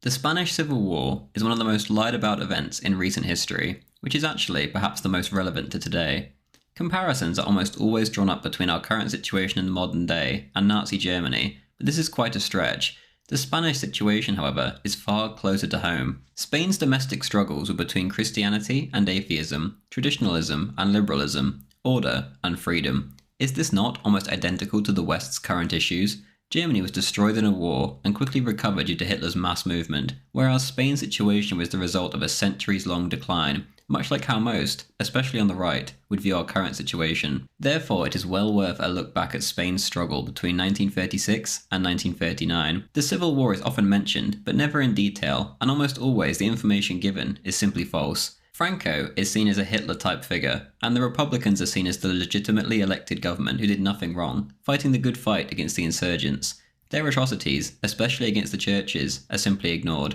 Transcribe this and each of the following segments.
The Spanish Civil War is one of the most lied about events in recent history, which is actually perhaps the most relevant to today. Comparisons are almost always drawn up between our current situation in the modern day and Nazi Germany, but this is quite a stretch. The Spanish situation, however, is far closer to home. Spain's domestic struggles were between Christianity and atheism, traditionalism and liberalism, order and freedom. Is this not almost identical to the West's current issues? Germany was destroyed in a war and quickly recovered due to Hitler's mass movement, whereas Spain's situation was the result of a centuries-long decline, much like how most, especially on the right, would view our current situation. Therefore, it is well worth a look back at Spain's struggle between 1936 and 1939. The Civil War is often mentioned, but never in detail, and almost always the information given is simply false. Franco is seen as a Hitler-type figure, and the Republicans are seen as the legitimately elected government who did nothing wrong, fighting the good fight against the insurgents. Their atrocities, especially against the churches, are simply ignored.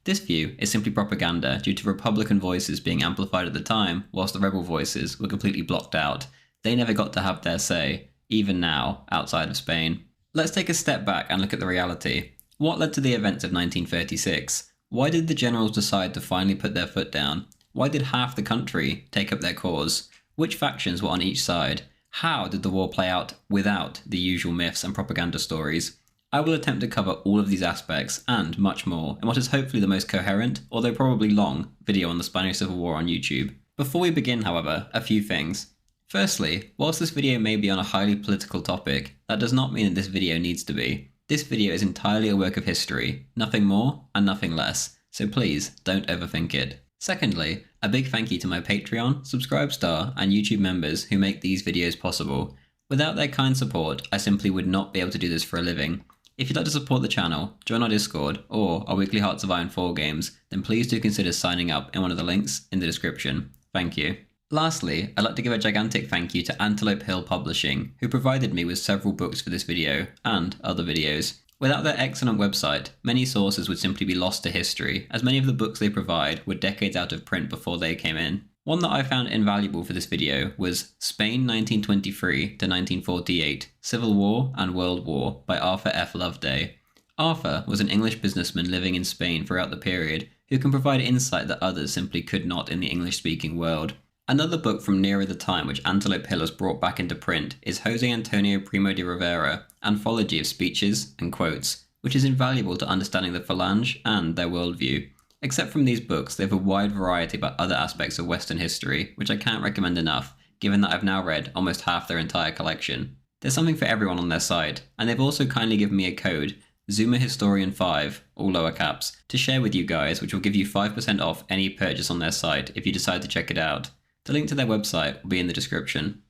This view is simply propaganda due to Republican voices being amplified at the time, whilst the rebel voices were completely blocked out. They never got to have their say, even now, outside of Spain. Let's take a step back and look at the reality. What led to the events of 1936? Why did the generals decide to finally put their foot down? Why did half the country take up their cause? Which factions were on each side? How did the war play out without the usual myths and propaganda stories? I will attempt to cover all of these aspects and much more in what is hopefully the most coherent, although probably long, video on the Spanish Civil War on YouTube. Before we begin, however, a few things. Firstly, whilst this video may be on a highly political topic, that does not mean that this video needs to be. This video is entirely a work of history, nothing more and nothing less, so please don't overthink it. Secondly, a big thank you to my Patreon, Subscribestar, and YouTube members who make these videos possible. Without their kind support, I simply would not be able to do this for a living. If you'd like to support the channel, join our Discord, or our weekly Hearts of Iron 4 games, then please do consider signing up in one of the links in the description. Thank you. Lastly, I'd like to give a gigantic thank you to Antelope Hill Publishing, who provided me with several books for this video, and other videos. Without their excellent website, many sources would simply be lost to history, as many of the books they provide were decades out of print before they came in. One that I found invaluable for this video was Spain 1923 to 1948, Civil War and World War by Arthur F. Loveday. Arthur was an English businessman living in Spain throughout the period, who can provide insight that others simply could not in the English-speaking world. Another book from nearer the time which Antelope Hill has brought back into print is Jose Antonio Primo de Rivera, Anthology of Speeches and Quotes, which is invaluable to understanding the Falange and their worldview. Except from these books, they have a wide variety about other aspects of Western history, which I can't recommend enough, given that I've now read almost half their entire collection. There's something for everyone on their site, and they've also kindly given me a code, ZoomerHistorian5, all lower caps, to share with you guys, which will give you 5% off any purchase on their site if you decide to check it out. The link to their website will be in the description.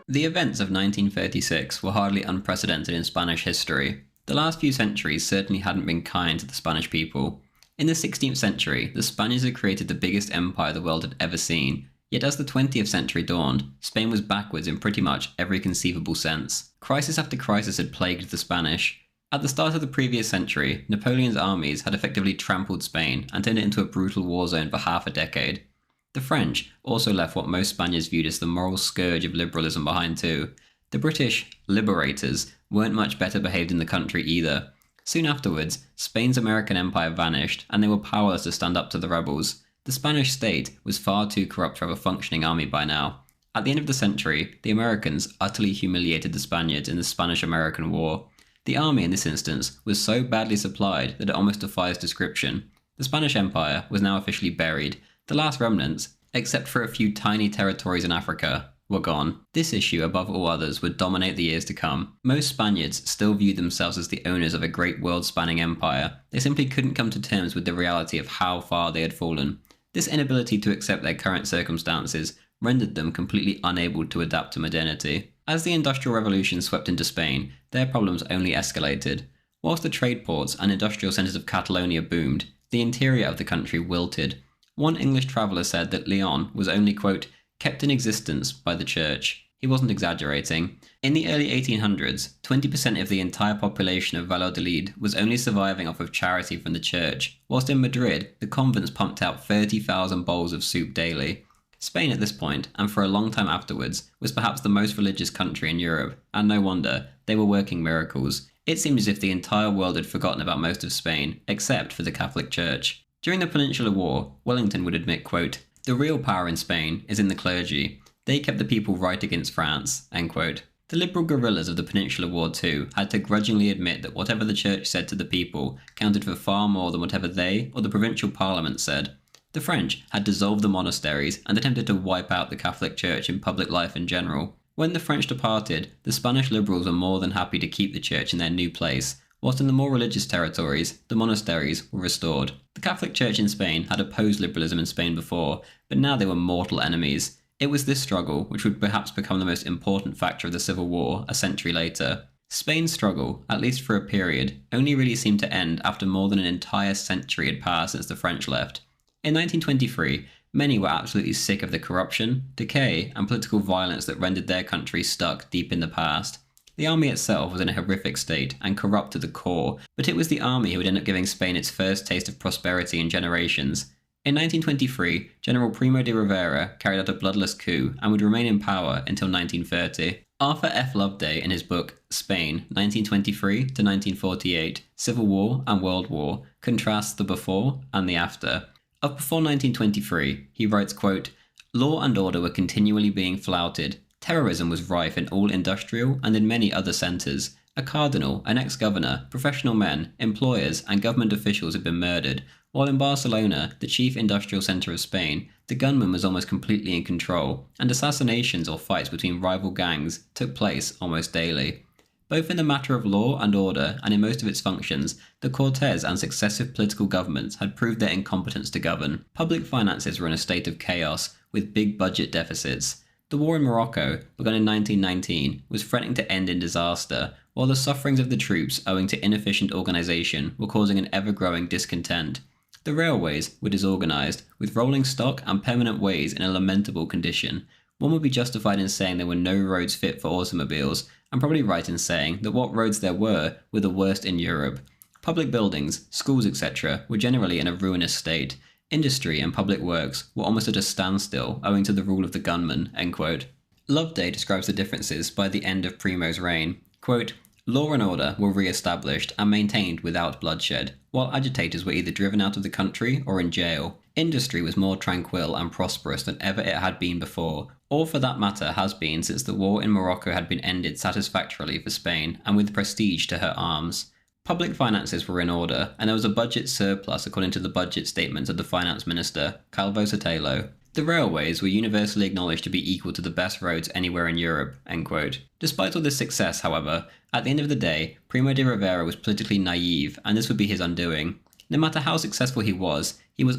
The events of 1936 were hardly unprecedented in Spanish history. The last few centuries certainly hadn't been kind to the Spanish people. In the 16th century, the Spaniards had created the biggest empire the world had ever seen. Yet as the 20th century dawned, Spain was backwards in pretty much every conceivable sense. Crisis after crisis had plagued the Spanish. At the start of the previous century, Napoleon's armies had effectively trampled Spain and turned it into a brutal war zone for half a decade. The French also left what most Spaniards viewed as the moral scourge of liberalism behind too. The British liberators weren't much better behaved in the country either. Soon afterwards, Spain's American empire vanished and they were powerless to stand up to the rebels. The Spanish state was far too corrupt to have a functioning army by now. At the end of the century, the Americans utterly humiliated the Spaniards in the Spanish-American War. The army in this instance was so badly supplied that it almost defies description. The Spanish Empire was now officially buried. The last remnants, except for a few tiny territories in Africa, were gone. This issue, above all others, would dominate the years to come. Most Spaniards still viewed themselves as the owners of a great world-spanning empire. They simply couldn't come to terms with the reality of how far they had fallen. This inability to accept their current circumstances rendered them completely unable to adapt to modernity. As the Industrial Revolution swept into Spain, their problems only escalated. Whilst the trade ports and industrial centres of Catalonia boomed, the interior of the country wilted. One English traveller said that Leon was only, quote, kept in existence by the church. He wasn't exaggerating. In the early 1800s, 20% of the entire population of Valladolid was only surviving off of charity from the church, whilst in Madrid, the convents pumped out 30,000 bowls of soup daily. Spain at this point, and for a long time afterwards, was perhaps the most religious country in Europe, and no wonder, they were working miracles. It seemed as if the entire world had forgotten about most of Spain, except for the Catholic Church. During the Peninsular War, Wellington would admit, quote, "The real power in Spain is in the clergy. They kept the people right against France," end quote. The liberal guerrillas of the Peninsular War too had to grudgingly admit that whatever the church said to the people counted for far more than whatever they or the provincial parliament said. The French had dissolved the monasteries and attempted to wipe out the Catholic Church in public life in general. When the French departed, the Spanish liberals were more than happy to keep the church in their new place, whilst in the more religious territories, the monasteries were restored. The Catholic Church in Spain had opposed liberalism in Spain before, but now they were mortal enemies. It was this struggle which would perhaps become the most important factor of the Civil War a century later. Spain's struggle, at least for a period, only really seemed to end after more than an entire century had passed since the French left. In 1923, many were absolutely sick of the corruption, decay, and political violence that rendered their country stuck deep in the past. The army itself was in a horrific state and corrupt to the core, but it was the army who would end up giving Spain its first taste of prosperity in generations. In 1923, General Primo de Rivera carried out a bloodless coup and would remain in power until 1930. Arthur F. Loveday, in his book Spain, 1923 to 1948, Civil War and World War, contrasts the before and the after. Of before 1923, he writes, quote, "Law and order were continually being flouted. Terrorism was rife in all industrial and in many other centres. A cardinal, an ex-governor, professional men, employers, and government officials had been murdered, while in Barcelona, the chief industrial centre of Spain, the gunman was almost completely in control, and assassinations or fights between rival gangs took place almost daily. Both in the matter of law and order and in most of its functions, the Cortes and successive political governments had proved their incompetence to govern. Public finances were in a state of chaos, with big budget deficits. The war in Morocco, begun in 1919, was threatening to end in disaster, while the sufferings of the troops owing to inefficient organisation were causing an ever-growing discontent. The railways were disorganised, with rolling stock and permanent ways in a lamentable condition. One would be justified in saying there were no roads fit for automobiles, and probably right in saying that what roads there were the worst in Europe. Public buildings, schools, etc. were generally in a ruinous state. Industry and public works were almost at a standstill owing to the rule of the gunman, end quote. Loveday describes the differences by the end of Primo's reign. Quote, "Law and order were re-established and maintained without bloodshed, while agitators were either driven out of the country or in jail. Industry was more tranquil and prosperous than ever it had been before, or for that matter has been since the war in Morocco had been ended satisfactorily for Spain and with prestige to her arms. Public finances were in order, and there was a budget surplus according to the budget statements of the finance minister, Calvo Sotelo. The railways were universally acknowledged to be equal to the best roads anywhere in Europe," end quote. Despite all this success, however, at the end of the day, Primo de Rivera was politically naive, and this would be his undoing. No matter how successful he was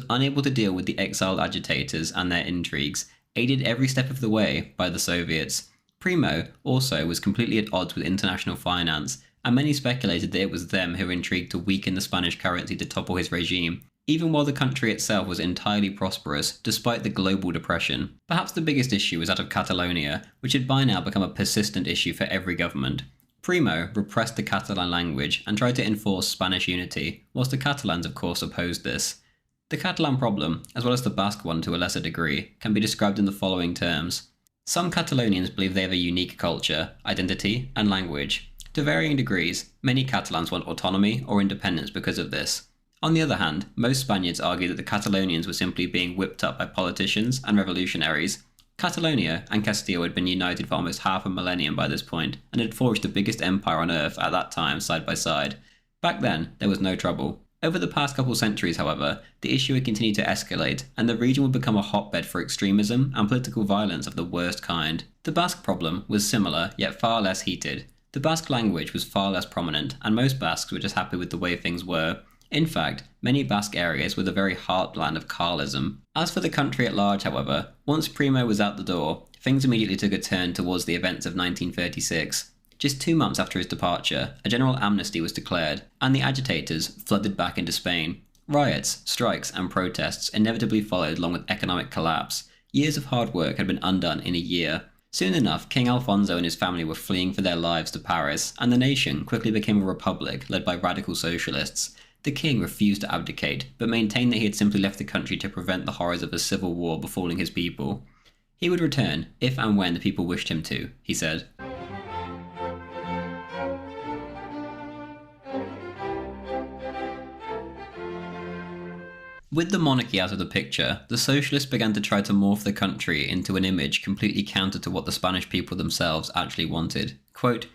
unable to deal with the exiled agitators and their intrigues, aided every step of the way by the Soviets. Primo, also, was completely at odds with international finance, and many speculated that it was them who were intrigued to weaken the Spanish currency to topple his regime, even while the country itself was entirely prosperous, despite the global depression. Perhaps the biggest issue was that of Catalonia, which had by now become a persistent issue for every government. Primo repressed the Catalan language and tried to enforce Spanish unity, whilst the Catalans of course opposed this. The Catalan problem, as well as the Basque one to a lesser degree, can be described in the following terms. Some Catalonians believe they have a unique culture, identity, and language. To varying degrees, many Catalans want autonomy or independence because of this. On the other hand, most Spaniards argue that the Catalonians were simply being whipped up by politicians and revolutionaries. Catalonia and Castile had been united for almost half a millennium by this point, and had forged the biggest empire on earth at that time side by side. Back then, there was no trouble. Over the past couple centuries, however, the issue had continued to escalate, and the region would become a hotbed for extremism and political violence of the worst kind. The Basque problem was similar, yet far less heated. The Basque language was far less prominent, and most Basques were just happy with the way things were. In fact, many Basque areas were the very heartland of Carlism. As for the country at large, however, once Primo was out the door, things immediately took a turn towards the events of 1936. Just 2 months after his departure, a general amnesty was declared, and the agitators flooded back into Spain. Riots, strikes, and protests inevitably followed along with economic collapse. Years of hard work had been undone in a year. Soon enough, King Alfonso and his family were fleeing for their lives to Paris, and the nation quickly became a republic led by radical socialists. The king refused to abdicate, but maintained that he had simply left the country to prevent the horrors of a civil war befalling his people. He would return if and when the people wished him to, he said. With the monarchy out of the picture, the socialists began to try to morph the country into an image completely counter to what the Spanish people themselves actually wanted. Quote,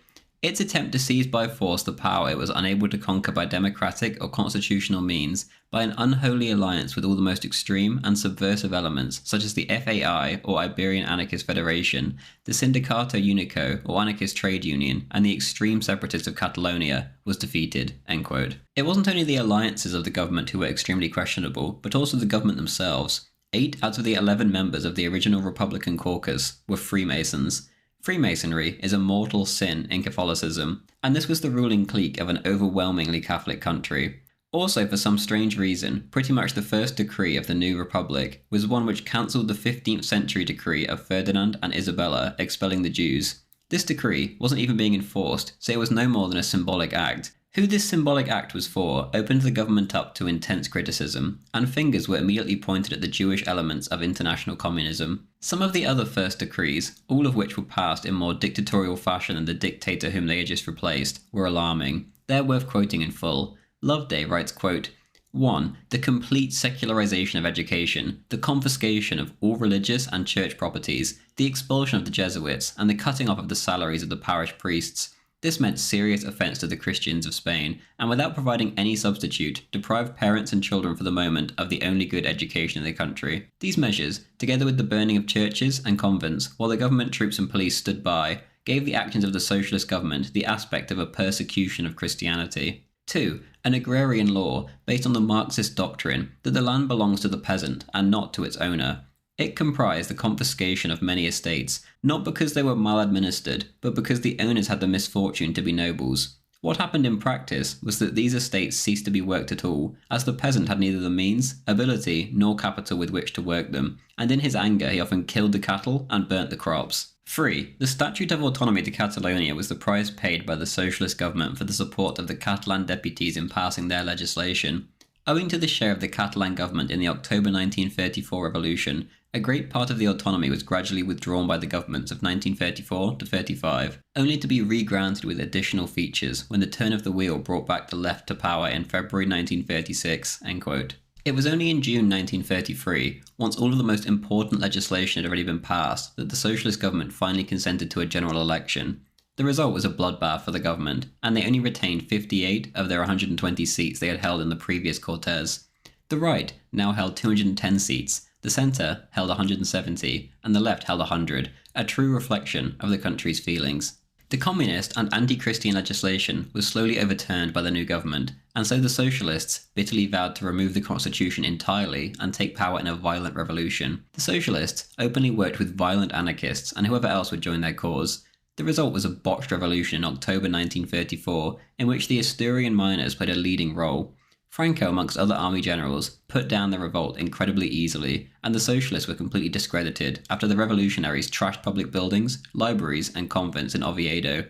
its attempt to seize by force the power it was unable to conquer by democratic or constitutional means, by an unholy alliance with all the most extreme and subversive elements, such as the FAI or Iberian Anarchist Federation, the Sindicato Unico or Anarchist Trade Union, and the extreme separatists of Catalonia, was defeated. End quote. It wasn't only the alliances of the government who were extremely questionable, but also the government themselves. 8 out of the 11 members of the original Republican caucus were Freemasons. Freemasonry is a mortal sin in Catholicism, and this was the ruling clique of an overwhelmingly Catholic country. Also, for some strange reason, pretty much the first decree of the new republic was one which cancelled the 15th century decree of Ferdinand and Isabella expelling the Jews. This decree wasn't even being enforced, so it was no more than a symbolic act. Who this symbolic act was for opened the government up to intense criticism, and fingers were immediately pointed at the Jewish elements of international communism. Some of the other first decrees, all of which were passed in more dictatorial fashion than the dictator whom they had just replaced, were alarming. They're worth quoting in full. Loveday writes, quote, 1. The complete secularization of education, the confiscation of all religious and church properties, the expulsion of the Jesuits, and the cutting off of the salaries of the parish priests. This meant serious offence to the Christians of Spain, and without providing any substitute, deprived parents and children for the moment of the only good education in the country. These measures, together with the burning of churches and convents, while the government troops and police stood by, gave the actions of the socialist government the aspect of a persecution of Christianity. 2. An agrarian law based on the Marxist doctrine that the land belongs to the peasant and not to its owner. It comprised the confiscation of many estates, not because they were maladministered, but because the owners had the misfortune to be nobles. What happened in practice was that these estates ceased to be worked at all, as the peasant had neither the means, ability, nor capital with which to work them, and in his anger he often killed the cattle and burnt the crops. 3. The Statute of Autonomy to Catalonia was the price paid by the socialist government for the support of the Catalan deputies in passing their legislation. Owing to the share of the Catalan government in the October 1934 revolution, a great part of the autonomy was gradually withdrawn by the governments of 1934 to 35, only to be re-granted with additional features when the turn of the wheel brought back the left to power in February 1936. End quote. It was only in June 1933, once all of the most important legislation had already been passed, that the socialist government finally consented to a general election. The result was a bloodbath for the government, and they only retained 58 of their 120 seats they had held in the previous Cortes. The right now held 210 seats, the centre held 170, and the left held 100, a true reflection of the country's feelings. The communist and anti-Christian legislation was slowly overturned by the new government, and so the socialists bitterly vowed to remove the constitution entirely and take power in a violent revolution. The socialists openly worked with violent anarchists and whoever else would join their cause. The result was a botched revolution in October 1934, in which the Asturian miners played a leading role. Franco, amongst other army generals, put down the revolt incredibly easily, and the socialists were completely discredited after the revolutionaries trashed public buildings, libraries, and convents in Oviedo.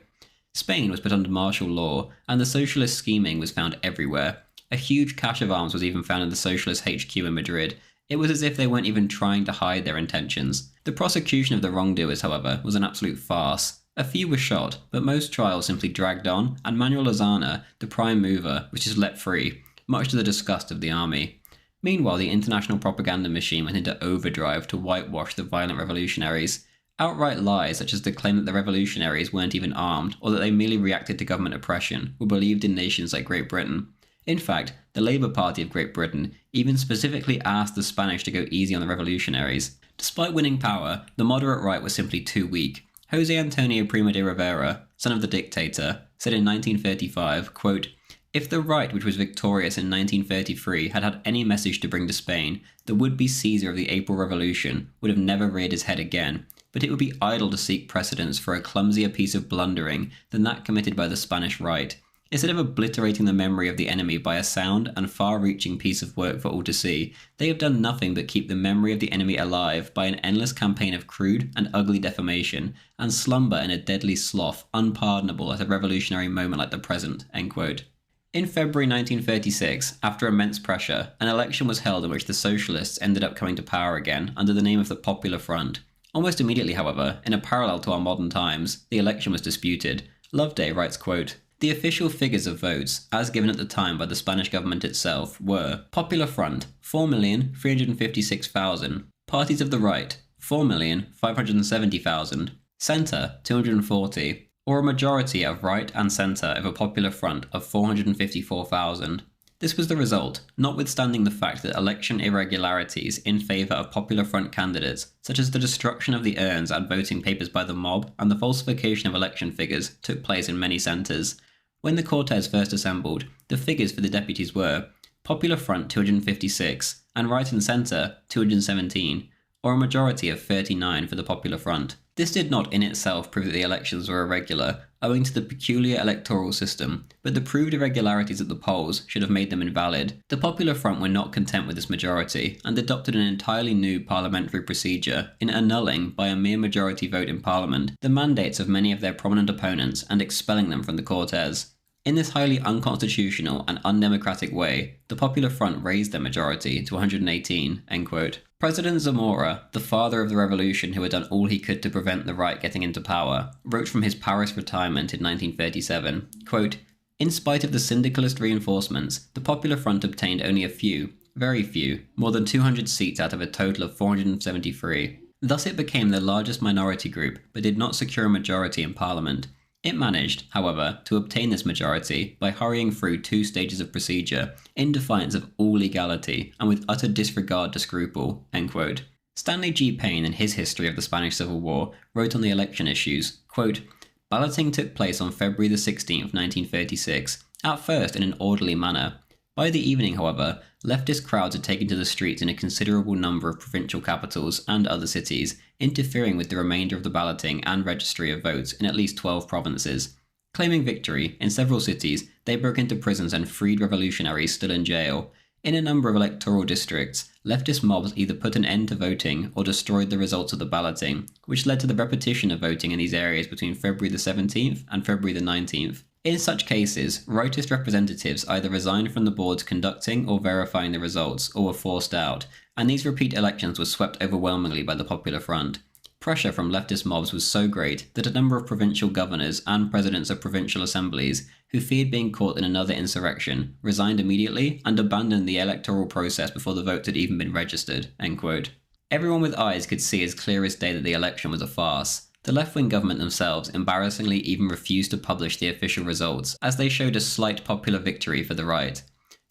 Spain was put under martial law, and the socialist scheming was found everywhere. A huge cache of arms was even found in the socialist HQ in Madrid. It was as if they weren't even trying to hide their intentions. The prosecution of the wrongdoers, however, was an absolute farce. A few were shot, but most trials simply dragged on, and Manuel Lozana, the prime mover, was just let free, much to the disgust of the army. Meanwhile, the international propaganda machine went into overdrive to whitewash the violent revolutionaries. Outright lies such as the claim that the revolutionaries weren't even armed, or that they merely reacted to government oppression, were believed in nations like Great Britain. In fact, the Labour Party of Great Britain even specifically asked the Spanish to go easy on the revolutionaries. Despite winning power, the moderate right was simply too weak. José Antonio Primo de Rivera, son of the dictator, said in 1935, quote, "If the right which was victorious in 1933 had had any message to bring to Spain, the would-be Caesar of the April Revolution would have never reared his head again, but it would be idle to seek precedents for a clumsier piece of blundering than that committed by the Spanish right. Instead of obliterating the memory of the enemy by a sound and far-reaching piece of work for all to see, they have done nothing but keep the memory of the enemy alive by an endless campaign of crude and ugly defamation, and slumber in a deadly sloth unpardonable at a revolutionary moment like the present." End quote. In February 1936, after immense pressure, an election was held in which the socialists ended up coming to power again under the name of the Popular Front. Almost immediately, however, in a parallel to our modern times, the election was disputed. Loveday writes, quote, "The official figures of votes, as given at the time by the Spanish government itself, were Popular Front, 4,356,000, Parties of the Right, 4,570,000, Centre, 240, or a majority of Right and Centre over Popular Front of 454,000. This was the result, notwithstanding the fact that election irregularities in favour of Popular Front candidates, such as the destruction of the urns and voting papers by the mob and the falsification of election figures, took place in many centres. When the Cortes first assembled, the figures for the deputies were Popular Front 256 and Right and Centre 217, or a majority of 39 for the Popular Front. This did not in itself prove that the elections were irregular, owing to the peculiar electoral system, but the proved irregularities at the polls should have made them invalid. The Popular Front were not content with this majority, and adopted an entirely new parliamentary procedure in annulling, by a mere majority vote in Parliament, the mandates of many of their prominent opponents and expelling them from the Cortes. In this highly unconstitutional and undemocratic way, the Popular Front raised their majority to 118, end quote. President Zamora, the father of the revolution who had done all he could to prevent the right getting into power, wrote from his Paris retirement in 1937, quote, "In spite of the syndicalist reinforcements, the Popular Front obtained only a few, very few, more than 200 seats out of a total of 473. Thus it became the largest minority group, but did not secure a majority in Parliament. It managed, however, to obtain this majority by hurrying through 2 stages of procedure, in defiance of all legality and with utter disregard to scruple." End quote. Stanley G. Payne, in his history of the Spanish Civil War, wrote on the election issues, quote, "Balloting took place on February the 16th, 1936, at first in an orderly manner. By the evening, however, leftist crowds had taken to the streets in a considerable number of provincial capitals and other cities, interfering with the remainder of the balloting and registry of votes in at least 12 provinces. Claiming victory, in several cities, they broke into prisons and freed revolutionaries still in jail. In a number of electoral districts, leftist mobs either put an end to voting or destroyed the results of the balloting, which led to the repetition of voting in these areas between February the 17th and February the 19th. In such cases, rightist representatives either resigned from the boards conducting or verifying the results, or were forced out, and these repeat elections were swept overwhelmingly by the Popular Front. Pressure from leftist mobs was so great that a number of provincial governors and presidents of provincial assemblies, who feared being caught in another insurrection, resigned immediately and abandoned the electoral process before the votes had even been registered." End quote. Everyone with eyes could see as clear as day that the election was a farce. The left-wing government themselves embarrassingly even refused to publish the official results, as they showed a slight popular victory for the right.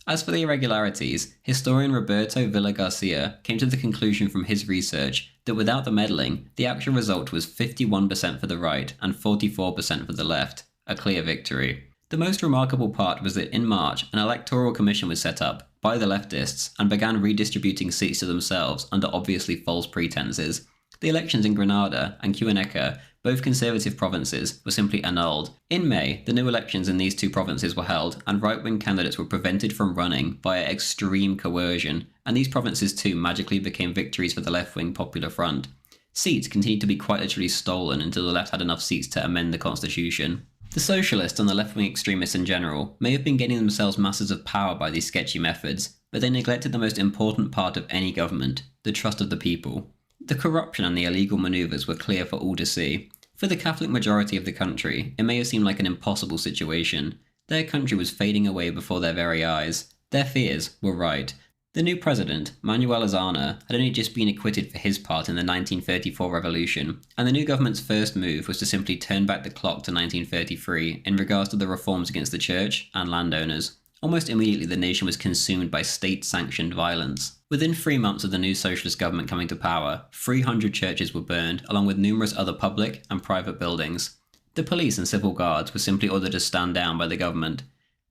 As for the irregularities, historian Roberto Villa Garcia came to the conclusion from his research that without the meddling, the actual result was 51% for the right and 44% for the left, a clear victory. The most remarkable part was that in March, an electoral commission was set up by the leftists and began redistributing seats to themselves under obviously false pretenses. The elections in Granada and Cuenca, both conservative provinces, were simply annulled. In May, the new elections in these 2 provinces were held, and right-wing candidates were prevented from running by extreme coercion, and these provinces too magically became victories for the left-wing Popular Front. Seats continued to be quite literally stolen until the left had enough seats to amend the constitution. The socialists and the left-wing extremists in general may have been gaining themselves masses of power by these sketchy methods, but they neglected the most important part of any government, the trust of the people. The corruption and the illegal manoeuvres were clear for all to see. For the Catholic majority of the country, it may have seemed like an impossible situation. Their country was fading away before their very eyes. Their fears were right. The new president, Manuel Azana, had only just been acquitted for his part in the 1934 revolution, and the new government's first move was to simply turn back the clock to 1933 in regards to the reforms against the church and landowners. Almost immediately the nation was consumed by state-sanctioned violence. Within 3 months of the new socialist government coming to power, 300 churches were burned, along with numerous other public and private buildings. The police and civil guards were simply ordered to stand down by the government.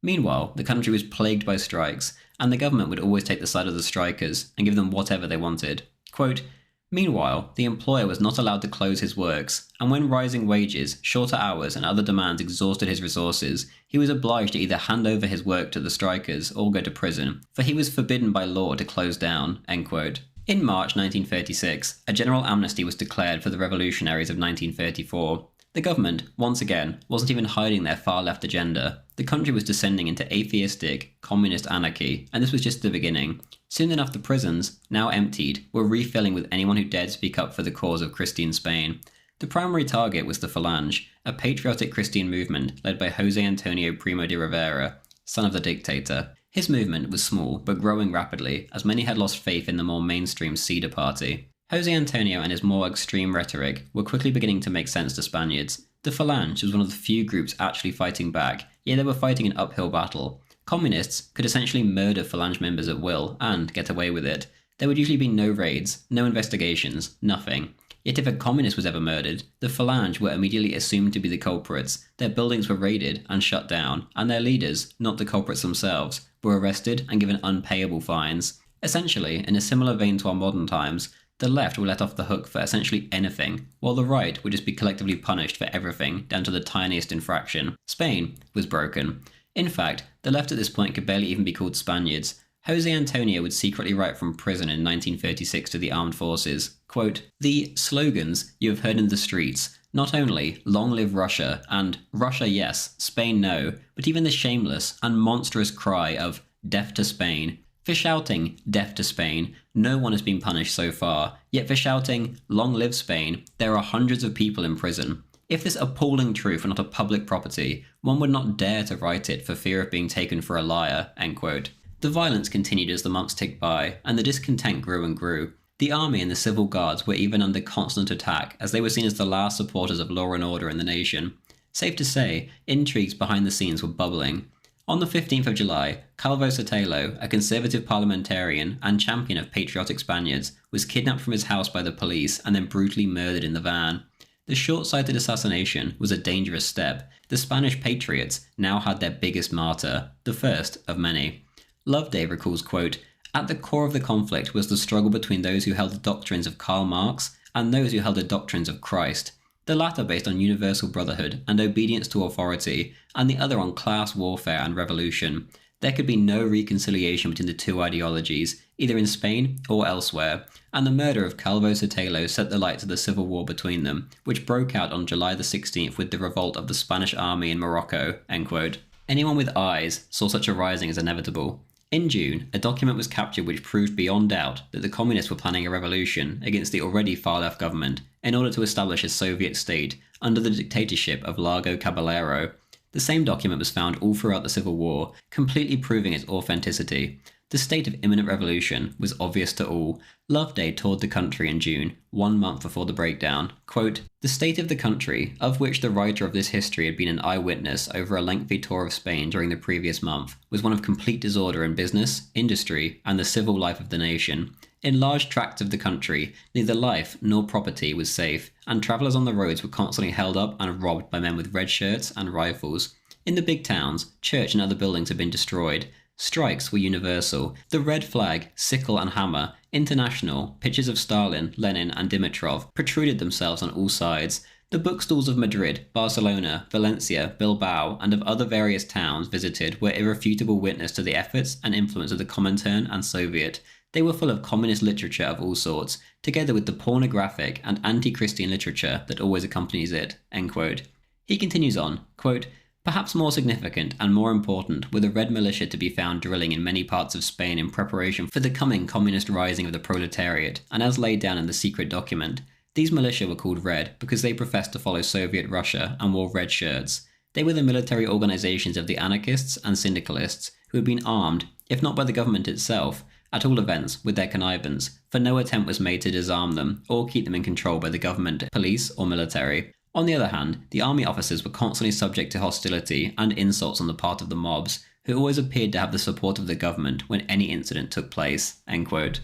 Meanwhile, the country was plagued by strikes, and the government would always take the side of the strikers and give them whatever they wanted. Quote, "Meanwhile, the employer was not allowed to close his works, and when rising wages, shorter hours, and other demands exhausted his resources, he was obliged to either hand over his work to the strikers or go to prison, for he was forbidden by law to close down." End quote. In March 1936, a general amnesty was declared for the revolutionaries of 1934. The government, once again, wasn't even hiding their far-left agenda. The country was descending into atheistic, communist anarchy, and this was just the beginning. Soon enough, the prisons, now emptied, were refilling with anyone who dared speak up for the cause of Christian Spain. The primary target was the Falange, a patriotic Christian movement led by José Antonio Primo de Rivera, son of the dictator. His movement was small, but growing rapidly, as many had lost faith in the more mainstream Cedar Party. José Antonio and his more extreme rhetoric were quickly beginning to make sense to Spaniards. The Falange was one of the few groups actually fighting back, yet they were fighting an uphill battle. Communists could essentially murder Falange members at will, and get away with it. There would usually be no raids, no investigations, nothing. Yet if a communist was ever murdered, the Falange were immediately assumed to be the culprits, their buildings were raided and shut down, and their leaders, not the culprits themselves, were arrested and given unpayable fines. Essentially, in a similar vein to our modern times, the left were let off the hook for essentially anything, while the right would just be collectively punished for everything, down to the tiniest infraction. Spain was broken. In fact, the left at this point could barely even be called Spaniards. José Antonio would secretly write from prison in 1936 to the armed forces, quote, "The slogans you have heard in the streets, not only 'Long live Russia' and 'Russia yes, Spain no,' but even the shameless and monstrous cry of 'Death to Spain.' For shouting 'Death to Spain,' no one has been punished so far, yet for shouting 'Long live Spain,' there are hundreds of people in prison. If this appalling truth were not a public property, one would not dare to write it for fear of being taken for a liar." End quote. The violence continued as the months ticked by, and the discontent grew and grew. The army and the civil guards were even under constant attack, as they were seen as the last supporters of law and order in the nation. Safe to say, intrigues behind the scenes were bubbling. On the 15th of July, Calvo Sotelo, a conservative parliamentarian and champion of patriotic Spaniards, was kidnapped from his house by the police and then brutally murdered in the van. The short-sighted assassination was a dangerous step. The Spanish patriots now had their biggest martyr, the first of many. Loveday recalls, quote, "At the core of the conflict was the struggle between those who held the doctrines of Karl Marx and those who held the doctrines of Christ, the latter based on universal brotherhood and obedience to authority, and the other on class warfare and revolution. There could be no reconciliation between the two ideologies, either in Spain or elsewhere, and the murder of Calvo Sotelo set the light to the civil war between them, which broke out on July the 16th with the revolt of the Spanish army in Morocco." End quote. Anyone with eyes saw such a rising as inevitable. In June, a document was captured which proved beyond doubt that the communists were planning a revolution against the already far-left government in order to establish a Soviet state under the dictatorship of Largo Caballero. The same document was found all throughout the Civil War, completely proving its authenticity. The state of imminent revolution was obvious to all. Loveday toured the country in June, 1 month before the breakdown. Quote, "The state of the country, of which the writer of this history had been an eyewitness over a lengthy tour of Spain during the previous month, was one of complete disorder in business, industry, and the civil life of the nation. In large tracts of the country, neither life nor property was safe, and travellers on the roads were constantly held up and robbed by men with red shirts and rifles. In the big towns, church and other buildings had been destroyed. Strikes were universal. The red flag, sickle and hammer, international, pictures of Stalin, Lenin and Dimitrov protruded themselves on all sides. The bookstalls of Madrid, Barcelona, Valencia, Bilbao and of other various towns visited were irrefutable witness to the efforts and influence of the Comintern and Soviet. They were full of communist literature of all sorts, together with the pornographic and anti-Christian literature that always accompanies it." End quote. He continues on, quote, "Perhaps more significant and more important were the Red Militia to be found drilling in many parts of Spain in preparation for the coming communist rising of the proletariat, and as laid down in the secret document. These militia were called Red because they professed to follow Soviet Russia and wore red shirts. They were the military organizations of the anarchists and syndicalists who had been armed, if not by the government itself, at all events with their connivance, for no attempt was made to disarm them or keep them in control by the government, police or military. On the other hand, the army officers were constantly subject to hostility and insults on the part of the mobs, who always appeared to have the support of the government when any incident took place." End quote.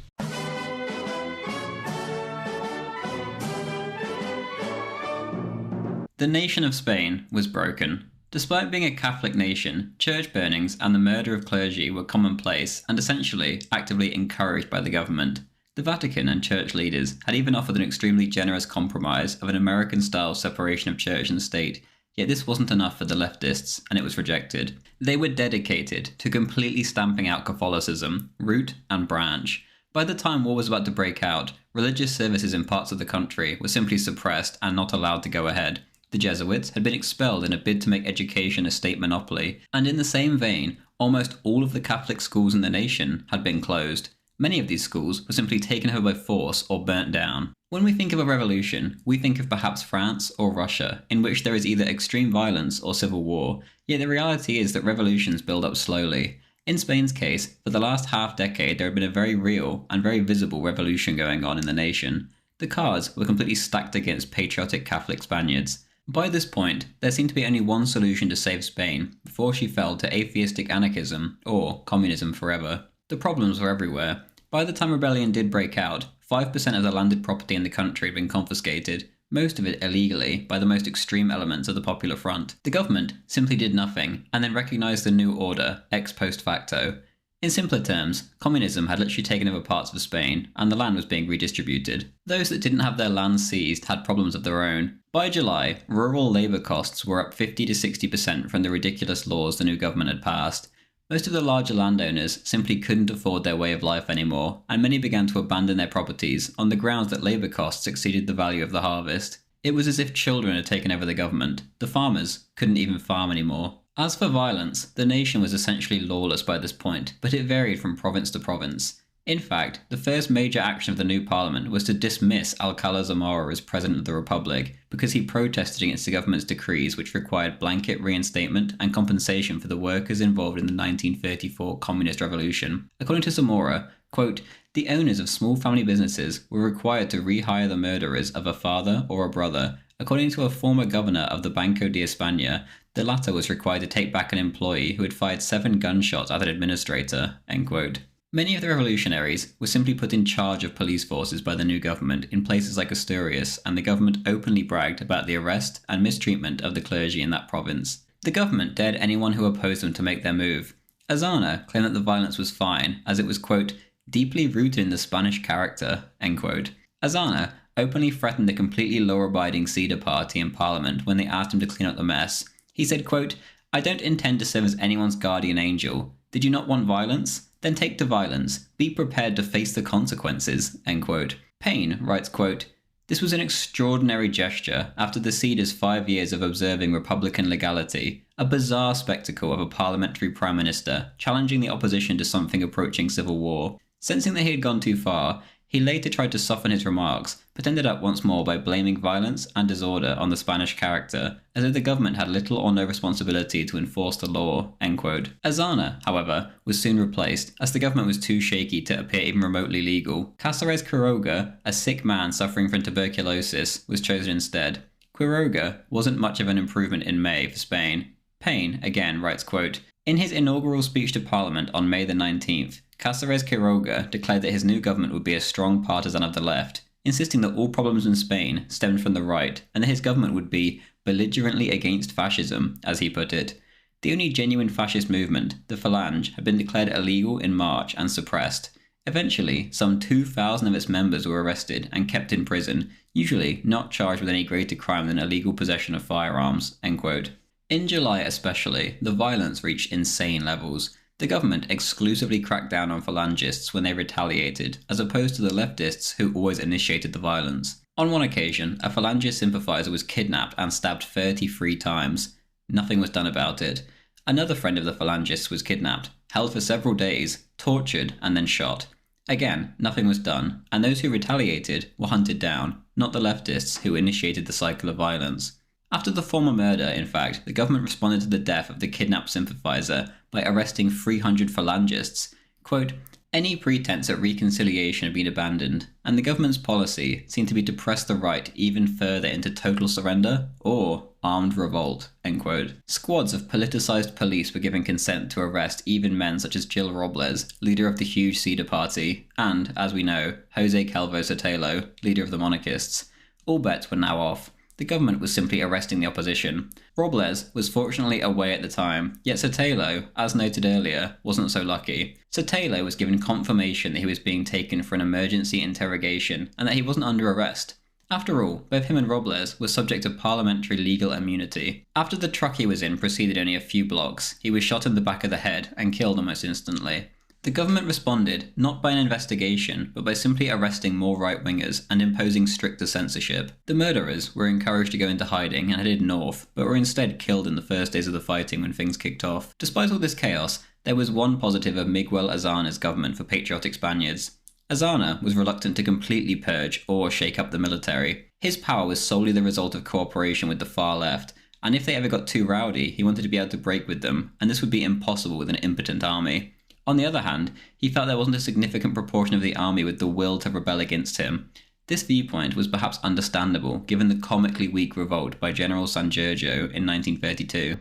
The nation of Spain was broken. Despite being a Catholic nation, church burnings and the murder of clergy were commonplace and essentially actively encouraged by the government. The Vatican and church leaders had even offered an extremely generous compromise of an American-style separation of church and state, yet this wasn't enough for the leftists, and it was rejected. They were dedicated to completely stamping out Catholicism, root and branch. By the time war was about to break out, religious services in parts of the country were simply suppressed and not allowed to go ahead. The Jesuits had been expelled in a bid to make education a state monopoly, and in the same vein, almost all of the Catholic schools in the nation had been closed. Many of these schools were simply taken over by force or burnt down. When we think of a revolution, we think of perhaps France or Russia, in which there is either extreme violence or civil war, yet the reality is that revolutions build up slowly. In Spain's case, for the last half-decade there had been a very real and very visible revolution going on in the nation. The cards were completely stacked against patriotic Catholic Spaniards. By this point, there seemed to be only one solution to save Spain before she fell to atheistic anarchism, or communism forever. The problems were everywhere. By the time rebellion did break out, 5% of the landed property in the country had been confiscated, most of it illegally, by the most extreme elements of the Popular Front. The government simply did nothing, and then recognised the new order, ex post facto. In simpler terms, communism had literally taken over parts of Spain, and the land was being redistributed. Those that didn't have their land seized had problems of their own. By July, rural labour costs were up 50 to 60% from the ridiculous laws the new government had passed. Most of the larger landowners simply couldn't afford their way of life anymore, and many began to abandon their properties on the grounds that labour costs exceeded the value of the harvest. It was as if children had taken over the government. The farmers couldn't even farm anymore. As for violence, the nation was essentially lawless by this point, but it varied from province to province. In fact, the first major action of the new parliament was to dismiss Alcala Zamora as president of the republic because he protested against the government's decrees which required blanket reinstatement and compensation for the workers involved in the 1934 communist revolution. According to Zamora, quote, "The owners of small family businesses were required to rehire the murderers of a father or a brother. According to a former governor of the Banco de España, the latter was required to take back an employee who had fired 7 gunshots at an administrator." End quote. Many of the revolutionaries were simply put in charge of police forces by the new government in places like Asturias, and the government openly bragged about the arrest and mistreatment of the clergy in that province. The government dared anyone who opposed them to make their move. Azana claimed that the violence was fine, as it was, quote, "deeply rooted in the Spanish character," end quote. Azana openly threatened the completely law-abiding Cedar Party in Parliament when they asked him to clean up the mess. He said, quote, "I don't intend to serve as anyone's guardian angel. Did you not want violence? Then take to violence. Be prepared to face the consequences," end quote. Payne writes, quote, "This was an extraordinary gesture after the Cedars' 5 years of observing republican legality, a bizarre spectacle of a parliamentary prime minister challenging the opposition to something approaching civil war. Sensing that he had gone too far, he later tried to soften his remarks, but ended up once more by blaming violence and disorder on the Spanish character, as if the government had little or no responsibility to enforce the law," end quote. Azana, however, was soon replaced, as the government was too shaky to appear even remotely legal. Cáceres Quiroga, a sick man suffering from tuberculosis, was chosen instead. Quiroga wasn't much of an improvement in May for Spain. Payne, again, writes, quote, "In his inaugural speech to Parliament on May the 19th, Cáceres Quiroga declared that his new government would be a strong partisan of the left, insisting that all problems in Spain stemmed from the right, and that his government would be belligerently against fascism, as he put it. The only genuine fascist movement, the Falange, had been declared illegal in March and suppressed. Eventually, some 2,000 of its members were arrested and kept in prison, usually not charged with any greater crime than illegal possession of firearms," end quote. In July especially, the violence reached insane levels. The government exclusively cracked down on Phalangists when they retaliated, as opposed to the leftists who always initiated the violence. On one occasion, a Phalangist sympathiser was kidnapped and stabbed 33 times. Nothing was done about it. Another friend of the Phalangists was kidnapped, held for several days, tortured, and then shot. Again, nothing was done, and those who retaliated were hunted down, not the leftists who initiated the cycle of violence. After the former murder, in fact, the government responded to the death of the kidnapped sympathiser by arresting 300 Phalangists. Quote, "Any pretense at reconciliation had been abandoned, and the government's policy seemed to be to press the right even further into total surrender or armed revolt," end quote. Squads of politicised police were given consent to arrest even men such as Gil Robles, leader of the huge Cedar Party, and, as we know, José Calvo Sotelo, leader of the monarchists. All bets were now off. The government was simply arresting the opposition. Robles was fortunately away at the time, yet Sotelo, as noted earlier, wasn't so lucky. Sotelo was given confirmation that he was being taken for an emergency interrogation and that he wasn't under arrest. After all, both him and Robles were subject to parliamentary legal immunity. After the truck he was in proceeded only a few blocks, he was shot in the back of the head and killed almost instantly. The government responded not by an investigation, but by simply arresting more right-wingers and imposing stricter censorship. The murderers were encouraged to go into hiding and headed north, but were instead killed in the first days of the fighting when things kicked off. Despite all this chaos, there was one positive of Miguel Azana's government for patriotic Spaniards. Azana was reluctant to completely purge or shake up the military. His power was solely the result of cooperation with the far left, and if they ever got too rowdy, he wanted to be able to break with them, and this would be impossible with an impotent army. On the other hand, he felt there wasn't a significant proportion of the army with the will to rebel against him. This viewpoint was perhaps understandable given the comically weak revolt by General San Giorgio in 1932.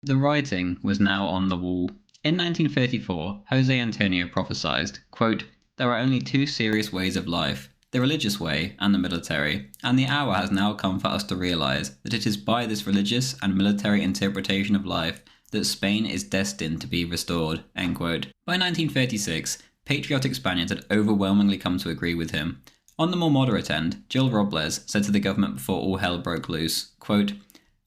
The writing was now on the wall. In 1934, Jose Antonio prophesied, quote, "There are only two serious ways of life, the religious way and the military, and the hour has now come for us to realize that it is by this religious and military interpretation of life that Spain is destined to be restored." End quote. By 1936, patriotic Spaniards had overwhelmingly come to agree with him. On the more moderate end, Gil Robles said to the government before all hell broke loose, quote,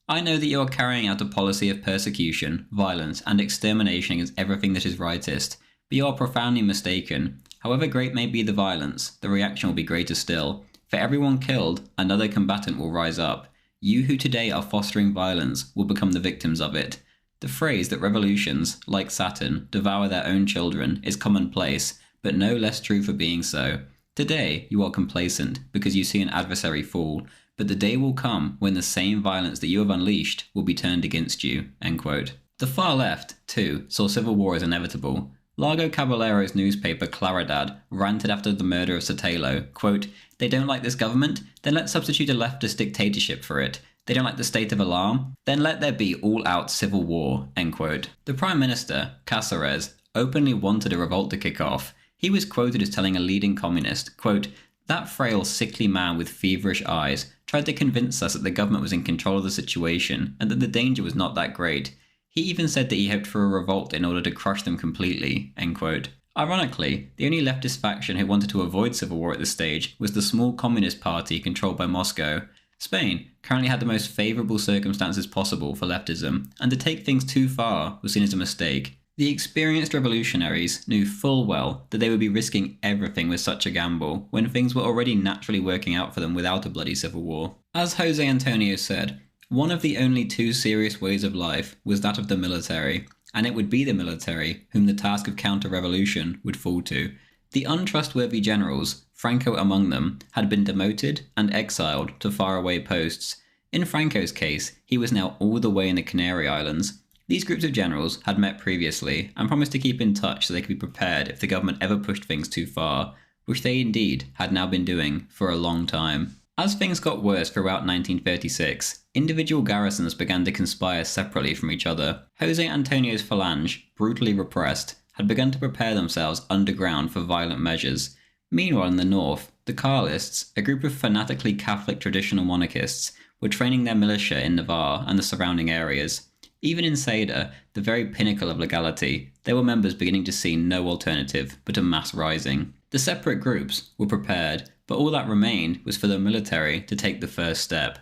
"I know that you are carrying out a policy of persecution, violence, and extermination against everything that is rightist, but you are profoundly mistaken. However great may be the violence, the reaction will be greater still. For everyone killed, another combatant will rise up. You who today are fostering violence will become the victims of it. The phrase that revolutions, like Saturn, devour their own children is commonplace, but no less true for being so. Today you are complacent because you see an adversary fall, but the day will come when the same violence that you have unleashed will be turned against you." End quote. The far left, too, saw civil war as inevitable. Largo Caballero's newspaper Claridad ranted after the murder of Sotelo, quote, "They don't like this government? Then let's substitute a leftist dictatorship for it. They don't like the state of alarm? Then let there be all-out civil war." End quote. The Prime Minister, Cáceres, openly wanted a revolt to kick off. He was quoted as telling a leading communist, quote, "That frail, sickly man with feverish eyes tried to convince us that the government was in control of the situation and that the danger was not that great. He even said that he hoped for a revolt in order to crush them completely." End quote. Ironically, the only leftist faction who wanted to avoid civil war at this stage was the small communist party controlled by Moscow. Spain currently had the most favourable circumstances possible for leftism, and to take things too far was seen as a mistake. The experienced revolutionaries knew full well that they would be risking everything with such a gamble when things were already naturally working out for them without a bloody civil war. As Jose Antonio said, one of the only two serious ways of life was that of the military, and it would be the military whom the task of counter-revolution would fall to. The untrustworthy generals, Franco among them, had been demoted and exiled to faraway posts. In Franco's case, he was now all the way in the Canary Islands. These groups of generals had met previously and promised to keep in touch so they could be prepared if the government ever pushed things too far, which they indeed had now been doing for a long time. As things got worse throughout 1936, individual garrisons began to conspire separately from each other. Jose Antonio's phalange, brutally repressed, had begun to prepare themselves underground for violent measures. Meanwhile in the north, the Carlists, a group of fanatically Catholic traditional monarchists, were training their militia in Navarre and the surrounding areas. Even in Ceuta, the very pinnacle of legality, there were members beginning to see no alternative but a mass rising. The separate groups were prepared, but all that remained was for the military to take the first step.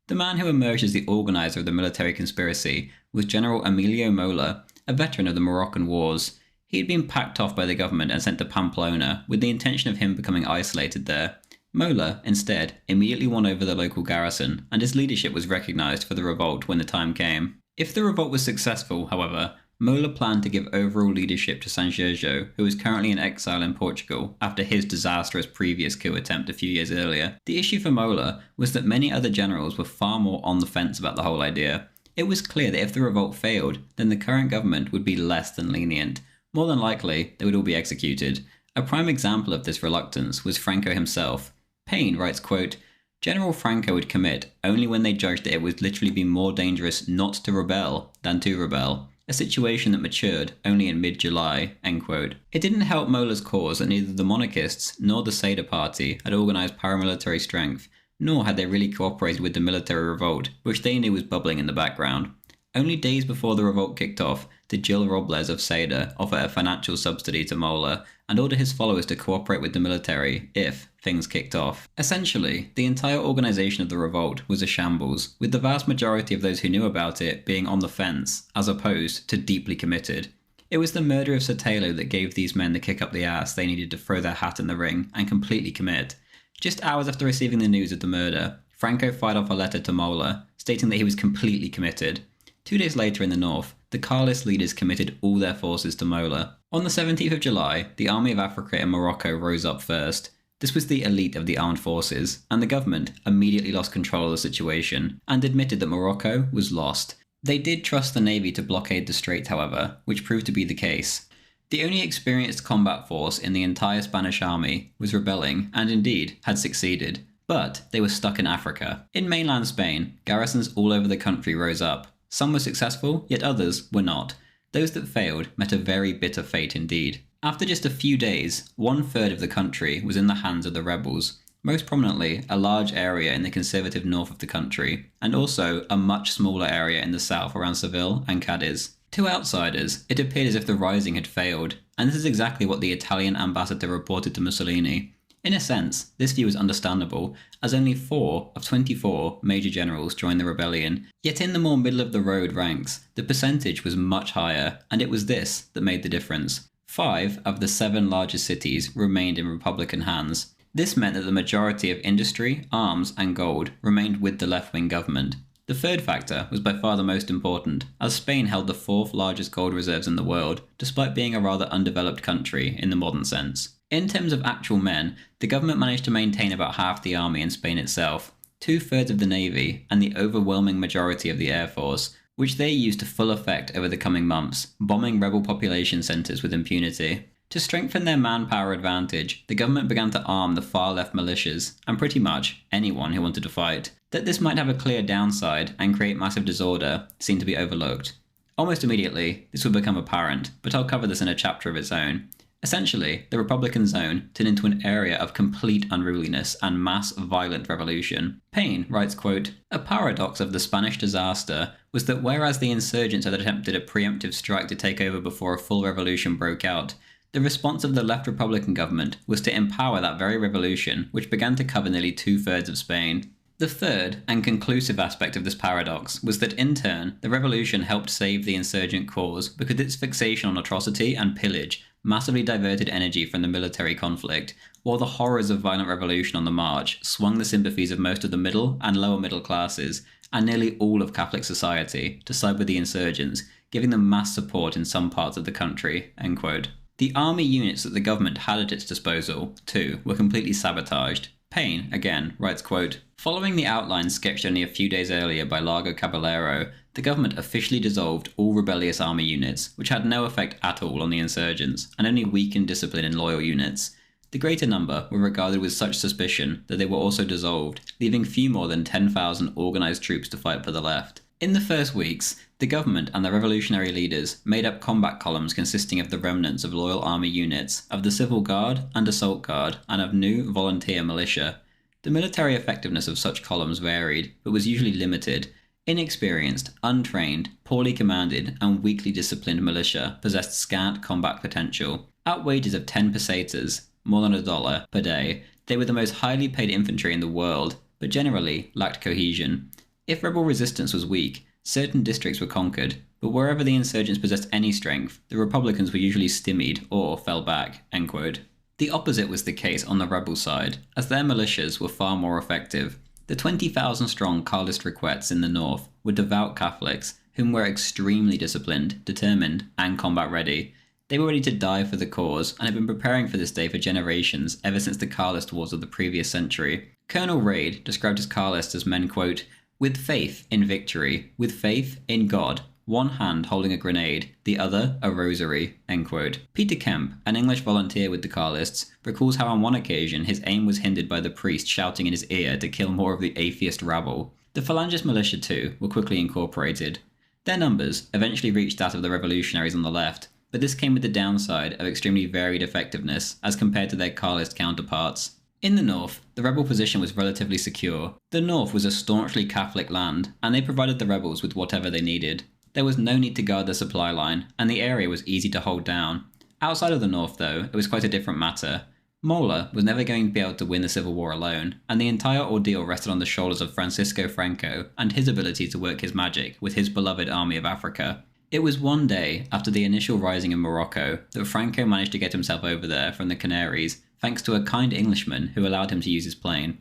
The man who emerged as the organizer of the military conspiracy was General Emilio Mola, a veteran of the Moroccan Wars. He had been packed off by the government and sent to Pamplona with the intention of him becoming isolated there. Mola, instead, immediately won over the local garrison, and his leadership was recognized for the revolt when the time came. If the revolt was successful, however, Mola planned to give overall leadership to San Giorgio, who was currently in exile in Portugal after his disastrous previous coup attempt a few years earlier. The issue for Mola was that many other generals were far more on the fence about the whole idea. It was clear that if the revolt failed, then the current government would be less than lenient. More than likely, they would all be executed. A prime example of this reluctance was Franco himself. Payne writes, quote, "General Franco would commit only when they judged that it would literally be more dangerous not to rebel than to rebel, a situation that matured only in mid-July." End quote. It didn't help Mola's cause that neither the monarchists nor the Ceuta party had organised paramilitary strength, nor had they really cooperated with the military revolt, which they knew was bubbling in the background. Only days before the revolt kicked off did Gil Robles of Ceuta offer a financial subsidy to Mola and order his followers to cooperate with the military if things kicked off. Essentially, the entire organisation of the revolt was a shambles, with the vast majority of those who knew about it being on the fence, as opposed to deeply committed. It was the murder of Sotelo that gave these men the kick up the ass they needed to throw their hat in the ring and completely commit. Just hours after receiving the news of the murder, Franco fired off a letter to Mola, stating that he was completely committed. 2 days later in the north, the Carlist leaders committed all their forces to Mola. On the 17th of July, the Army of Africa in Morocco rose up first. This was the elite of the armed forces, and the government immediately lost control of the situation, and admitted that Morocco was lost. They did trust the navy to blockade the strait, however, which proved to be the case. The only experienced combat force in the entire Spanish army was rebelling, and indeed had succeeded. But they were stuck in Africa. In mainland Spain, garrisons all over the country rose up. Some were successful, yet others were not. Those that failed met a very bitter fate indeed. After just a few days, 1/3 of the country was in the hands of the rebels, most prominently a large area in the conservative north of the country, and also a much smaller area in the south around Seville and Cadiz. To outsiders, it appeared as if the rising had failed, and this is exactly what the Italian ambassador reported to Mussolini. In a sense, this view is understandable, as only 4 of 24 major generals joined the rebellion, yet in the more middle-of-the-road ranks, the percentage was much higher, and it was this that made the difference. 5 of the 7 largest cities remained in Republican hands. This meant that the majority of industry, arms, and gold remained with the left-wing government. The third factor was by far the most important, as Spain held the 4th largest gold reserves in the world, despite being a rather undeveloped country in the modern sense. In terms of actual men, the government managed to maintain about half the army in Spain itself, 2/3 of the navy, and the overwhelming majority of the air force, which they used to full effect over the coming months, bombing rebel population centres with impunity. To strengthen their manpower advantage, the government began to arm the far-left militias, and pretty much anyone who wanted to fight. That this might have a clear downside and create massive disorder seemed to be overlooked. Almost immediately, this would become apparent, but I'll cover this in a chapter of its own. Essentially, the Republican zone turned into an area of complete unruliness and mass violent revolution. Payne writes, quote, "A paradox of the Spanish disaster was that whereas the insurgents had attempted a preemptive strike to take over before a full revolution broke out, the response of the left Republican government was to empower that very revolution, which began to cover nearly 2/3 of Spain." The third and conclusive aspect of this paradox was that in turn, the revolution helped save the insurgent cause because its fixation on atrocity and pillage massively diverted energy from the military conflict, while the horrors of violent revolution on the march swung the sympathies of most of the middle and lower middle classes, and nearly all of Catholic society, to side with the insurgents, giving them mass support in some parts of the country." End quote. The army units that the government had at its disposal, too, were completely sabotaged. Payne, again, writes, quote, "Following the outline sketched only a few days earlier by Largo Caballero, the government officially dissolved all rebellious army units, which had no effect at all on the insurgents, and only weakened discipline in loyal units. The greater number were regarded with such suspicion that they were also dissolved, leaving few more than 10,000 organised troops to fight for the left. In the first weeks, the government and the revolutionary leaders made up combat columns consisting of the remnants of loyal army units, of the civil guard and assault guard, and of new volunteer militia. The military effectiveness of such columns varied, but was usually limited. Inexperienced, untrained, poorly commanded, and weakly disciplined militia possessed scant combat potential. At wages of 10 pesetas, more than $1 per day, they were the most highly paid infantry in the world, but generally lacked cohesion. If rebel resistance was weak, certain districts were conquered, but wherever the insurgents possessed any strength, the Republicans were usually stymied or fell back." End quote. The opposite was the case on the rebel side, as their militias were far more effective. The 20,000-strong Carlist Requetes in the north were devout Catholics, whom were extremely disciplined, determined, and combat-ready. They were ready to die for the cause, and had been preparing for this day for generations ever since the Carlist wars of the previous century. Colonel Reid described his Carlists as men, quote, "with faith in victory, with faith in God, one hand holding a grenade, the other a rosary." End quote. Peter Kemp, an English volunteer with the Carlists, recalls how on one occasion his aim was hindered by the priest shouting in his ear to kill more of the atheist rabble. The Phalangist militia too were quickly incorporated. Their numbers eventually reached that of the revolutionaries on the left, but this came with the downside of extremely varied effectiveness as compared to their Carlist counterparts. In the north, the rebel position was relatively secure. The north was a staunchly Catholic land, and they provided the rebels with whatever they needed. There was no need to guard the supply line, and the area was easy to hold down. Outside of the north, though, it was quite a different matter. Mola was never going to be able to win the civil war alone, and the entire ordeal rested on the shoulders of Francisco Franco and his ability to work his magic with his beloved Army of Africa. It was one day after the initial rising in Morocco that Franco managed to get himself over there from the Canaries, thanks to a kind Englishman who allowed him to use his plane.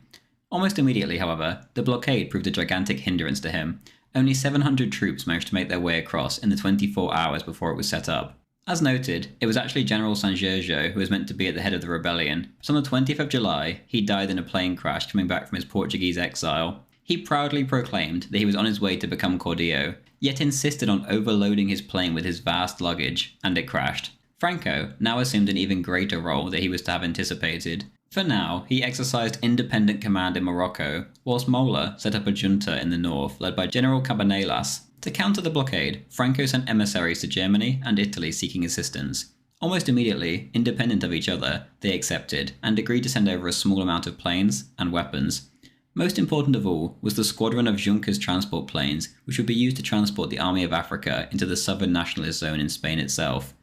Almost immediately, however, the blockade proved a gigantic hindrance to him. Only 700 troops managed to make their way across in the 24 hours before it was set up. As noted, it was actually General Sanjurjo who was meant to be at the head of the rebellion, but on the 20th of July, he died in a plane crash coming back from his Portuguese exile. He proudly proclaimed that he was on his way to become Caudillo, yet insisted on overloading his plane with his vast luggage, and it crashed. Franco now assumed an even greater role that he was to have anticipated. For now, he exercised independent command in Morocco, whilst Mola set up a junta in the north led by General Cabanelas. To counter the blockade, Franco sent emissaries to Germany and Italy seeking assistance. Almost immediately, independent of each other, they accepted and agreed to send over a small amount of planes and weapons. Most important of all was the squadron of Junker's transport planes, which would be used to transport the Army of Africa into the southern nationalist zone in Spain itself.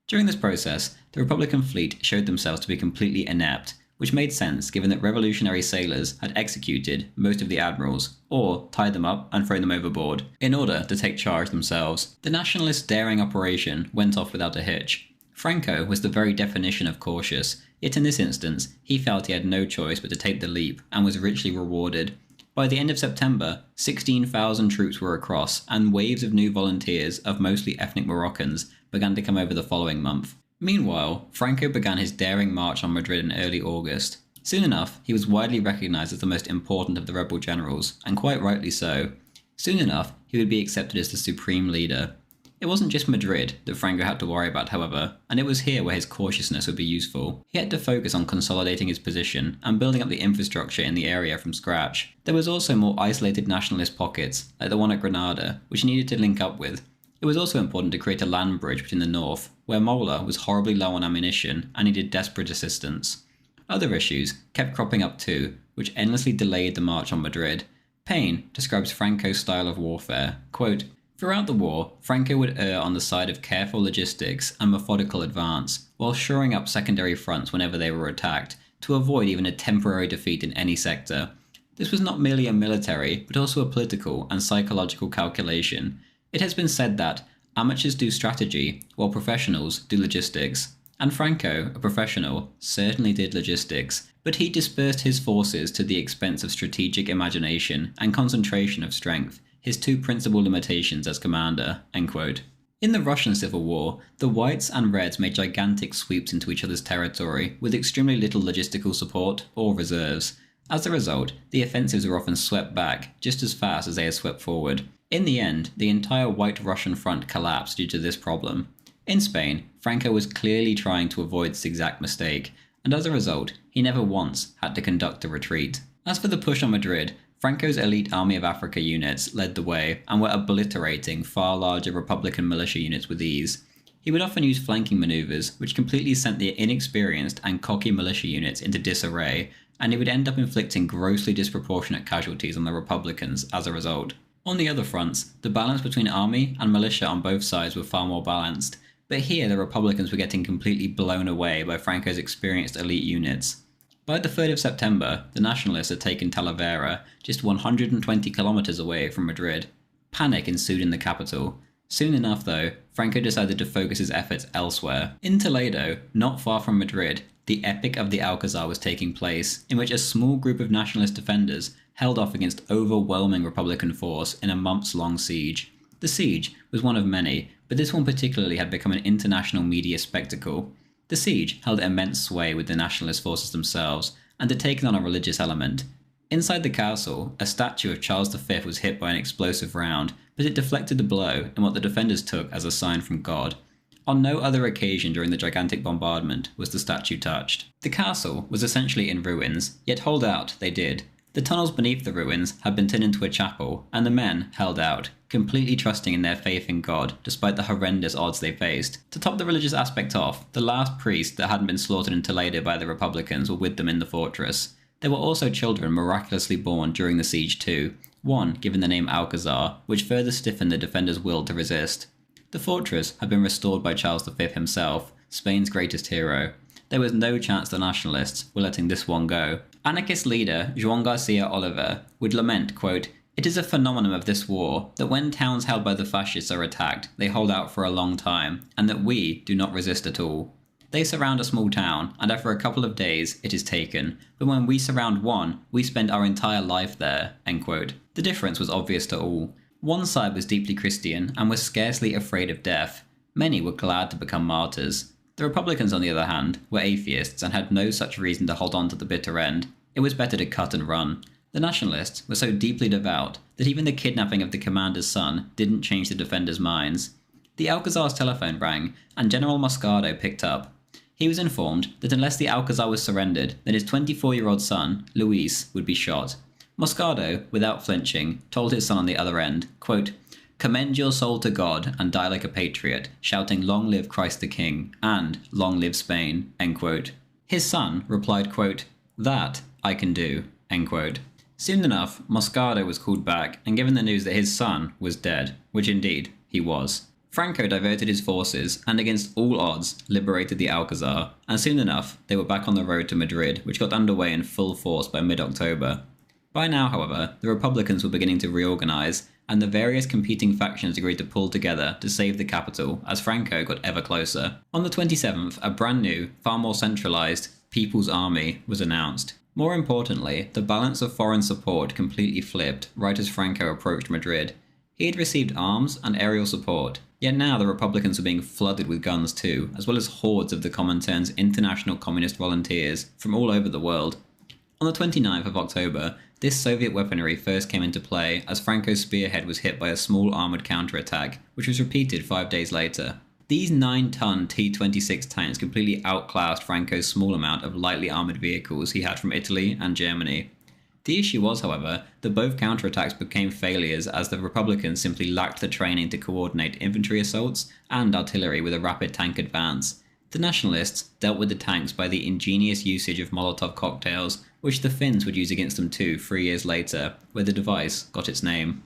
During this process, the Republican fleet showed themselves to be completely inept, which made sense given that revolutionary sailors had executed most of the admirals, or tied them up and thrown them overboard, in order to take charge themselves. The nationalists' daring operation went off without a hitch. Franco was the very definition of cautious, yet in this instance, he felt he had no choice but to take the leap, and was richly rewarded. By the end of September, 16,000 troops were across, and waves of new volunteers of mostly ethnic Moroccans began to come over the following month. Meanwhile, Franco began his daring march on Madrid in early August. Soon enough, he was widely recognised as the most important of the rebel generals, and quite rightly so. Soon enough, he would be accepted as the supreme leader. It wasn't just Madrid that Franco had to worry about, however, and it was here where his cautiousness would be useful. He had to focus on consolidating his position and building up the infrastructure in the area from scratch. There was also more isolated nationalist pockets, like the one at Granada, which he needed to link up with. It was also important to create a land bridge between the north, where Mola was horribly low on ammunition and needed desperate assistance. Other issues kept cropping up too, which endlessly delayed the march on Madrid. Payne describes Franco's style of warfare, quote, "Throughout the war, Franco would err on the side of careful logistics and methodical advance, while shoring up secondary fronts whenever they were attacked, to avoid even a temporary defeat in any sector. This was not merely a military, but also a political and psychological calculation. It has been said that amateurs do strategy, while professionals do logistics. And Franco, a professional, certainly did logistics, but he dispersed his forces to the expense of strategic imagination and concentration of strength, his two principal limitations as commander." End quote. In the Russian Civil War, the Whites and Reds made gigantic sweeps into each other's territory, with extremely little logistical support or reserves. As a result, the offensives were often swept back just as fast as they had swept forward. In the end, the entire White Russian front collapsed due to this problem. In Spain, Franco was clearly trying to avoid this exact mistake, and as a result, he never once had to conduct a retreat. As for the push on Madrid, Franco's elite Army of Africa units led the way and were obliterating far larger Republican militia units with ease. He would often use flanking maneuvers, which completely sent the inexperienced and cocky militia units into disarray, and he would end up inflicting grossly disproportionate casualties on the Republicans as a result. On the other fronts, the balance between army and militia on both sides were far more balanced, but here the Republicans were getting completely blown away by Franco's experienced elite units. By the 3rd of September, the Nationalists had taken Talavera, just 120 kilometers away from Madrid. Panic ensued in the capital. Soon enough, though, Franco decided to focus his efforts elsewhere. In Toledo, not far from Madrid, the Epic of the Alcazar was taking place, in which a small group of nationalist defenders held off against overwhelming Republican force in a months-long siege. The siege was one of many, but this one particularly had become an international media spectacle. The siege held immense sway with the nationalist forces themselves, and had taken on a religious element. Inside the castle, a statue of Charles V was hit by an explosive round, but it deflected the blow in what the defenders took as a sign from God. On no other occasion during the gigantic bombardment was the statue touched. The castle was essentially in ruins, yet hold out they did. The tunnels beneath the ruins had been turned into a chapel, and the men held out, completely trusting in their faith in God, despite the horrendous odds they faced. To top the religious aspect off, the last priests that hadn't been slaughtered in Toledo by the Republicans were with them in the fortress. There were also children miraculously born during the siege too, one given the name Alcazar, which further stiffened the defenders' will to resist. The fortress had been restored by Charles V himself, Spain's greatest hero. There was no chance the nationalists were letting this one go. Anarchist leader Juan Garcia Oliver would lament, quote, "It is a phenomenon of this war that when towns held by the fascists are attacked, they hold out for a long time, and that we do not resist at all. They surround a small town, and after a couple of days it is taken, but when we surround one, we spend our entire life there." End quote. The difference was obvious to all. One side was deeply Christian and was scarcely afraid of death. Many were glad to become martyrs. The Republicans, on the other hand, were atheists and had no such reason to hold on to the bitter end. It was better to cut and run. The nationalists were so deeply devout that even the kidnapping of the commander's son didn't change the defenders' minds. The Alcazar's telephone rang, and General Moscardo picked up. He was informed that unless the Alcazar was surrendered, then his 24-year-old son, Luis, would be shot. Moscardo, without flinching, told his son on the other end, quote, "Commend your soul to God and die like a patriot, shouting 'Long live Christ the King' and 'Long live Spain'." End quote. His son replied, quote, "That I can do." End quote. Soon enough, Moscardo was called back and given the news that his son was dead, which indeed he was. Franco diverted his forces and against all odds liberated the Alcazar, and soon enough they were back on the road to Madrid, which got underway in full force by mid-October. By now, however, the Republicans were beginning to reorganize, and the various competing factions agreed to pull together to save the capital as Franco got ever closer. On the 27th, a brand new, far more centralized People's Army was announced. More importantly, the balance of foreign support completely flipped right as Franco approached Madrid. He had received arms and aerial support, yet now the Republicans were being flooded with guns too, as well as hordes of the Comintern's international communist volunteers from all over the world. On the 29th of October, this Soviet weaponry first came into play as Franco's spearhead was hit by a small armoured counterattack, which was repeated 5 days later. These 9-ton T-26 tanks completely outclassed Franco's small amount of lightly armoured vehicles he had from Italy and Germany. The issue was, however, that both counterattacks became failures as the Republicans simply lacked the training to coordinate infantry assaults and artillery with a rapid tank advance. The nationalists dealt with the tanks by the ingenious usage of Molotov cocktails, which the Finns would use against them too 3 years later, where the device got its name.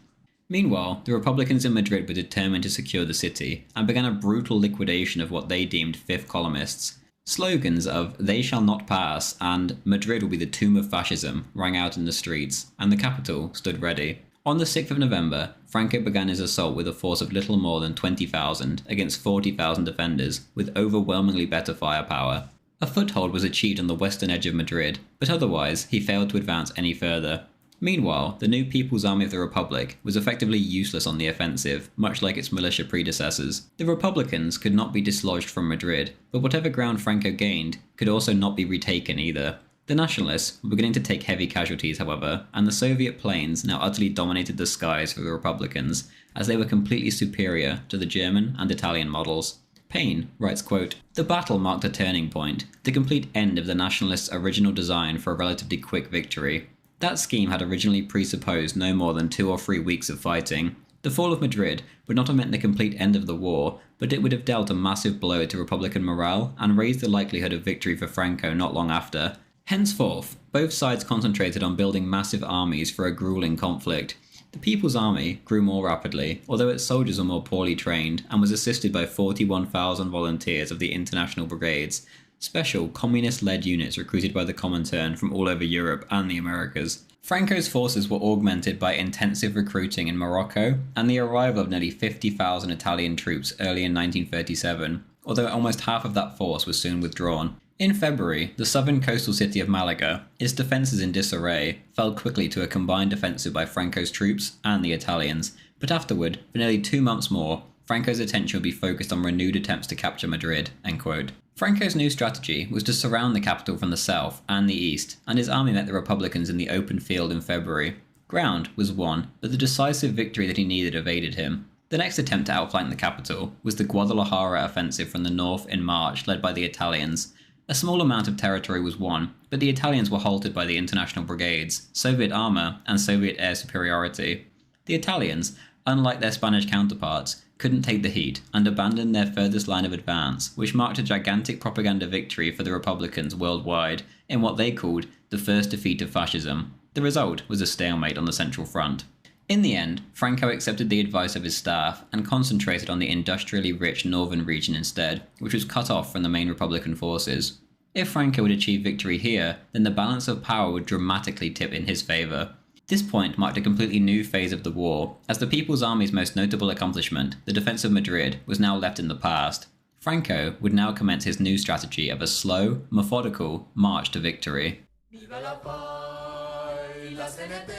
Meanwhile, the Republicans in Madrid were determined to secure the city, and began a brutal liquidation of what they deemed fifth columnists. Slogans of "They shall not pass" and "Madrid will be the tomb of fascism" rang out in the streets, and the capital stood ready. On the 6th of November, Franco began his assault with a force of little more than 20,000 against 40,000 defenders, with overwhelmingly better firepower. A foothold was achieved on the western edge of Madrid, but otherwise he failed to advance any further. Meanwhile, the new People's Army of the Republic was effectively useless on the offensive, much like its militia predecessors. The Republicans could not be dislodged from Madrid, but whatever ground Franco gained could also not be retaken either. The nationalists were beginning to take heavy casualties, however, and the Soviet planes now utterly dominated the skies for the Republicans, as they were completely superior to the German and Italian models. Payne writes, quote, "The battle marked a turning point, the complete end of the nationalists' original design for a relatively quick victory. That scheme had originally presupposed no more than 2 or 3 weeks of fighting. The fall of Madrid would not have meant the complete end of the war, but it would have dealt a massive blow to Republican morale and raised the likelihood of victory for Franco not long after. Henceforth, both sides concentrated on building massive armies for a grueling conflict. The People's Army grew more rapidly, although its soldiers were more poorly trained, and was assisted by 41,000 volunteers of the International Brigades, special communist-led units recruited by the Comintern from all over Europe and the Americas. Franco's forces were augmented by intensive recruiting in Morocco and the arrival of nearly 50,000 Italian troops early in 1937, although almost half of that force was soon withdrawn. In February, the southern coastal city of Malaga, its defences in disarray, fell quickly to a combined offensive by Franco's troops and the Italians, but afterward, for nearly 2 months more, Franco's attention would be focused on renewed attempts to capture Madrid." End quote. Franco's new strategy was to surround the capital from the south and the east, and his army met the Republicans in the open field in February. Ground was won, but the decisive victory that he needed evaded him. The next attempt to outflank the capital was the Guadalajara offensive from the north in March, led by the Italians. A small amount of territory was won, but the Italians were halted by the international brigades, Soviet armour, and Soviet air superiority. The Italians, unlike their Spanish counterparts, couldn't take the heat and abandoned their furthest line of advance, which marked a gigantic propaganda victory for the Republicans worldwide in what they called the first defeat of fascism. The result was a stalemate on the Central Front. In the end, Franco accepted the advice of his staff and concentrated on the industrially rich northern region instead, which was cut off from the main Republican forces. If Franco would achieve victory here, then the balance of power would dramatically tip in his favour. This point marked a completely new phase of the war, as the People's Army's most notable accomplishment, the defence of Madrid, was now left in the past. Franco would now commence his new strategy of a slow, methodical march to victory. Viva la paz, la CNT.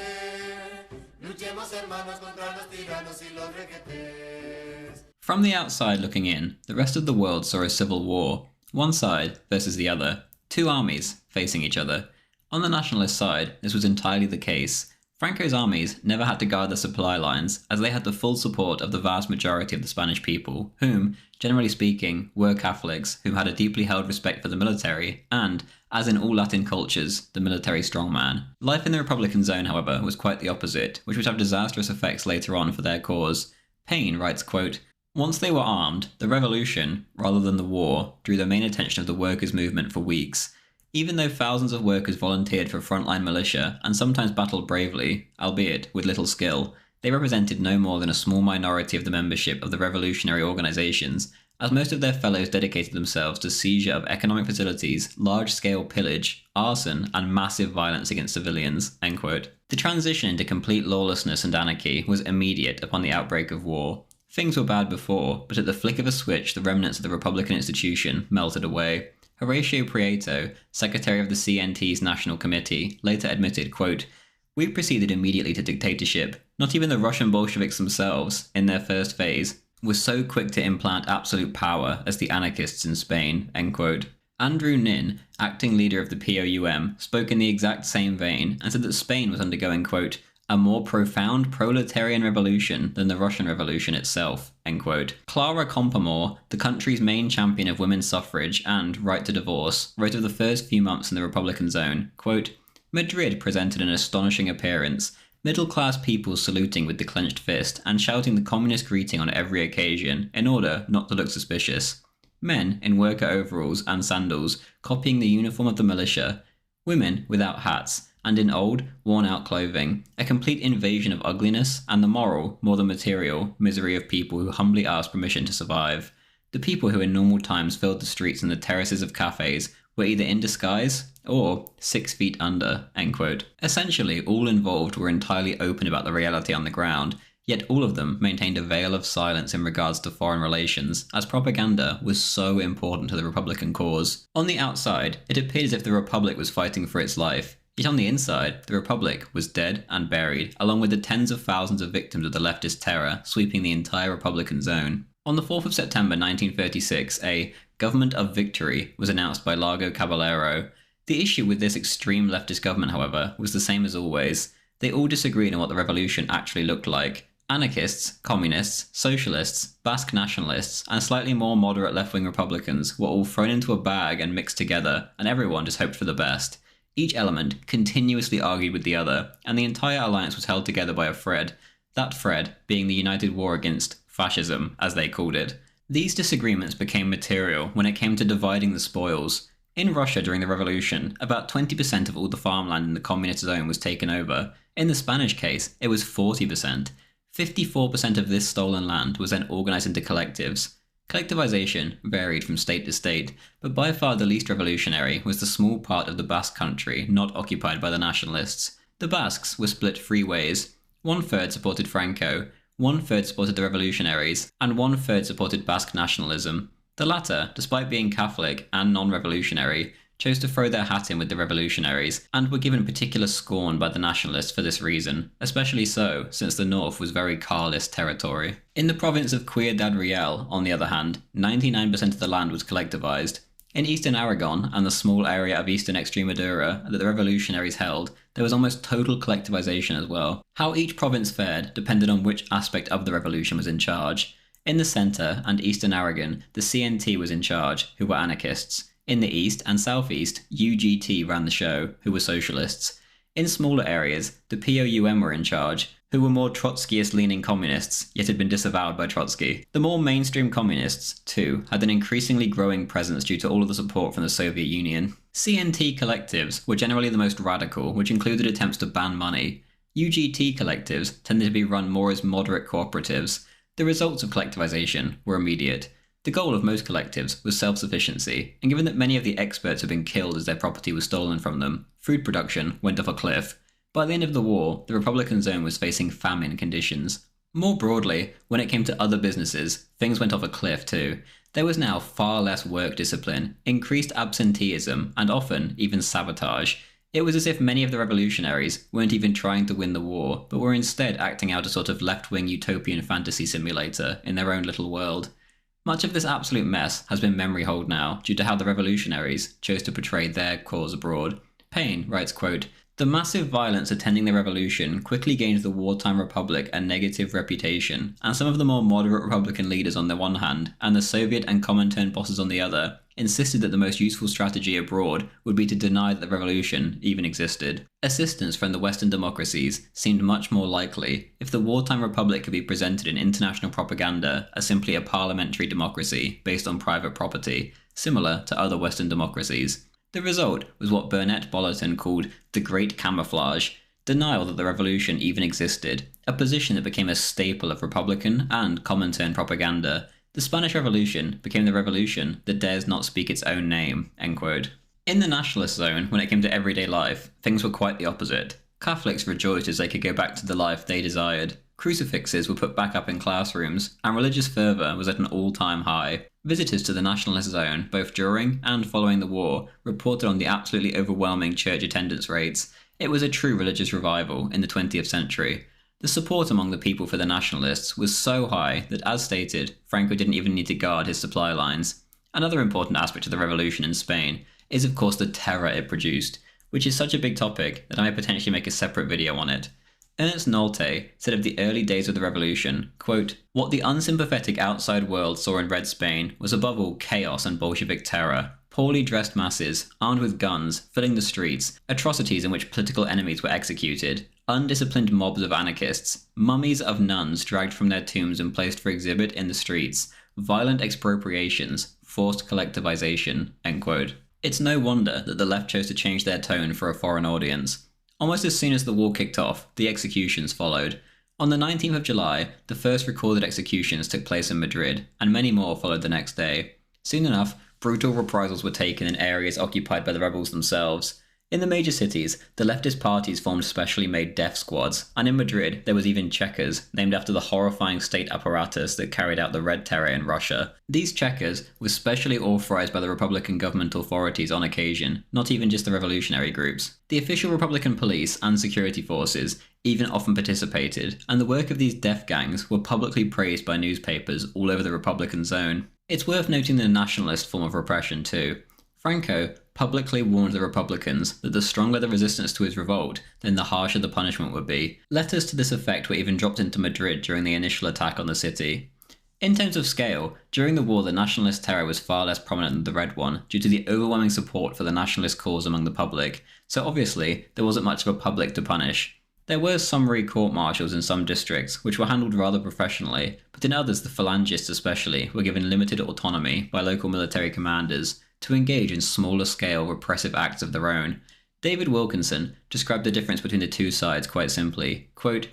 From the outside looking in, the rest of the world saw a civil war. One side versus the other. Two armies facing each other. On the nationalist side, this was entirely the case. Franco's armies never had to guard the supply lines, as they had the full support of the vast majority of the Spanish people, whom, generally speaking, were Catholics who had a deeply held respect for the military and, as in all Latin cultures, the military strongman. Life in the Republican zone, however, was quite the opposite, which would have disastrous effects later on for their cause. Payne writes, quote, "Once they were armed, the revolution, rather than the war, drew the main attention of the workers' movement for weeks. Even though thousands of workers volunteered for frontline militia and sometimes battled bravely, albeit with little skill, they represented no more than a small minority of the membership of the revolutionary organizations, as most of their fellows dedicated themselves to seizure of economic facilities, large-scale pillage, arson, and massive violence against civilians." End quote. The transition into complete lawlessness and anarchy was immediate upon the outbreak of war. Things were bad before, but at the flick of a switch the remnants of the Republican institution melted away. Horatio Prieto, secretary of the CNT's National Committee, later admitted, quote, "We proceeded immediately to dictatorship. Not even the Russian Bolsheviks themselves, in their first phase, were so quick to implant absolute power as the anarchists in Spain." End quote. Andrew Nin, acting leader of the POUM, spoke in the exact same vein and said that Spain was undergoing, quote, "a more profound proletarian revolution than the Russian Revolution itself." End quote. Clara Compamore, the country's main champion of women's suffrage and right to divorce, wrote of the first few months in the Republican zone, quote, "Madrid presented an astonishing appearance, middle-class people saluting with the clenched fist and shouting the communist greeting on every occasion in order not to look suspicious. Men in worker overalls and sandals copying the uniform of the militia, women without hats, and in old, worn-out clothing, a complete invasion of ugliness and the moral, more than material, misery of people who humbly asked permission to survive. The people who in normal times filled the streets and the terraces of cafes were either in disguise or 6 feet under." End quote. Essentially, all involved were entirely open about the reality on the ground, yet all of them maintained a veil of silence in regards to foreign relations, as propaganda was so important to the Republican cause. On the outside, it appeared as if the Republic was fighting for its life. Yet on the inside, the Republic was dead and buried, along with the tens of thousands of victims of the leftist terror sweeping the entire Republican zone. On the 4th of September 1936, a "Government of Victory" was announced by Largo Caballero. The issue with this extreme leftist government, however, was the same as always. They all disagreed on what the revolution actually looked like. Anarchists, communists, socialists, Basque nationalists, and slightly more moderate left-wing Republicans were all thrown into a bag and mixed together, and everyone just hoped for the best. Each element continuously argued with the other, and the entire alliance was held together by a thread, that thread being the united war against fascism, as they called it. These disagreements became material when it came to dividing the spoils. In Russia during the revolution, about 20% of all the farmland in the communist zone was taken over. In the Spanish case, it was 40%. 54% of this stolen land was then organised into collectives. Collectivization varied from state to state, but by far the least revolutionary was the small part of the Basque country not occupied by the nationalists. The Basques were split 3 ways. 1/3 supported Franco, 1/3 supported the revolutionaries, and 1/3 supported Basque nationalism. The latter, despite being Catholic and non-revolutionary, chose to throw their hat in with the revolutionaries, and were given particular scorn by the nationalists for this reason, especially so since the north was very Carlist territory. In the province of Ciudad Real, on the other hand, 99% of the land was collectivized. In eastern Aragon and the small area of eastern Extremadura that the revolutionaries held, there was almost total collectivization as well. How each province fared depended on which aspect of the revolution was in charge. In the centre and eastern Aragon, the CNT was in charge, who were anarchists. In the east and southeast, UGT ran the show, who were socialists. In smaller areas, the POUM were in charge, who were more Trotskyist-leaning communists, yet had been disavowed by Trotsky. The more mainstream communists, too, had an increasingly growing presence due to all of the support from the Soviet Union. CNT collectives were generally the most radical, which included attempts to ban money. UGT collectives tended to be run more as moderate cooperatives. The results of collectivization were immediate. The goal of most collectives was self-sufficiency, and given that many of the experts had been killed as their property was stolen from them, food production went off a cliff. By the end of the war, the Republican zone was facing famine conditions. More broadly, when it came to other businesses, things went off a cliff too. There was now far less work discipline, increased absenteeism, and often even sabotage. It was as if many of the revolutionaries weren't even trying to win the war, but were instead acting out a sort of left-wing utopian fantasy simulator in their own little world. Much of this absolute mess has been memory hold now due to how the revolutionaries chose to portray their cause abroad. Payne writes, quote, "The massive violence attending the revolution quickly gained the wartime republic a negative reputation, and some of the more moderate Republican leaders on the one hand, and the Soviet and Comintern bosses on the other, insisted that the most useful strategy abroad would be to deny that the revolution even existed. Assistance from the Western democracies seemed much more likely if the wartime republic could be presented in international propaganda as simply a parliamentary democracy based on private property, similar to other Western democracies. The result was what Burnett Bollerton called the Great Camouflage, denial that the revolution even existed, a position that became a staple of Republican and Comintern propaganda. The Spanish Revolution became the revolution that dares not speak its own name." End quote. In the nationalist zone, when it came to everyday life, things were quite the opposite. Catholics rejoiced as they could go back to the life they desired. Crucifixes were put back up in classrooms, and religious fervour was at an all-time high. Visitors to the nationalist zone, both during and following the war, reported on the absolutely overwhelming church attendance rates. It was a true religious revival in the 20th century. The support among the people for the nationalists was so high that, as stated, Franco didn't even need to guard his supply lines. Another important aspect of the revolution in Spain is of course the terror it produced, which is such a big topic that I may potentially make a separate video on it. Ernest Nolte said of the early days of the revolution, quote, "What the unsympathetic outside world saw in Red Spain was above all chaos and Bolshevik terror. Poorly dressed masses, armed with guns, filling the streets, atrocities in which political enemies were executed, undisciplined mobs of anarchists, mummies of nuns dragged from their tombs and placed for exhibit in the streets, violent expropriations, forced collectivization." End quote. It's no wonder that the left chose to change their tone for a foreign audience. Almost as soon as the war kicked off, the executions followed. On the 19th of July, the first recorded executions took place in Madrid, and many more followed the next day. Soon enough, brutal reprisals were taken in areas occupied by the rebels themselves. In the major cities, the leftist parties formed specially made death squads, and in Madrid there was even Checkers, named after the horrifying state apparatus that carried out the Red Terror in Russia. These Checkers were specially authorized by the Republican government authorities on occasion, not even just the revolutionary groups. The official Republican police and security forces even often participated, and the work of these death gangs were publicly praised by newspapers all over the Republican zone. It's worth noting the nationalist form of repression too. Franco publicly warned the Republicans that the stronger the resistance to his revolt, then the harsher the punishment would be. Letters to this effect were even dropped into Madrid during the initial attack on the city. In terms of scale, during the war the nationalist terror was far less prominent than the red one, due to the overwhelming support for the nationalist cause among the public, so obviously there wasn't much of a public to punish. There were summary court-martials in some districts, which were handled rather professionally, but in others the phalangists especially were given limited autonomy by local military commanders to engage in smaller-scale repressive acts of their own. David Wilkinson described the difference between the two sides quite simply, quote,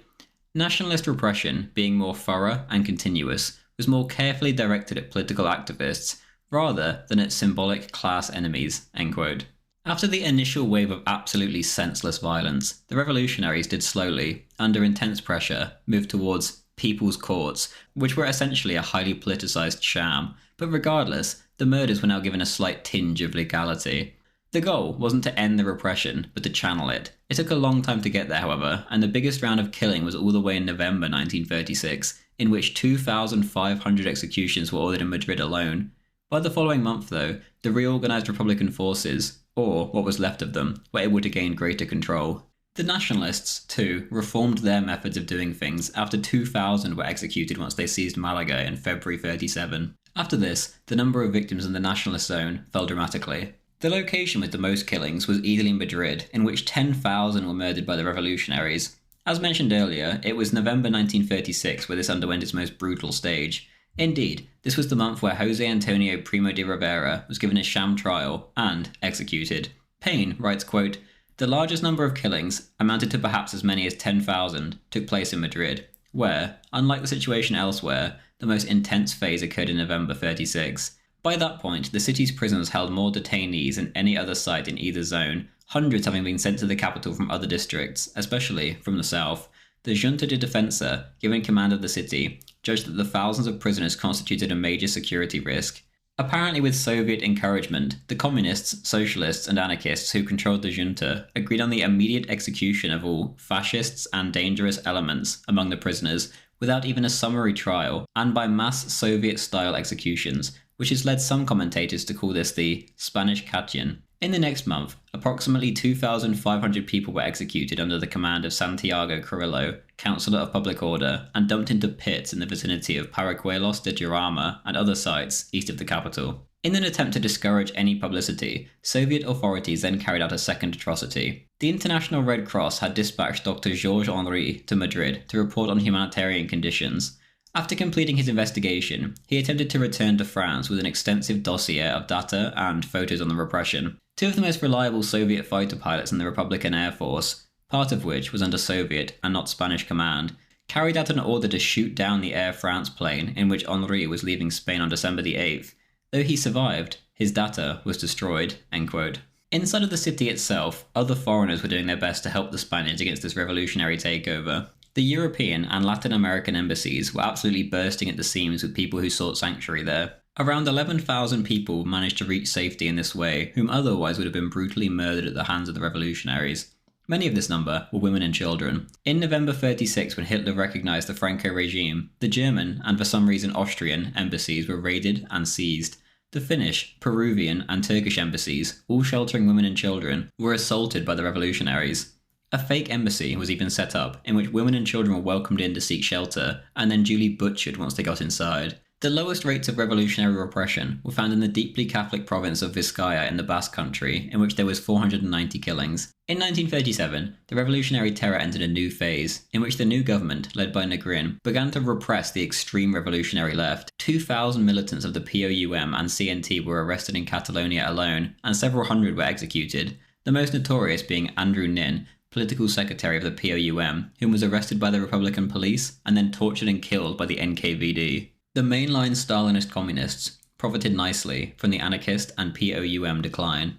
"Nationalist repression, being more thorough and continuous, was more carefully directed at political activists, rather than at symbolic class enemies." End quote. After the initial wave of absolutely senseless violence, the revolutionaries did slowly, under intense pressure, move towards people's courts, which were essentially a highly politicized sham, but regardless, the murders were now given a slight tinge of legality. The goal wasn't to end the repression, but to channel it. It took a long time to get there, however, and the biggest round of killing was all the way in November 1936, in which 2,500 executions were ordered in Madrid alone. By the following month, though, the reorganized Republican forces, or what was left of them, were able to gain greater control. The nationalists, too, reformed their methods of doing things after 2,000 were executed once they seized Malaga in February 37. After this, the number of victims in the nationalist zone fell dramatically. The location with the most killings was easily Madrid, in which 10,000 were murdered by the revolutionaries. As mentioned earlier, it was November 1936 where this underwent its most brutal stage. Indeed, this was the month where Jose Antonio Primo de Rivera was given a sham trial and executed. Payne writes, quote, The largest number of killings, amounted to perhaps as many as 10,000, took place in Madrid, where, unlike the situation elsewhere, the most intense phase occurred in November 36. By that point, the city's prisons held more detainees than any other site in either zone, hundreds having been sent to the capital from other districts, especially from the south. The Junta de Defensa, given command of the city, judged that the thousands of prisoners constituted a major security risk. Apparently with Soviet encouragement, the communists, socialists, and anarchists who controlled the junta agreed on the immediate execution of all fascists and dangerous elements among the prisoners without even a summary trial, and by mass Soviet-style executions, which has led some commentators to call this the Spanish Katyn. In the next month, approximately 2,500 people were executed under the command of Santiago Carrillo, Councillor of Public Order, and dumped into pits in the vicinity of Paracuelos de Jarama and other sites east of the capital. In an attempt to discourage any publicity, Soviet authorities then carried out a second atrocity. The International Red Cross had dispatched Dr. Georges Henri to Madrid to report on humanitarian conditions. After completing his investigation, he attempted to return to France with an extensive dossier of data and photos on the repression. Two of the most reliable Soviet fighter pilots in the Republican Air Force, part of which was under Soviet and not Spanish command, carried out an order to shoot down the Air France plane in which Henri was leaving Spain on December the 8th. Though he survived, his data was destroyed. End quote. Inside of the city itself, other foreigners were doing their best to help the Spaniards against this revolutionary takeover. The European and Latin American embassies were absolutely bursting at the seams with people who sought sanctuary there. Around 11,000 people managed to reach safety in this way, whom otherwise would have been brutally murdered at the hands of the revolutionaries. Many of this number were women and children. In November 36, when Hitler recognized the Franco regime, the German, and for some reason Austrian, embassies were raided and seized. The Finnish, Peruvian, and Turkish embassies, all sheltering women and children, were assaulted by the revolutionaries. A fake embassy was even set up, in which women and children were welcomed in to seek shelter, and then duly butchered once they got inside. The lowest rates of revolutionary repression were found in the deeply Catholic province of Vizcaya in the Basque Country, in which there was 490 killings. In 1937, the revolutionary terror entered a new phase, in which the new government, led by Negrin, began to repress the extreme revolutionary left. 2,000 militants of the POUM and CNT were arrested in Catalonia alone, and several hundred were executed, the most notorious being Andrew Nin, political secretary of the POUM, whom was arrested by the Republican police and then tortured and killed by the NKVD. The mainline Stalinist communists profited nicely from the anarchist and POUM decline.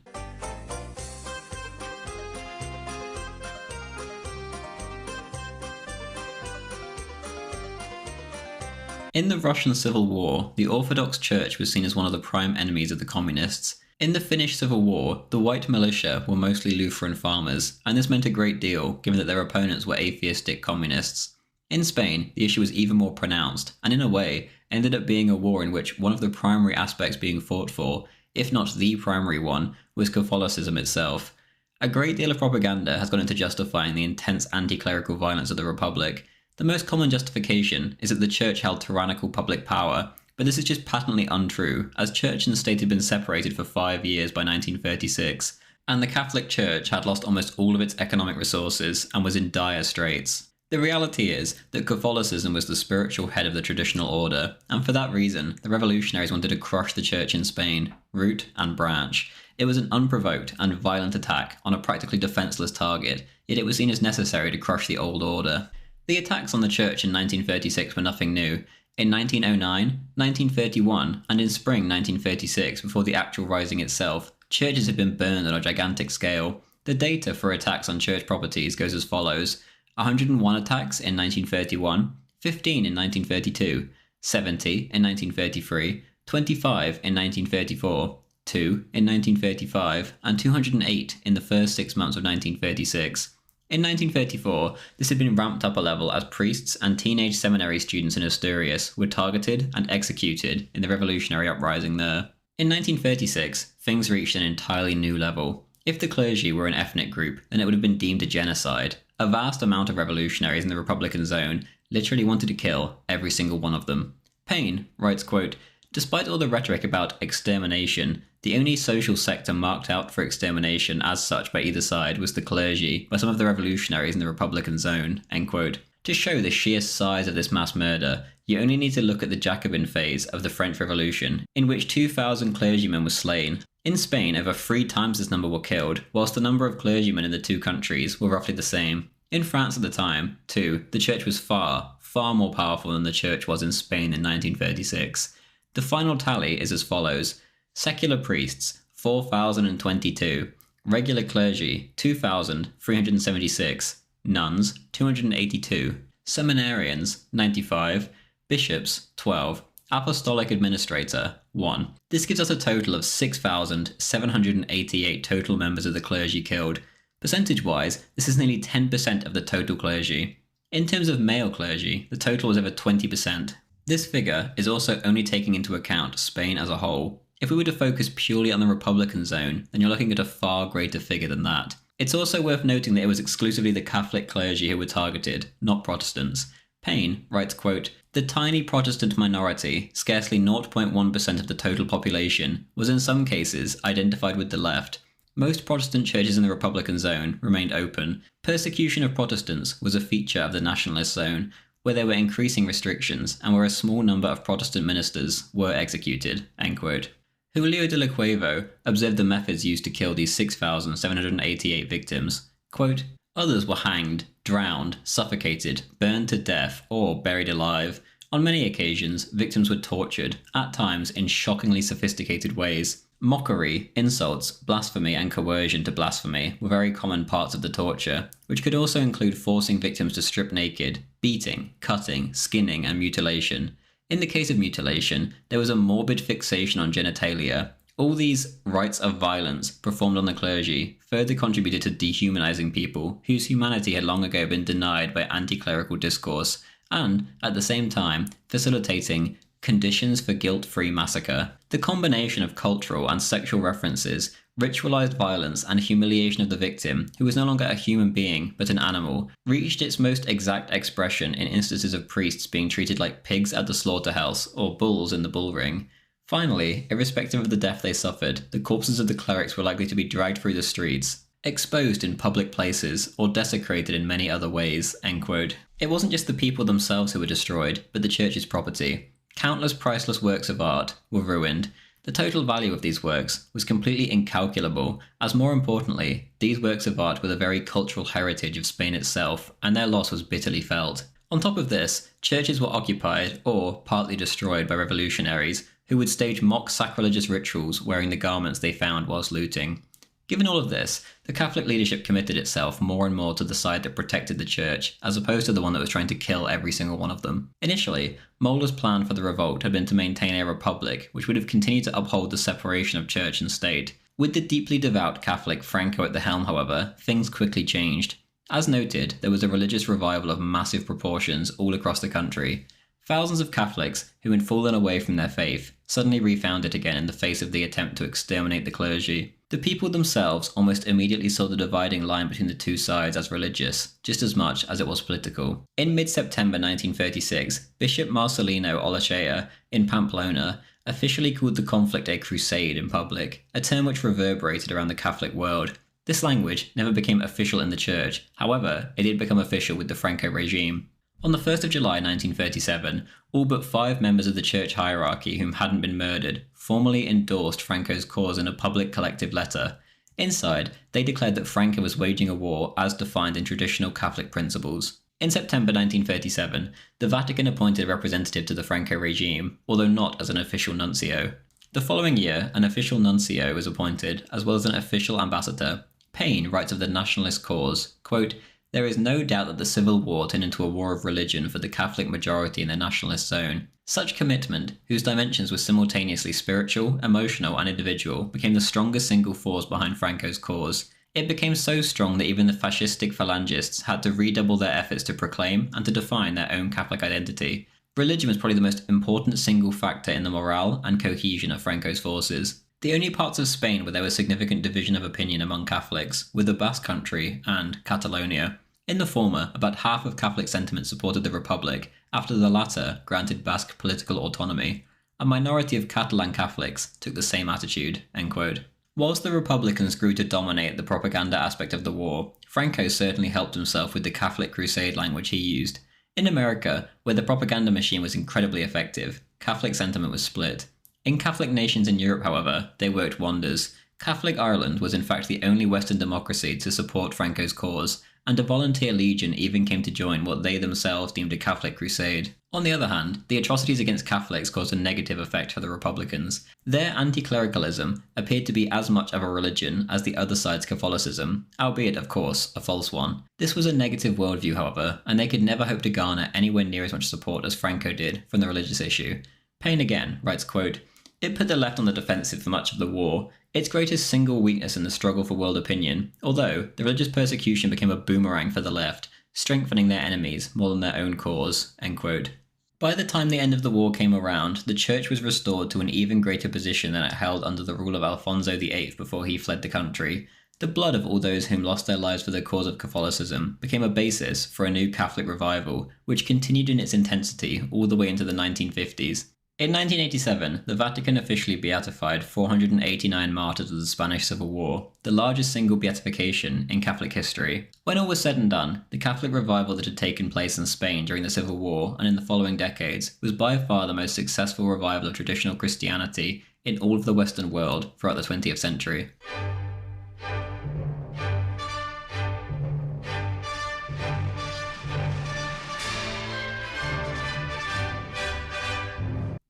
In the Russian Civil War, the Orthodox Church was seen as one of the prime enemies of the communists. In the Finnish Civil War, the white militia were mostly Lutheran farmers, and this meant a great deal given that their opponents were atheistic communists. In Spain, the issue was even more pronounced, and in a way, ended up being a war in which one of the primary aspects being fought for, if not the primary one, was Catholicism itself. A great deal of propaganda has gone into justifying the intense anti-clerical violence of the Republic. The most common justification is that the Church held tyrannical public power, but this is just patently untrue, as Church and state had been separated for 5 years by 1936, and the Catholic Church had lost almost all of its economic resources and was in dire straits. The reality is that Catholicism was the spiritual head of the traditional order, and for that reason, the revolutionaries wanted to crush the Church in Spain, root and branch. It was an unprovoked and violent attack on a practically defenceless target, yet it was seen as necessary to crush the old order. The attacks on the Church in 1936 were nothing new. In 1909, 1931, and in spring 1936, before the actual rising itself, churches had been burned on a gigantic scale. The data for attacks on church properties goes as follows: 101 attacks in 1931, 15 in 1932, 70 in 1933, 25 in 1934, 2 in 1935, and 208 in the first 6 months of 1936. In 1934, this had been ramped up a level as priests and teenage seminary students in Asturias were targeted and executed in the revolutionary uprising there. In 1936, things reached an entirely new level. If the clergy were an ethnic group, then it would have been deemed a genocide. A vast amount of revolutionaries in the Republican zone literally wanted to kill every single one of them. Payne writes, quote, "Despite all the rhetoric about extermination, the only social sector marked out for extermination as such by either side was the clergy by some of the revolutionaries in the Republican zone." End quote. To show the sheer size of this mass murder, you only need to look at the Jacobin phase of the French Revolution, in which 2,000 clergymen were slain. In Spain, over 3 times this number were killed, whilst the number of clergymen in the two countries were roughly the same. In France at the time, too, the church was far, far more powerful than the church was in Spain in 1936. The final tally is as follows: secular priests, 4,022, regular clergy, 2,376, nuns, 282, seminarians, 95, bishops, 12, apostolic administrator, 1. This gives us a total of 6,788 total members of the clergy killed. Percentage-wise, this is nearly 10% of the total clergy. In terms of male clergy, the total was over 20%. This figure is also only taking into account Spain as a whole. If we were to focus purely on the Republican zone, then you're looking at a far greater figure than that. It's also worth noting that it was exclusively the Catholic clergy who were targeted, not Protestants. Payne writes, quote, "The tiny Protestant minority, scarcely 0.1% of the total population, was in some cases identified with the left. Most Protestant churches in the Republican zone remained open. Persecution of Protestants was a feature of the Nationalist zone, where there were increasing restrictions and where a small number of Protestant ministers were executed." End quote. Julio de la Cueva observed the methods used to kill these 6,788 victims. Quote, "Others were hanged, drowned, suffocated, burned to death, or buried alive. On many occasions, victims were tortured, at times in shockingly sophisticated ways. Mockery, insults, blasphemy, and coercion to blasphemy were very common parts of the torture, which could also include forcing victims to strip naked, beating, cutting, skinning, and mutilation. In the case of mutilation, there was a morbid fixation on genitalia. All these rites of violence performed on the clergy further contributed to dehumanizing people whose humanity had long ago been denied by anti-clerical discourse, and, at the same time, facilitating conditions for guilt-free massacre. The combination of cultural and sexual references, ritualized violence, and humiliation of the victim, who was no longer a human being but an animal, reached its most exact expression in instances of priests being treated like pigs at the slaughterhouse or bulls in the bull ring. Finally, irrespective of the death they suffered, the corpses of the clerics were likely to be dragged through the streets, exposed in public places, or desecrated in many other ways." End quote. It wasn't just the people themselves who were destroyed, but the church's property. Countless priceless works of art were ruined. The total value of these works was completely incalculable, as more importantly, these works of art were the very cultural heritage of Spain itself, and their loss was bitterly felt. On top of this, churches were occupied or partly destroyed by revolutionaries, who would stage mock sacrilegious rituals wearing the garments they found whilst looting. Given all of this, the Catholic leadership committed itself more and more to the side that protected the church, as opposed to the one that was trying to kill every single one of them. Initially, Molder's plan for the revolt had been to maintain a republic, which would have continued to uphold the separation of church and state. With the deeply devout Catholic Franco at the helm, however, things quickly changed. As noted, there was a religious revival of massive proportions all across the country. Thousands of Catholics, who had fallen away from their faith, suddenly refound it again in the face of the attempt to exterminate the clergy. The people themselves almost immediately saw the dividing line between the two sides as religious, just as much as it was political. In mid-September 1936, Bishop Marcelino Olachea, in Pamplona, officially called the conflict a crusade in public, a term which reverberated around the Catholic world. This language never became official in the church, however, it did become official with the Franco regime. On the 1st of July 1937, all but 5 members of the church hierarchy whom hadn't been murdered formally endorsed Franco's cause in a public collective letter. Inside, they declared that Franco was waging a war as defined in traditional Catholic principles. In September 1937, the Vatican appointed a representative to the Franco regime, although not as an official nuncio. The following year, an official nuncio was appointed, as well as an official ambassador. Payne writes of the nationalist cause, quote, "There is no doubt that the Civil War turned into a war of religion for the Catholic majority in the nationalist zone. Such commitment, whose dimensions were simultaneously spiritual, emotional, and individual, became the strongest single force behind Franco's cause. It became so strong that even the fascistic phalangists had to redouble their efforts to proclaim and to define their own Catholic identity. Religion was probably the most important single factor in the morale and cohesion of Franco's forces. The only parts of Spain where there was significant division of opinion among Catholics were the Basque Country and Catalonia. In the former, about half of Catholic sentiment supported the Republic, after the latter granted Basque political autonomy. A minority of Catalan Catholics took the same attitude." End quote. Whilst the Republicans grew to dominate the propaganda aspect of the war, Franco certainly helped himself with the Catholic crusade language he used. In America, where the propaganda machine was incredibly effective, Catholic sentiment was split. In Catholic nations in Europe, however, they worked wonders. Catholic Ireland was in fact the only Western democracy to support Franco's cause, and a volunteer legion even came to join what they themselves deemed a Catholic crusade. On the other hand, the atrocities against Catholics caused a negative effect for the Republicans. Their anti-clericalism appeared to be as much of a religion as the other side's Catholicism, albeit, of course, a false one. This was a negative worldview, however, and they could never hope to garner anywhere near as much support as Franco did from the religious issue. Payne again writes, quote, "It put the left on the defensive for much of the war, its greatest single weakness in the struggle for world opinion, although the religious persecution became a boomerang for the left, strengthening their enemies more than their own cause." End quote. By the time the end of the war came around, the church was restored to an even greater position than it held under the rule of Alfonso VIII before he fled the country. The blood of all those whom lost their lives for the cause of Catholicism became a basis for a new Catholic revival, which continued in its intensity all the way into the 1950s. In 1987, the Vatican officially beatified 489 martyrs of the Spanish Civil War, the largest single beatification in Catholic history. When all was said and done, the Catholic revival that had taken place in Spain during the Civil War and in the following decades was by far the most successful revival of traditional Christianity in all of the Western world throughout the 20th century.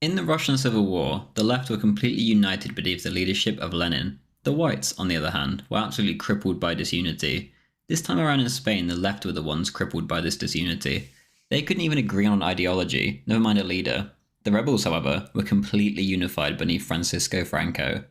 In the Russian Civil War, the left were completely united beneath the leadership of Lenin. The whites, on the other hand, were absolutely crippled by disunity. This time around in Spain, the left were the ones crippled by this disunity. They couldn't even agree on an ideology, never mind a leader. The rebels, however, were completely unified beneath Francisco Franco.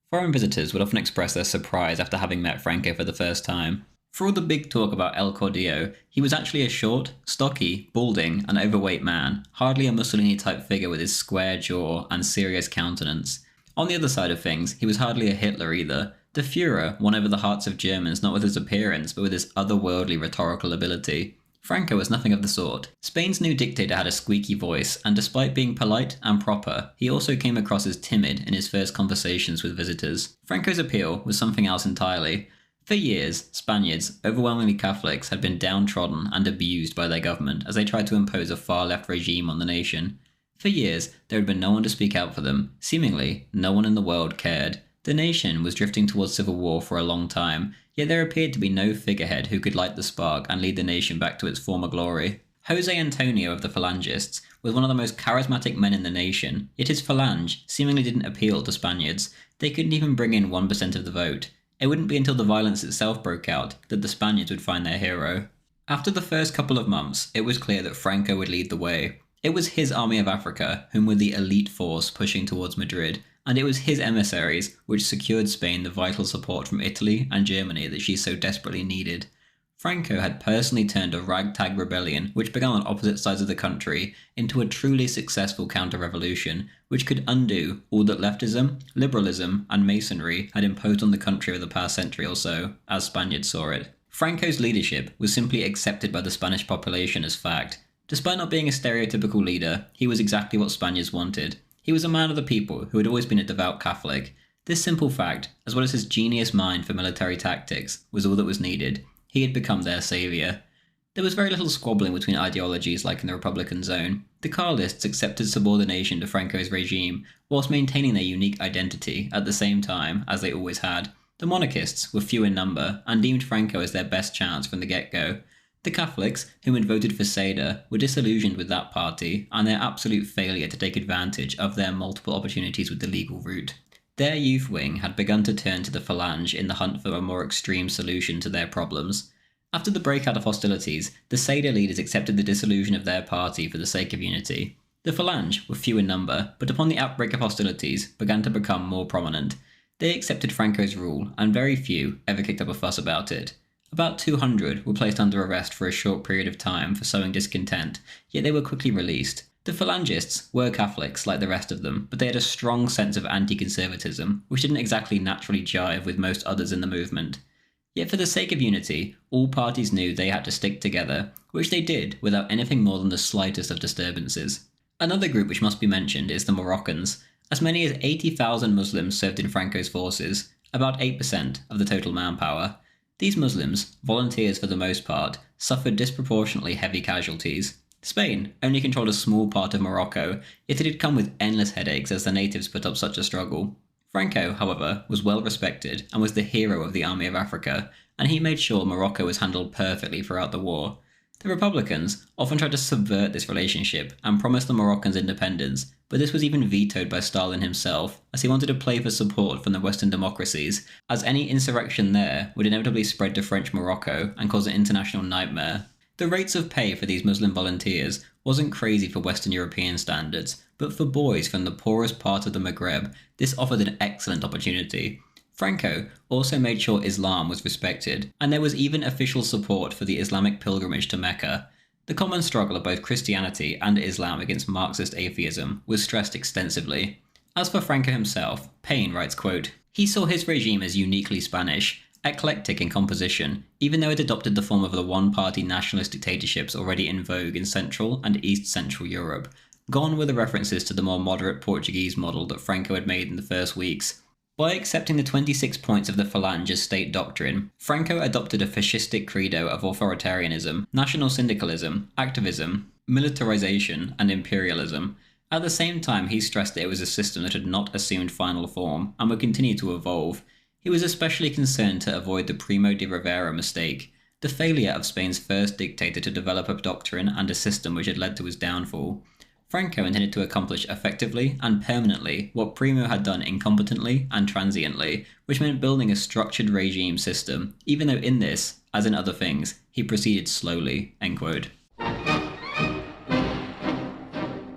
Foreign visitors would often express their surprise after having met Franco for the first time. For all the big talk about El Caudillo, he was actually a short, stocky, balding, and overweight man, hardly a Mussolini-type figure with his square jaw and serious countenance. On the other side of things, he was hardly a Hitler either. The Führer won over the hearts of Germans not with his appearance, but with his otherworldly rhetorical ability. Franco was nothing of the sort. Spain's new dictator had a squeaky voice, and despite being polite and proper, he also came across as timid in his first conversations with visitors. Franco's appeal was something else entirely. For years, Spaniards, overwhelmingly Catholics, had been downtrodden and abused by their government as they tried to impose a far-left regime on the nation. For years, there had been no one to speak out for them. Seemingly, no one in the world cared. The nation was drifting towards civil war for a long time, yet there appeared to be no figurehead who could light the spark and lead the nation back to its former glory. Jose Antonio of the Phalangists was one of the most charismatic men in the nation, yet his phalange seemingly didn't appeal to Spaniards. They couldn't even bring in 1% of the vote. It wouldn't be until the violence itself broke out that the Spaniards would find their hero. After the first couple of months, it was clear that Franco would lead the way. It was his Army of Africa whom were the elite force pushing towards Madrid, and it was his emissaries which secured Spain the vital support from Italy and Germany that she so desperately needed. Franco had personally turned a ragtag rebellion, which began on opposite sides of the country, into a truly successful counter-revolution, which could undo all that leftism, liberalism, and masonry had imposed on the country over the past century or so, as Spaniards saw it. Franco's leadership was simply accepted by the Spanish population as fact. Despite not being a stereotypical leader, he was exactly what Spaniards wanted. He was a man of the people who had always been a devout Catholic. This simple fact, as well as his genius mind for military tactics, was all that was needed. He had become their saviour. There was very little squabbling between ideologies like in the Republican zone. The Carlists accepted subordination to Franco's regime, whilst maintaining their unique identity at the same time, as they always had. The monarchists were few in number, and deemed Franco as their best chance from the get-go. The Catholics, whom had voted for Seda, were disillusioned with that party, and their absolute failure to take advantage of their multiple opportunities with the legal route. Their youth wing had begun to turn to the Phalange in the hunt for a more extreme solution to their problems. After the breakout of hostilities, the Seda leaders accepted the dissolution of their party for the sake of unity. The Phalange were few in number, but upon the outbreak of hostilities, began to become more prominent. They accepted Franco's rule, and very few ever kicked up a fuss about it. About 200 were placed under arrest for a short period of time for sowing discontent, yet they were quickly released. The Phalangists were Catholics like the rest of them, but they had a strong sense of anti-conservatism, which didn't exactly naturally jive with most others in the movement. Yet for the sake of unity, all parties knew they had to stick together, which they did without anything more than the slightest of disturbances. Another group which must be mentioned is the Moroccans. As many as 80,000 Muslims served in Franco's forces, about 8% of the total manpower. These Muslims, volunteers for the most part, suffered disproportionately heavy casualties. Spain only controlled a small part of Morocco, yet it had come with endless headaches as the natives put up such a struggle. Franco, however, was well respected and was the hero of the Army of Africa, and he made sure Morocco was handled perfectly throughout the war. The Republicans often tried to subvert this relationship and promised the Moroccans independence, but this was even vetoed by Stalin himself, as he wanted to play for support from the Western democracies, as any insurrection there would inevitably spread to French Morocco and cause an international nightmare. The rates of pay for these Muslim volunteers wasn't crazy for Western European standards, but for boys from the poorest part of the Maghreb, this offered an excellent opportunity. Franco also made sure Islam was respected, and there was even official support for the Islamic pilgrimage to Mecca. The common struggle of both Christianity and Islam against Marxist atheism was stressed extensively. As for Franco himself, Payne writes, quote, "He saw his regime as uniquely Spanish, eclectic in composition, even though it adopted the form of the one-party nationalist dictatorships already in vogue in Central and East Central Europe. Gone were the references to the more moderate Portuguese model that Franco had made in the first weeks. By accepting the 26 points of the Phalange as state doctrine, Franco adopted a fascistic credo of authoritarianism, national syndicalism, activism, militarization, and imperialism. At the same time, he stressed that it was a system that had not assumed final form and would continue to evolve. He was especially concerned to avoid the Primo de Rivera mistake, the failure of Spain's first dictator to develop a doctrine and a system which had led to his downfall. Franco intended to accomplish effectively and permanently what Primo had done incompetently and transiently, which meant building a structured regime system, even though in this, as in other things, he proceeded slowly." End quote.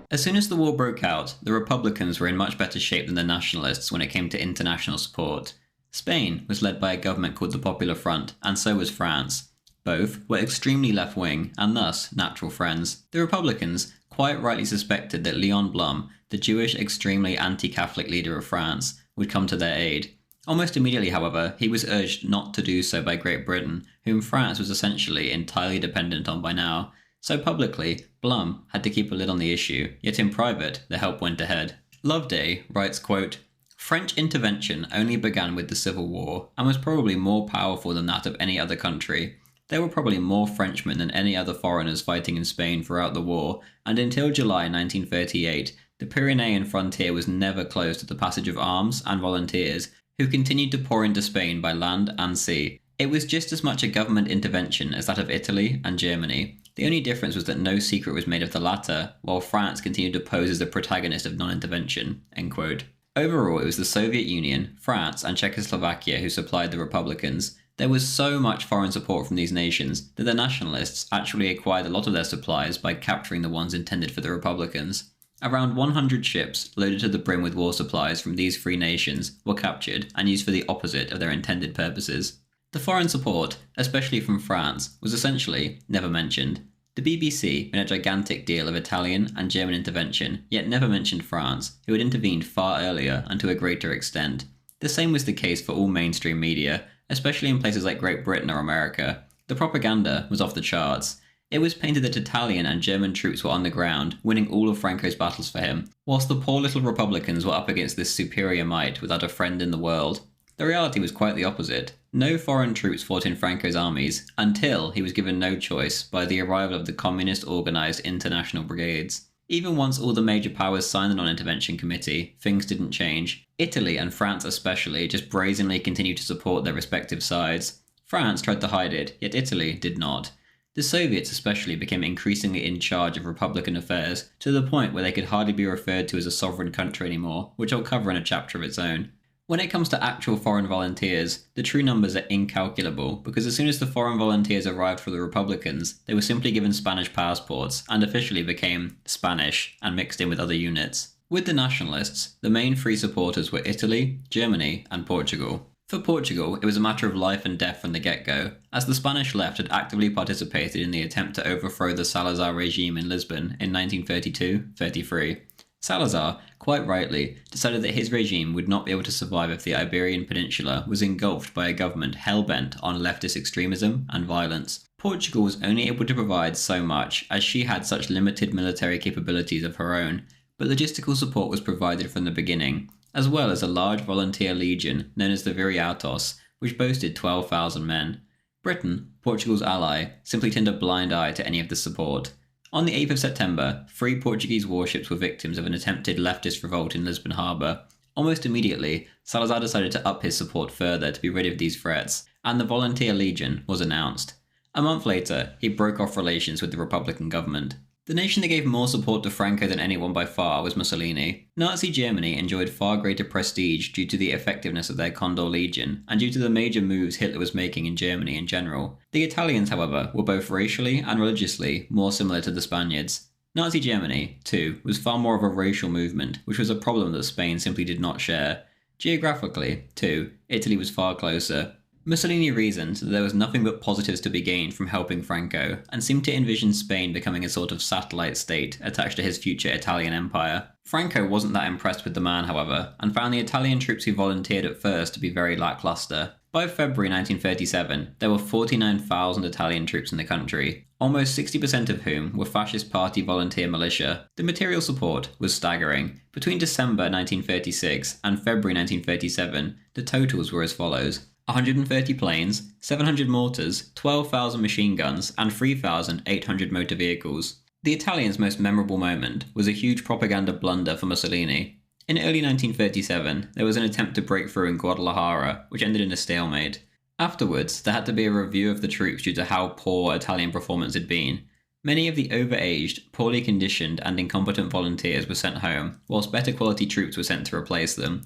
As soon as the war broke out, the Republicans were in much better shape than the Nationalists when it came to international support. Spain was led by a government called the Popular Front, and so was France. Both were extremely left-wing, and thus natural friends. The Republicans quite rightly suspected that Léon Blum, the Jewish extremely anti-Catholic leader of France, would come to their aid. Almost immediately, however, he was urged not to do so by Great Britain, whom France was essentially entirely dependent on by now. So publicly, Blum had to keep a lid on the issue, yet in private, the help went ahead. Loveday writes, quote, "French intervention only began with the Civil War, and was probably more powerful than that of any other country. There were probably more Frenchmen than any other foreigners fighting in Spain throughout the war, and until July 1938, the Pyrenean frontier was never closed to the passage of arms and volunteers, who continued to pour into Spain by land and sea. It was just as much a government intervention as that of Italy and Germany. The only difference was that no secret was made of the latter, while France continued to pose as the protagonist of non-intervention." End quote. Overall, it was the Soviet Union, France, and Czechoslovakia who supplied the Republicans. There was so much foreign support from these nations that the Nationalists actually acquired a lot of their supplies by capturing the ones intended for the Republicans. Around 100 ships, loaded to the brim with war supplies from these three nations, were captured and used for the opposite of their intended purposes. The foreign support, especially from France, was essentially never mentioned. The BBC made a gigantic deal of Italian and German intervention, yet never mentioned France, who had intervened far earlier and to a greater extent. The same was the case for all mainstream media, especially in places like Great Britain or America. The propaganda was off the charts. It was painted that Italian and German troops were on the ground, winning all of Franco's battles for him, whilst the poor little Republicans were up against this superior might without a friend in the world. The reality was quite the opposite. No foreign troops fought in Franco's armies, until he was given no choice by the arrival of the communist-organised international brigades. Even once all the major powers signed the non-intervention committee, things didn't change. Italy, and France especially, just brazenly continued to support their respective sides. France tried to hide it, yet Italy did not. The Soviets especially became increasingly in charge of Republican affairs, to the point where they could hardly be referred to as a sovereign country anymore, which I'll cover in a chapter of its own. When it comes to actual foreign volunteers, the true numbers are incalculable, because as soon as the foreign volunteers arrived for the Republicans, they were simply given Spanish passports and officially became Spanish and mixed in with other units. With the Nationalists, the main three supporters were Italy, Germany, and Portugal. For Portugal, it was a matter of life and death from the get-go, as the Spanish left had actively participated in the attempt to overthrow the Salazar regime in Lisbon in 1932-33. Salazar, quite rightly, decided that his regime would not be able to survive if the Iberian Peninsula was engulfed by a government hell-bent on leftist extremism and violence. Portugal was only able to provide so much, as she had such limited military capabilities of her own, but logistical support was provided from the beginning, as well as a large volunteer legion known as the Viriatos, which boasted 12,000 men. Britain, Portugal's ally, simply turned a blind eye to any of the support. On the 8th of September, 3 Portuguese warships were victims of an attempted leftist revolt in Lisbon harbour. Almost immediately, Salazar decided to up his support further to be rid of these threats, and the Volunteer Legion was announced. A month later, he broke off relations with the Republican government. The nation that gave more support to Franco than anyone by far was Mussolini. Nazi Germany enjoyed far greater prestige due to the effectiveness of their Condor Legion, and due to the major moves Hitler was making in Germany in general. The Italians, however, were both racially and religiously more similar to the Spaniards. Nazi Germany, too, was far more of a racial movement, which was a problem that Spain simply did not share. Geographically, too, Italy was far closer. Mussolini reasoned that there was nothing but positives to be gained from helping Franco, and seemed to envision Spain becoming a sort of satellite state attached to his future Italian empire. Franco wasn't that impressed with the man, however, and found the Italian troops who volunteered at first to be very lackluster. By February 1937, there were 49,000 Italian troops in the country, almost 60% of whom were Fascist Party volunteer militia. The material support was staggering. Between December 1936 and February 1937, the totals were as follows: 130 planes, 700 mortars, 12,000 machine guns, and 3,800 motor vehicles. The Italians' most memorable moment was a huge propaganda blunder for Mussolini. In early 1937, there was an attempt to break through in Guadalajara, which ended in a stalemate. Afterwards, there had to be a review of the troops due to how poor Italian performance had been. Many of the overaged, poorly conditioned, and incompetent volunteers were sent home, whilst better quality troops were sent to replace them.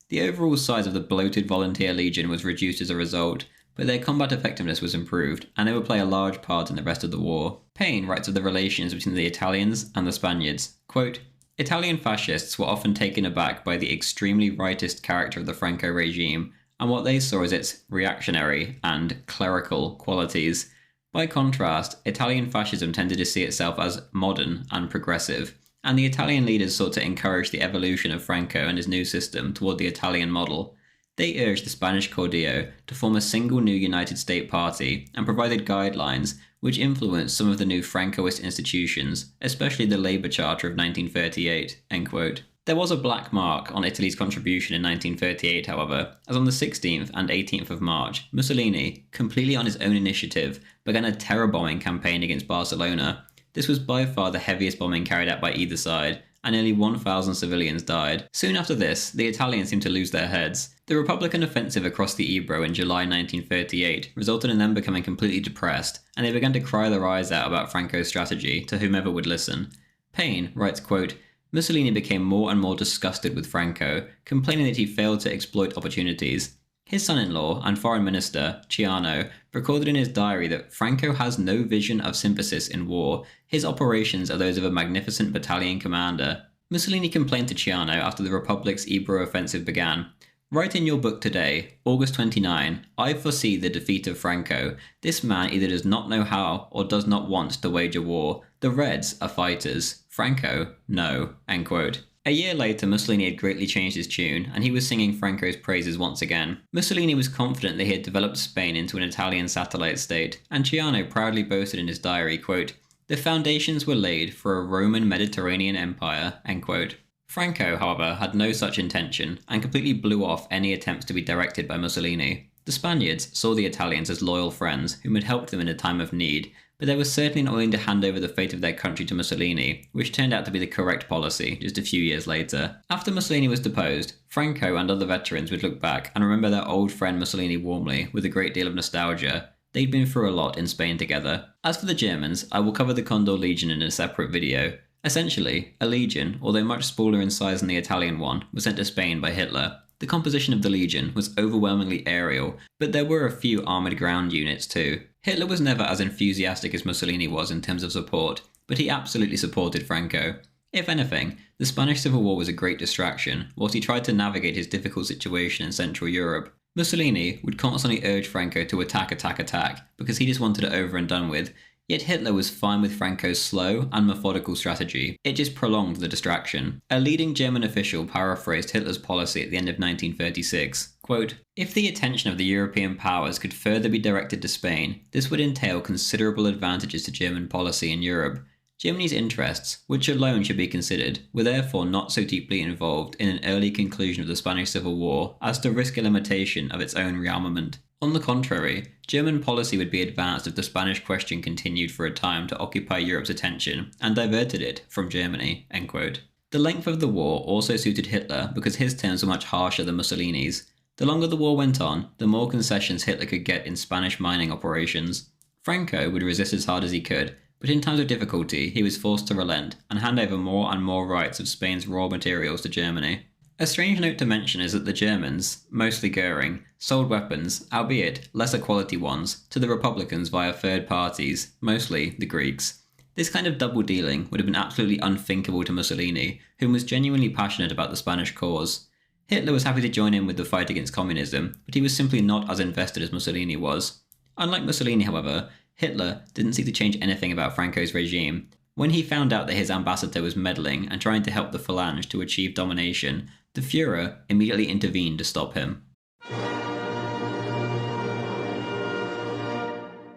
The overall size of the bloated volunteer legion was reduced as a result, but their combat effectiveness was improved, and they would play a large part in the rest of the war. Payne writes of the relations between the Italians and the Spaniards. Quote, Italian fascists were often taken aback by the extremely rightist character of the Franco regime, and what they saw as its reactionary and clerical qualities. By contrast, Italian fascism tended to see itself as modern and progressive, and the Italian leaders sought to encourage the evolution of Franco and his new system toward the Italian model. They urged the Spanish Caudillo to form a single new United State party and provided guidelines which influenced some of the new Francoist institutions, especially the Labour Charter of 1938. End quote. There was a black mark on Italy's contribution in 1938, however, as on the 16th and 18th of March, Mussolini, completely on his own initiative, began a terror bombing campaign against Barcelona. This was by far the heaviest bombing carried out by either side, and nearly 1,000 civilians died. Soon after this, the Italians seemed to lose their heads. The Republican offensive across the Ebro in July 1938 resulted in them becoming completely depressed, and they began to cry their eyes out about Franco's strategy to whomever would listen. Payne writes, quote, Mussolini became more and more disgusted with Franco, complaining that he failed to exploit opportunities. His son-in-law and foreign minister, Ciano, recorded in his diary that Franco has no vision of synthesis in war. His operations are those of a magnificent battalion commander. Mussolini complained to Ciano after the Republic's Ebro offensive began. Write in your book today, August 29, I foresee the defeat of Franco. This man either does not know how or does not want to wage a war. The Reds are fighters. Franco, no. End quote. A year later, Mussolini had greatly changed his tune, and he was singing Franco's praises once again. Mussolini was confident that he had developed Spain into an Italian satellite state, and Ciano proudly boasted in his diary, quote, the foundations were laid for a Roman Mediterranean empire, end quote. Franco, however, had no such intention, and completely blew off any attempts to be directed by Mussolini. The Spaniards saw the Italians as loyal friends whom had helped them in a time of need, but they were certainly not willing to hand over the fate of their country to Mussolini, which turned out to be the correct policy just a few years later. After Mussolini was deposed, Franco and other veterans would look back and remember their old friend Mussolini warmly, with a great deal of nostalgia. They'd been through a lot in Spain together. As for the Germans, I will cover the Condor Legion in a separate video. Essentially, a legion, although much smaller in size than the Italian one, was sent to Spain by Hitler. The composition of the legion was overwhelmingly aerial, but there were a few armoured ground units too. Hitler was never as enthusiastic as Mussolini was in terms of support, but he absolutely supported Franco. If anything, the Spanish Civil War was a great distraction, whilst he tried to navigate his difficult situation in Central Europe. Mussolini would constantly urge Franco to attack, because he just wanted it over and done with, yet Hitler was fine with Franco's slow and methodical strategy. It just prolonged the distraction. A leading German official paraphrased Hitler's policy at the end of 1936. Quote, if the attention of the European powers could further be directed to Spain, this would entail considerable advantages to German policy in Europe. Germany's interests, which alone should be considered, were therefore not so deeply involved in an early conclusion of the Spanish Civil War as to risk a limitation of its own rearmament. On the contrary, German policy would be advanced if the Spanish question continued for a time to occupy Europe's attention and diverted it from Germany. End quote. The length of the war also suited Hitler because his terms were much harsher than Mussolini's. The longer the war went on, the more concessions Hitler could get in Spanish mining operations. Franco would resist as hard as he could, but in times of difficulty he was forced to relent and hand over more and more rights of Spain's raw materials to Germany. A strange note to mention is that the Germans, mostly Goering, sold weapons, albeit lesser quality ones, to the Republicans via third parties, mostly the Greeks. This kind of double dealing would have been absolutely unthinkable to Mussolini, whom was genuinely passionate about the Spanish cause. Hitler was happy to join in with the fight against communism, but he was simply not as invested as Mussolini was. Unlike Mussolini, however, Hitler didn't seek to change anything about Franco's regime. When he found out that his ambassador was meddling and trying to help the Phalange to achieve domination, the Führer immediately intervened to stop him.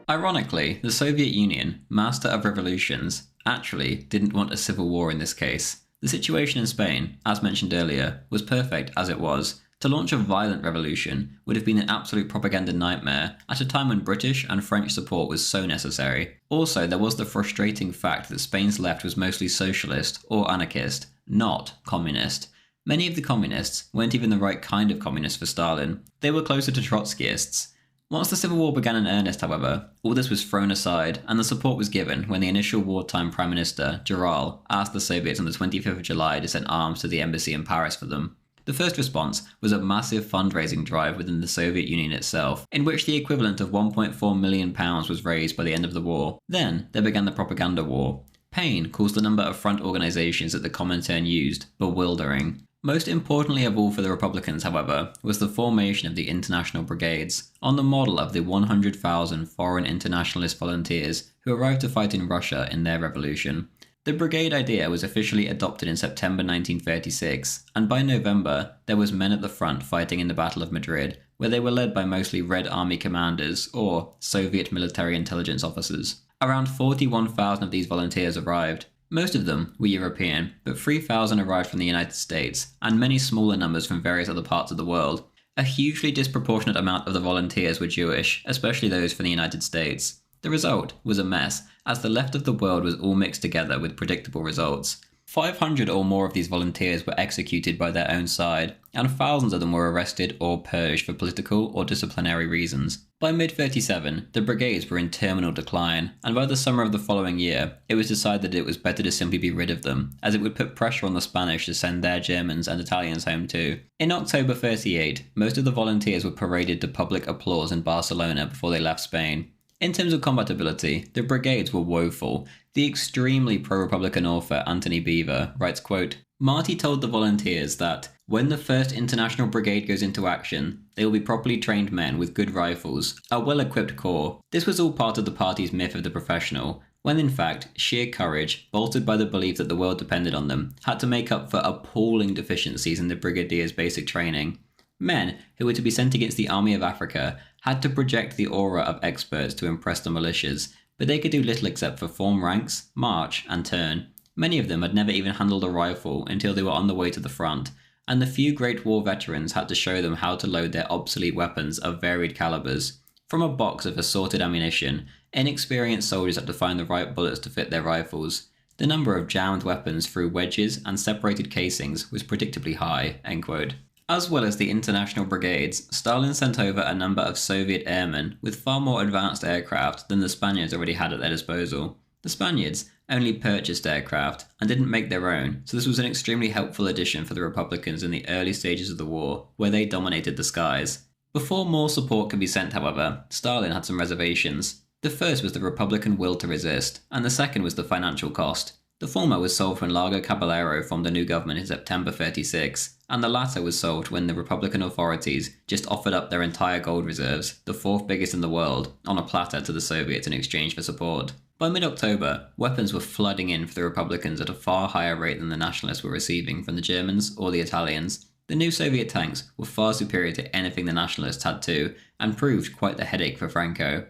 Ironically, the Soviet Union, master of revolutions, actually didn't want a civil war in this case. The situation in Spain, as mentioned earlier, was perfect as it was. To launch a violent revolution would have been an absolute propaganda nightmare at a time when British and French support was so necessary. Also, there was the frustrating fact that Spain's left was mostly socialist or anarchist, not communist. Many of the communists weren't even the right kind of communist for Stalin. They were closer to Trotskyists. Once the civil war began in earnest, however, all this was thrown aside, and the support was given when the initial wartime Prime Minister, Giral, asked the Soviets on the 25th of July to send arms to the embassy in Paris for them. The first response was a massive fundraising drive within the Soviet Union itself, in which the equivalent of £1.4 million was raised by the end of the war. Then there began the propaganda war. Paine calls the number of front organisations that the Comintern used bewildering. Most importantly of all for the Republicans, however, was the formation of the International Brigades, on the model of the 100,000 foreign internationalist volunteers who arrived to fight in Russia in their revolution. The brigade idea was officially adopted in September 1936, and by November there was men at the front fighting in the Battle of Madrid, where they were led by mostly Red Army commanders or Soviet military intelligence officers. Around 41,000 of these volunteers arrived. Most of them were European, but 3,000 arrived from the United States, and many smaller numbers from various other parts of the world. A hugely disproportionate amount of the volunteers were Jewish, especially those from the United States. The result was a mess, as the left of the world was all mixed together with predictable results. 500 or more of these volunteers were executed by their own side, and thousands of them were arrested or purged for political or disciplinary reasons. By mid-37, the brigades were in terminal decline, and by the summer of the following year, it was decided that it was better to simply be rid of them, as it would put pressure on the Spanish to send their Germans and Italians home too. In October 38, most of the volunteers were paraded to public applause in Barcelona before they left Spain. In terms of combatability, the brigades were woeful. The extremely pro-Republican author Anthony Beevor writes, quote, "Marty told the volunteers that, when the 1st International Brigade goes into action, they will be properly trained men with good rifles, a well-equipped corps. This was all part of the party's myth of the professional, when in fact, sheer courage, bolstered by the belief that the world depended on them, had to make up for appalling deficiencies in the brigadier's basic training. Men who were to be sent against the Army of Africa had to project the aura of experts to impress the militias, but they could do little except for form ranks, march, and turn. Many of them had never even handled a rifle until they were on the way to the front, and the few Great War veterans had to show them how to load their obsolete weapons of varied calibers. From a box of assorted ammunition, inexperienced soldiers had to find the right bullets to fit their rifles. The number of jammed weapons through wedges and separated casings was predictably high." End quote. As well as the international brigades, Stalin sent over a number of Soviet airmen with far more advanced aircraft than the Spaniards already had at their disposal. The Spaniards only purchased aircraft and didn't make their own, so this was an extremely helpful addition for the Republicans in the early stages of the war, where they dominated the skies. Before more support could be sent, however, Stalin had some reservations. The first was the Republican will to resist, and the second was the financial cost. The former was solved when Largo Caballero formed a new government in September 36, and the latter was solved when the Republican authorities just offered up their entire gold reserves, the 4th biggest in the world, on a platter to the Soviets in exchange for support. By mid-October, weapons were flooding in for the Republicans at a far higher rate than the Nationalists were receiving from the Germans or the Italians. The new Soviet tanks were far superior to anything the Nationalists had too, and proved quite the headache for Franco.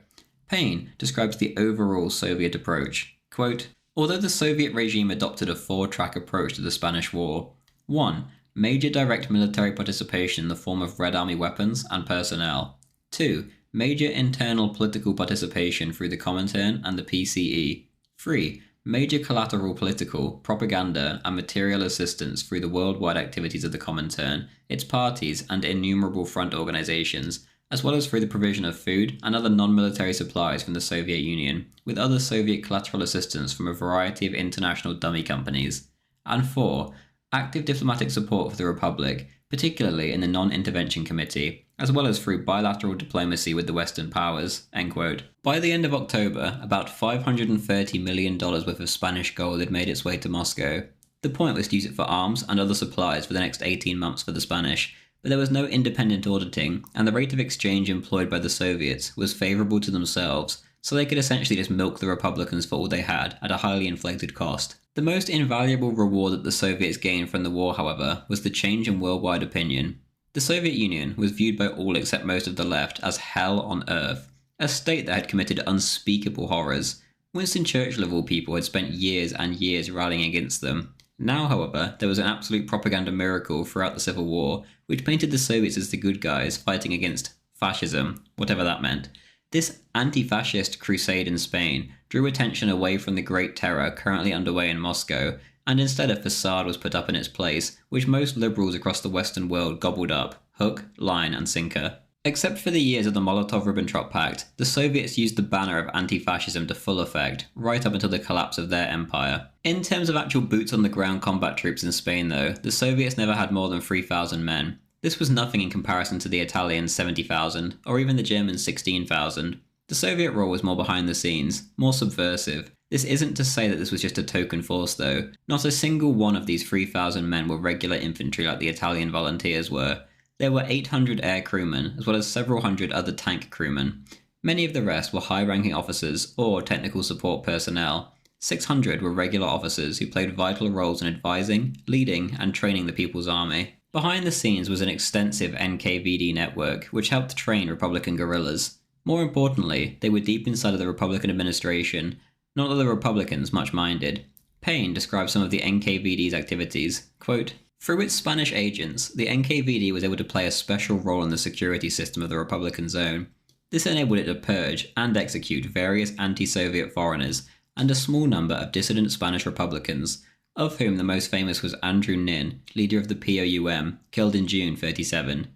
Paine describes the overall Soviet approach, quote, "Although the Soviet regime adopted a 4-track approach to the Spanish War, 1. Major direct military participation in the form of Red Army weapons and personnel. 2. Major internal political participation through the Comintern and the PCE. 3. Major collateral political, propaganda, and material assistance through the worldwide activities of the Comintern, its parties, and innumerable front organizations, as well as through the provision of food and other non-military supplies from the Soviet Union, with other Soviet collateral assistance from a variety of international dummy companies. And 4. Active diplomatic support for the Republic, particularly in the Non-Intervention Committee, as well as through bilateral diplomacy with the Western powers." End quote. By the end of October, about $530 million worth of Spanish gold had made its way to Moscow. The point was to use it for arms and other supplies for the next 18 months for the Spanish, but there was no independent auditing, and the rate of exchange employed by the Soviets was favourable to themselves, so they could essentially just milk the Republicans for all they had at a highly inflated cost. The most invaluable reward that the Soviets gained from the war, however, was the change in worldwide opinion. The Soviet Union was viewed by all except most of the left as hell on earth, a state that had committed unspeakable horrors. Winston Churchill of all people had spent years and years rallying against them. Now, however, there was an absolute propaganda miracle throughout the Civil War, which painted the Soviets as the good guys fighting against fascism, whatever that meant. This anti-fascist crusade in Spain drew attention away from the Great Terror currently underway in Moscow, and instead a facade was put up in its place, which most liberals across the Western world gobbled up, hook, line, and sinker. Except for the years of the Molotov-Ribbentrop Pact, the Soviets used the banner of anti-fascism to full effect, right up until the collapse of their empire. In terms of actual boots-on-the-ground combat troops in Spain, though, the Soviets never had more than 3,000 men. This was nothing in comparison to the Italians' 70,000, or even the Germans' 16,000. The Soviet role was more behind the scenes, more subversive. This isn't to say that this was just a token force, though. Not a single one of these 3,000 men were regular infantry like the Italian volunteers were. There were 800 air crewmen, as well as several hundred other tank crewmen. Many of the rest were high-ranking officers or technical support personnel. 600 were regular officers who played vital roles in advising, leading, and training the People's Army. Behind the scenes was an extensive NKVD network, which helped train Republican guerrillas. More importantly, they were deep inside of the Republican administration, not that the Republicans much minded. Payne described some of the NKVD's activities. Quote, "Through its Spanish agents, the NKVD was able to play a special role in the security system of the Republican zone. This enabled it to purge and execute various anti-Soviet foreigners and a small number of dissident Spanish Republicans, of whom the most famous was Andrew Nin, leader of the POUM, killed in June 1937.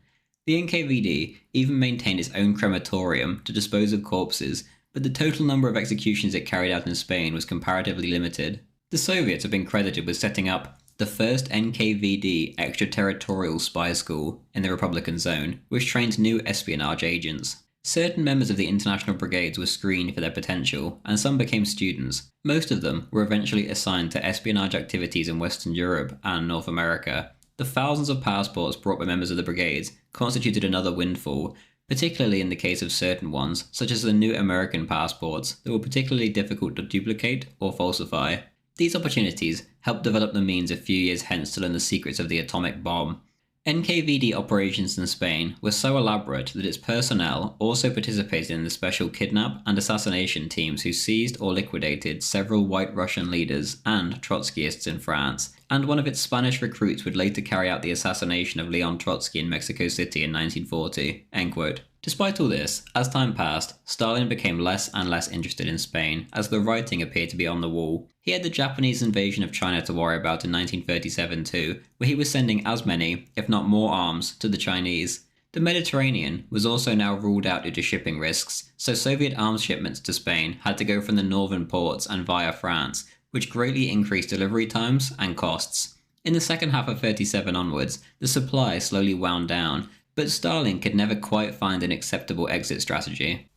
The NKVD even maintained its own crematorium to dispose of corpses, but the total number of executions it carried out in Spain was comparatively limited. The Soviets have been credited with setting up the first NKVD extraterritorial spy school in the Republican zone, which trained new espionage agents. Certain members of the international brigades were screened for their potential, and some became students. Most of them were eventually assigned to espionage activities in Western Europe and North America. The thousands of passports brought by members of the brigades constituted another windfall, particularly in the case of certain ones, such as the new American passports, that were particularly difficult to duplicate or falsify. These opportunities helped develop the means a few years hence to learn the secrets of the atomic bomb. NKVD operations in Spain were so elaborate that its personnel also participated in the special kidnap and assassination teams who seized or liquidated several White Russian leaders and Trotskyists in France, and one of its Spanish recruits would later carry out the assassination of Leon Trotsky in Mexico City in 1940. End quote. Despite all this, as time passed, Stalin became less and less interested in Spain, as the writing appeared to be on the wall. He had the Japanese invasion of China to worry about in 1937 too, where he was sending as many, if not more arms, to the Chinese. The Mediterranean was also now ruled out due to shipping risks, so Soviet arms shipments to Spain had to go from the northern ports and via France, which greatly increased delivery times and costs. In the second half of 1937 onwards, the supply slowly wound down, but Stalin could never quite find an acceptable exit strategy.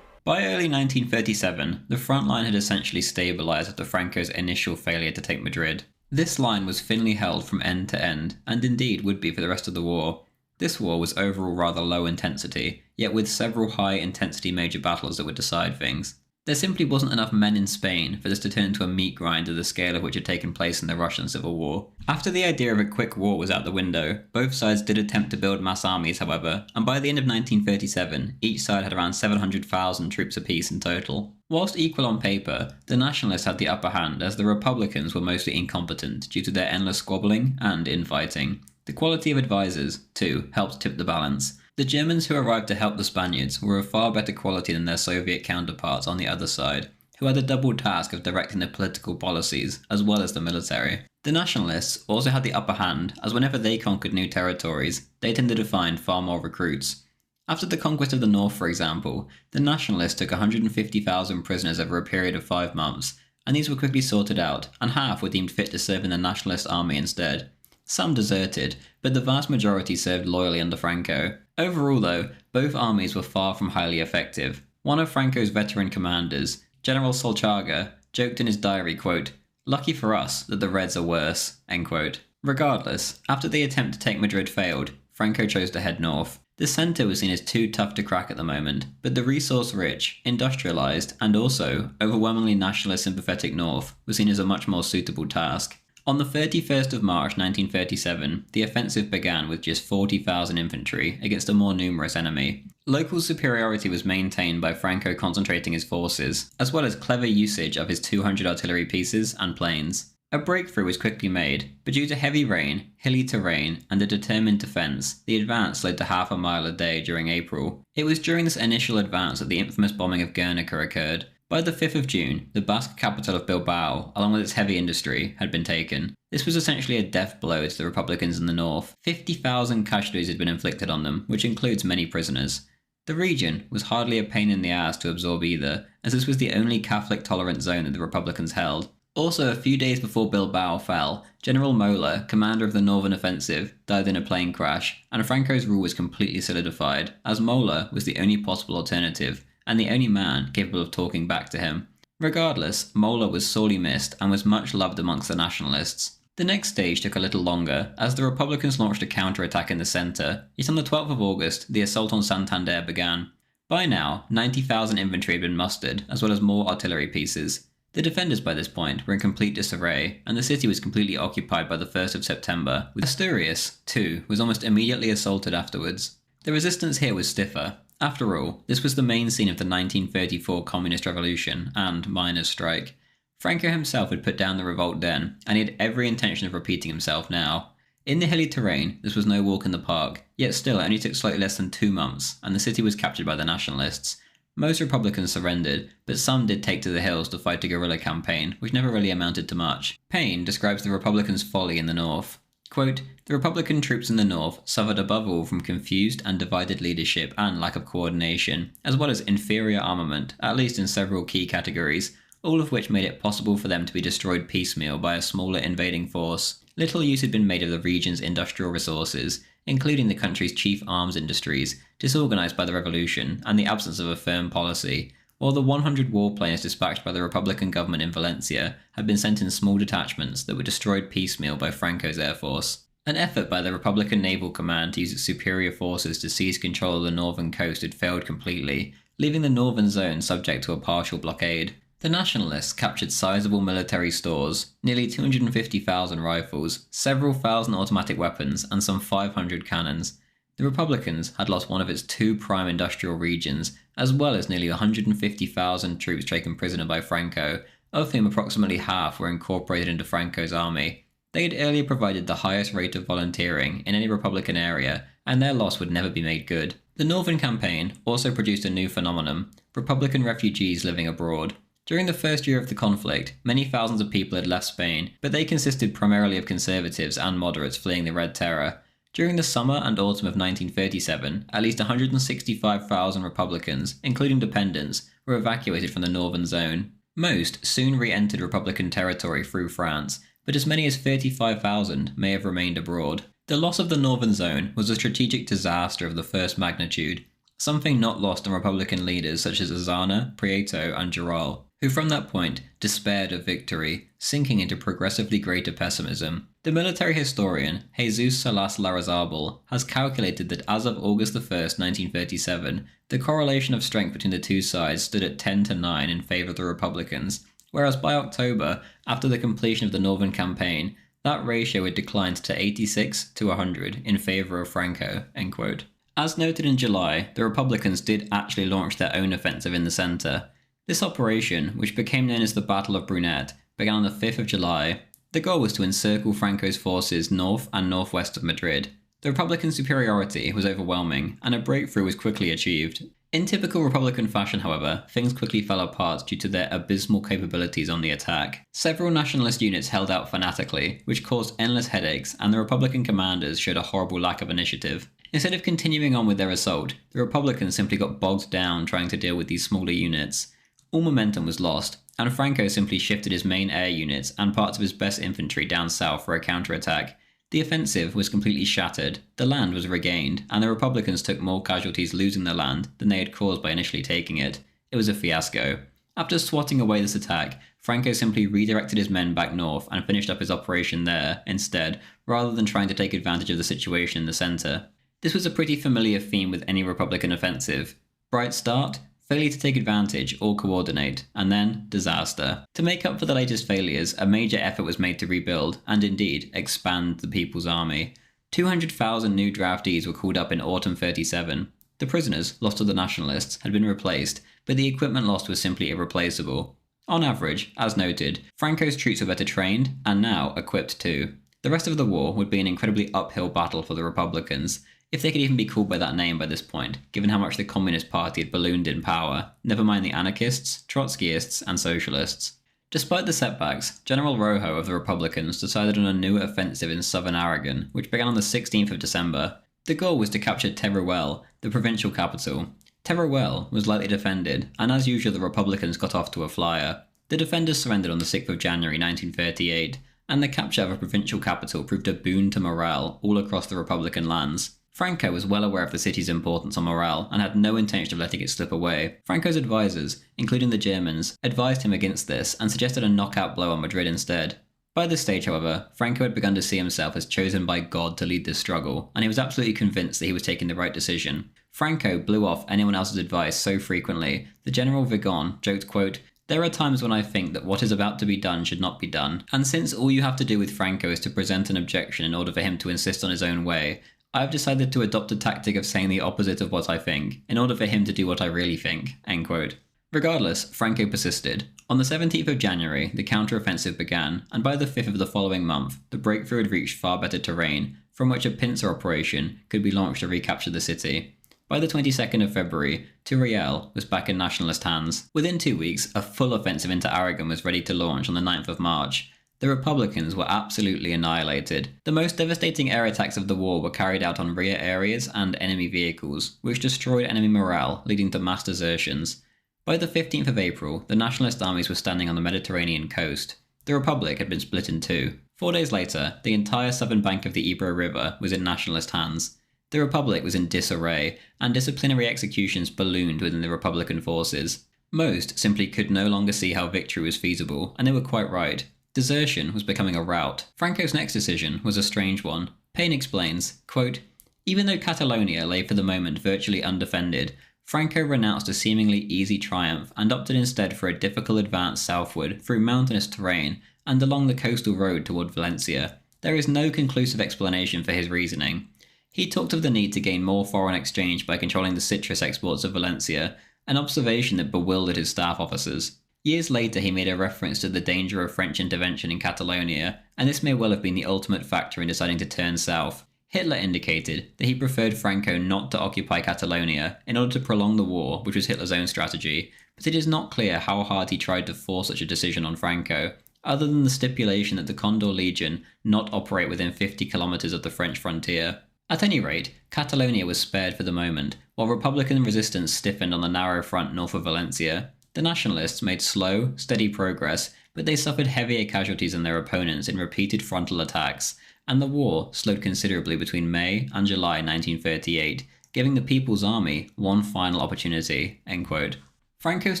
By early 1937, the front line had essentially stabilised after Franco's initial failure to take Madrid. This line was thinly held from end to end, and indeed would be for the rest of the war. This war was overall rather low intensity, yet with several high intensity major battles that would decide things. There simply wasn't enough men in Spain for this to turn into a meat grind of the scale of which had taken place in the Russian Civil War. After the idea of a quick war was out the window, both sides did attempt to build mass armies, however, and by the end of 1937, each side had around 700,000 troops apiece in total. Whilst equal on paper, the Nationalists had the upper hand as the Republicans were mostly incompetent due to their endless squabbling and infighting. The quality of advisors, too, helped tip the balance. The Germans who arrived to help the Spaniards were of far better quality than their Soviet counterparts on the other side, who had the double task of directing the political policies as well as the military. The Nationalists also had the upper hand, as whenever they conquered new territories, they tended to find far more recruits. After the conquest of the North, for example, the Nationalists took 150,000 prisoners over a period of 5 months, and these were quickly sorted out, and half were deemed fit to serve in the Nationalist army instead. Some deserted, but the vast majority served loyally under Franco. Overall, though, both armies were far from highly effective. One of Franco's veteran commanders, General Solchaga, joked in his diary, quote, "Lucky for us that the Reds are worse," end quote. Regardless, after the attempt to take Madrid failed, Franco chose to head north. The centre was seen as too tough to crack at the moment, but the resource-rich, industrialised, and also overwhelmingly nationalist sympathetic north was seen as a much more suitable task. On the 31st of March 1937, the offensive began with just 40,000 infantry against a more numerous enemy. Local superiority was maintained by Franco concentrating his forces, as well as clever usage of his 200 artillery pieces and planes. A breakthrough was quickly made, but due to heavy rain, hilly terrain, and a determined defence, the advance slowed to half a mile a day during April. It was during this initial advance that the infamous bombing of Guernica occurred. By the 5th of June, the Basque capital of Bilbao, along with its heavy industry, had been taken. This was essentially a death blow to the Republicans in the north. 50,000 casualties had been inflicted on them, which includes many prisoners. The region was hardly a pain in the ass to absorb either, as this was the only Catholic-tolerant zone that the Republicans held. Also, a few days before Bilbao fell, General Mola, commander of the Northern Offensive, died in a plane crash, and Franco's rule was completely solidified, as Mola was the only possible alternative, and the only man capable of talking back to him. Regardless, Mola was sorely missed and was much loved amongst the nationalists. The next stage took a little longer, as the Republicans launched a counterattack in the centre, yet on the 12th of August, the assault on Santander began. By now, 90,000 infantry had been mustered, as well as more artillery pieces. The defenders by this point were in complete disarray, and the city was completely occupied by the 1st of September, with Asturias, too, was almost immediately assaulted afterwards. The resistance here was stiffer. After all, this was the main scene of the 1934 Communist Revolution and miners' strike. Franco himself had put down the revolt then, and he had every intention of repeating himself now. In the hilly terrain, this was no walk in the park, yet still it only took slightly less than 2 months, and the city was captured by the nationalists. Most Republicans surrendered, but some did take to the hills to fight a guerrilla campaign, which never really amounted to much. Payne describes the Republicans' folly in the north. Quote, "The Republican troops in the north suffered above all from confused and divided leadership and lack of coordination, as well as inferior armament, at least in several key categories, all of which made it possible for them to be destroyed piecemeal by a smaller invading force. Little use had been made of the region's industrial resources, including the country's chief arms industries, disorganised by the revolution and the absence of a firm policy, while the 100 warplanes dispatched by the Republican government in Valencia had been sent in small detachments that were destroyed piecemeal by Franco's air force. An effort by the Republican Naval Command to use its superior forces to seize control of the northern coast had failed completely, leaving the northern zone subject to a partial blockade. The Nationalists captured sizable military stores, nearly 250,000 rifles, several thousand automatic weapons, and some 500 cannons. The Republicans had lost one of its 2 prime industrial regions, as well as nearly 150,000 troops taken prisoner by Franco, of whom approximately half were incorporated into Franco's army. They had earlier provided the highest rate of volunteering in any Republican area, and their loss would never be made good. The Northern Campaign also produced a new phenomenon: Republican refugees living abroad. During the first year of the conflict, many thousands of people had left Spain, but they consisted primarily of conservatives and moderates fleeing the Red Terror. During the summer and autumn of 1937, at least 165,000 Republicans, including dependents, were evacuated from the northern zone. Most soon re-entered Republican territory through France, but as many as 35,000 may have remained abroad. The loss of the northern zone was a strategic disaster of the first magnitude, something not lost on Republican leaders such as Azana, Prieto, and Giral, who from that point despaired of victory, sinking into progressively greater pessimism. The military historian Jesus Salas Larrazabal has calculated that as of August 1st, 1937, the correlation of strength between the two sides stood at 10-9 in favour of the Republicans, whereas by October, after the completion of the Northern Campaign, that ratio had declined to 86-100 in favour of Franco. End quote. As noted in July, the Republicans did actually launch their own offensive in the centre. This operation, which became known as the Battle of Brunete, began on the 5th of July. The goal was to encircle Franco's forces north and northwest of Madrid. The Republican superiority was overwhelming, and a breakthrough was quickly achieved. In typical Republican fashion, however, things quickly fell apart due to their abysmal capabilities on the attack. Several nationalist units held out fanatically, which caused endless headaches, and the Republican commanders showed a horrible lack of initiative. Instead of continuing on with their assault, the Republicans simply got bogged down trying to deal with these smaller units. All momentum was lost, and Franco simply shifted his main air units and parts of his best infantry down south for a counterattack. The offensive was completely shattered, the land was regained, and the Republicans took more casualties losing the land than they had caused by initially taking it. It was a fiasco. After swatting away this attack, Franco simply redirected his men back north and finished up his operation there instead, rather than trying to take advantage of the situation in the centre. This was a pretty familiar theme with any Republican offensive. Bright start, failure to take advantage or coordinate, and then disaster. To make up for the latest failures, a major effort was made to rebuild, and indeed, expand the People's Army. 200,000 new draftees were called up in autumn 37. The prisoners, lost to the nationalists, had been replaced, but the equipment lost was simply irreplaceable. On average, as noted, Franco's troops were better trained, and now equipped too. The rest of the war would be an incredibly uphill battle for the Republicans, if they could even be called by that name by this point, given how much the Communist Party had ballooned in power, never mind the anarchists, Trotskyists, and socialists. Despite the setbacks, General Rojo of the Republicans decided on a new offensive in southern Aragon, which began on the 16th of December. The goal was to capture Teruel, the provincial capital. Teruel was lightly defended, and as usual the Republicans got off to a flyer. The defenders surrendered on the 6th of January 1938, and the capture of a provincial capital proved a boon to morale all across the Republican lands. Franco was well aware of the city's importance on morale and had no intention of letting it slip away. Franco's advisors, including the Germans, advised him against this and suggested a knockout blow on Madrid instead. By this stage, however, Franco had begun to see himself as chosen by God to lead this struggle, and he was absolutely convinced that he was taking the right decision. Franco blew off anyone else's advice so frequently that General Vigon joked, quote, "There are times when I think that what is about to be done should not be done, and since all you have to do with Franco is to present an objection in order for him to insist on his own way, I have decided to adopt a tactic of saying the opposite of what I think, in order for him to do what I really think." End quote. Regardless, Franco persisted. On the 17th of January, the counter-offensive began, and by the 5th of the following month, the breakthrough had reached far better terrain, from which a pincer operation could be launched to recapture the city. By the 22nd of February, Teruel was back in nationalist hands. Within 2 weeks, a full offensive into Aragon was ready to launch on the 9th of March. The Republicans were absolutely annihilated. The most devastating air attacks of the war were carried out on rear areas and enemy vehicles, which destroyed enemy morale, leading to mass desertions. By the 15th of April, the nationalist armies were standing on the Mediterranean coast. The Republic had been split in two. 4 days later, the entire southern bank of the Ebro River was in nationalist hands. The Republic was in disarray, and disciplinary executions ballooned within the Republican forces. Most simply could no longer see how victory was feasible, and they were quite right. Desertion was becoming a rout. Franco's next decision was a strange one. Payne explains, quote, "Even though Catalonia lay for the moment virtually undefended, Franco renounced a seemingly easy triumph and opted instead for a difficult advance southward through mountainous terrain and along the coastal road toward Valencia. There is no conclusive explanation for his reasoning. He talked of the need to gain more foreign exchange by controlling the citrus exports of Valencia, an observation that bewildered his staff officers. Years later he made a reference to the danger of French intervention in Catalonia, and this may well have been the ultimate factor in deciding to turn south. Hitler indicated that he preferred Franco not to occupy Catalonia in order to prolong the war, which was Hitler's own strategy, but it is not clear how hard he tried to force such a decision on Franco, other than the stipulation that the Condor Legion not operate within 50 kilometers of the French frontier. At any rate, Catalonia was spared for the moment, while Republican resistance stiffened on the narrow front north of Valencia. The nationalists made slow, steady progress, but they suffered heavier casualties than their opponents in repeated frontal attacks, and the war slowed considerably between May and July 1938, giving the People's Army one final opportunity." End quote. Franco's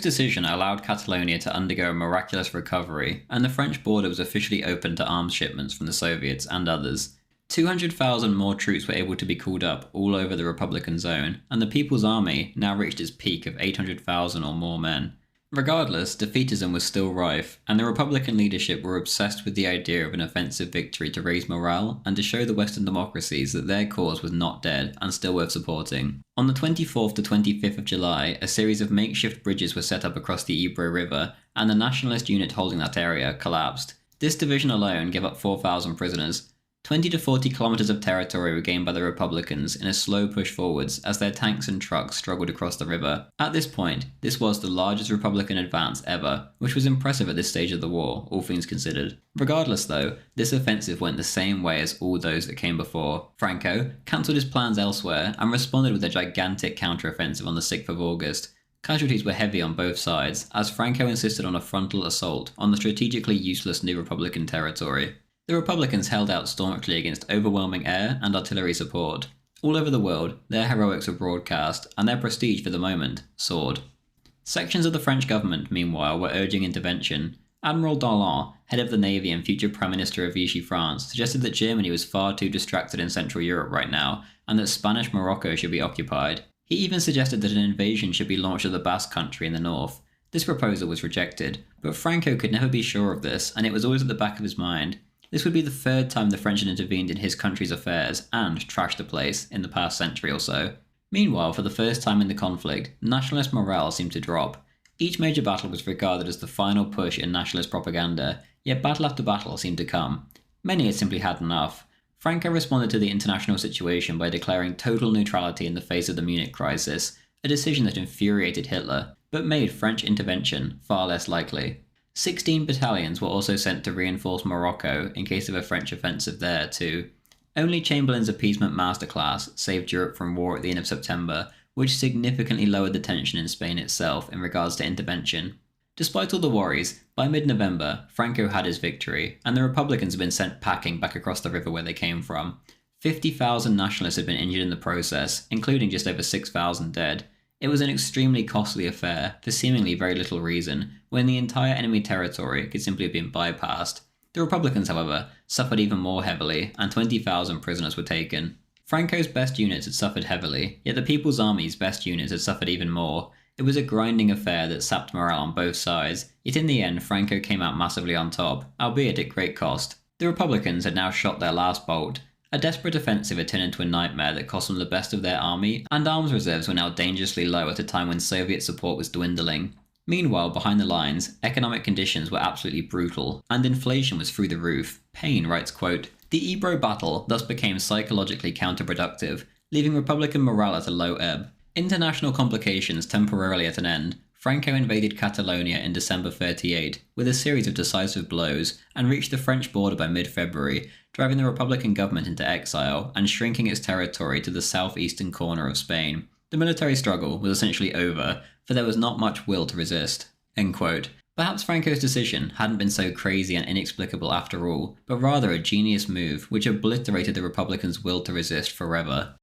decision allowed Catalonia to undergo a miraculous recovery, and the French border was officially open to arms shipments from the Soviets and others. 200,000 more troops were able to be called up all over the Republican zone, and the People's Army now reached its peak of 800,000 or more men. Regardless, defeatism was still rife, and the Republican leadership were obsessed with the idea of an offensive victory to raise morale and to show the Western democracies that their cause was not dead and still worth supporting. On the 24th to 25th of July, a series of makeshift bridges were set up across the Ebro River, and the nationalist unit holding that area collapsed. This division alone gave up 4,000 prisoners. 20 to 40 kilometers of territory were gained by the Republicans in a slow push forwards as their tanks and trucks struggled across the river. At this point, this was the largest Republican advance ever, which was impressive at this stage of the war, all things considered. Regardless though, this offensive went the same way as all those that came before. Franco cancelled his plans elsewhere and responded with a gigantic counter-offensive on the 6th of August. Casualties were heavy on both sides, as Franco insisted on a frontal assault on the strategically useless new Republican territory. The Republicans held out staunchly against overwhelming air and artillery support. All over the world, their heroics were broadcast, and their prestige for the moment soared. Sections of the French government, meanwhile, were urging intervention. Admiral Darlan, head of the Navy and future Prime Minister of Vichy France, suggested that Germany was far too distracted in Central Europe right now, and that Spanish Morocco should be occupied. He even suggested that an invasion should be launched of the Basque Country in the north. This proposal was rejected, but Franco could never be sure of this, and it was always at the back of his mind. This would be the third time the French had intervened in his country's affairs and trashed the place in the past century or so. Meanwhile, for the first time in the conflict, nationalist morale seemed to drop. Each major battle was regarded as the final push in nationalist propaganda, yet battle after battle seemed to come. Many had simply had enough. Franco responded to the international situation by declaring total neutrality in the face of the Munich crisis, a decision that infuriated Hitler, but made French intervention far less likely. 16 battalions were also sent to reinforce Morocco in case of a French offensive there too. Only Chamberlain's appeasement masterclass saved Europe from war at the end of September, which significantly lowered the tension in Spain itself in regards to intervention. Despite all the worries, by mid-November, Franco had his victory, and the Republicans had been sent packing back across the river where they came from. 50,000 nationalists had been injured in the process, including just over 6,000 dead. It was an extremely costly affair, for seemingly very little reason, when the entire enemy territory could simply have been bypassed. The Republicans, however, suffered even more heavily, and 20,000 prisoners were taken. Franco's best units had suffered heavily, yet the People's Army's best units had suffered even more. It was a grinding affair that sapped morale on both sides, yet in the end Franco came out massively on top, albeit at great cost. The Republicans had now shot their last bolt. A desperate offensive had turned into a nightmare that cost them the best of their army, and arms reserves were now dangerously low at a time when Soviet support was dwindling. Meanwhile, behind the lines, economic conditions were absolutely brutal, and inflation was through the roof. Payne writes, quote, "The Ebro battle thus became psychologically counterproductive, leaving Republican morale at a low ebb. International complications temporarily at an end, Franco invaded Catalonia in December 38 with a series of decisive blows and reached the French border by mid-February, driving the Republican government into exile and shrinking its territory to the southeastern corner of Spain. The military struggle was essentially over, for there was not much will to resist." End quote. Perhaps Franco's decision hadn't been so crazy and inexplicable after all, but rather a genius move which obliterated the Republicans' will to resist forever.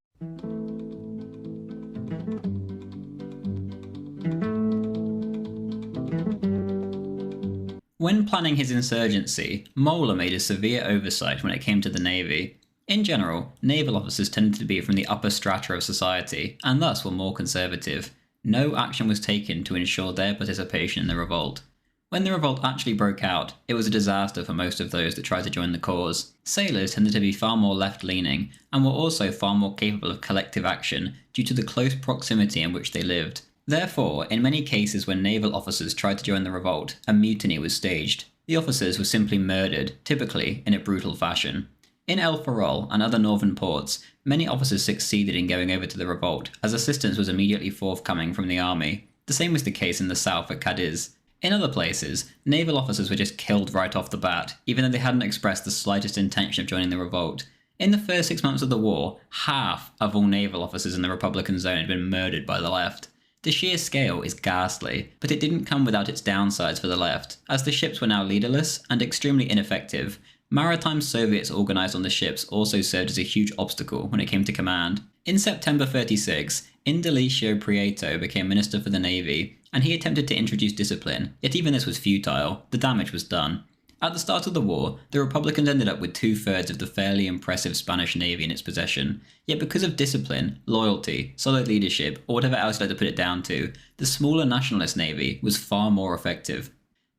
When planning his insurgency, Moeller made a severe oversight when it came to the Navy. In general, naval officers tended to be from the upper strata of society, and thus were more conservative. No action was taken to ensure their participation in the revolt. When the revolt actually broke out, it was a disaster for most of those that tried to join the cause. Sailors tended to be far more left-leaning, and were also far more capable of collective action due to the close proximity in which they lived. Therefore, in many cases when naval officers tried to join the revolt, a mutiny was staged. The officers were simply murdered, typically in a brutal fashion. In El Ferrol and other northern ports, many officers succeeded in going over to the revolt, as assistance was immediately forthcoming from the army. The same was the case in the south at Cadiz. In other places, naval officers were just killed right off the bat, even though they hadn't expressed the slightest intention of joining the revolt. In the first 6 months of the war, half of all naval officers in the Republican zone had been murdered by the left. The sheer scale is ghastly, but it didn't come without its downsides for the left, as the ships were now leaderless and extremely ineffective. Maritime Soviets organised on the ships also served as a huge obstacle when it came to command. In September 36, Indalecio Prieto became Minister for the Navy, and he attempted to introduce discipline, yet even this was futile. The damage was done. At the start of the war, the Republicans ended up with 2/3 of the fairly impressive Spanish navy in its possession, yet because of discipline, loyalty, solid leadership, or whatever else you like to put it down to, the smaller nationalist navy was far more effective.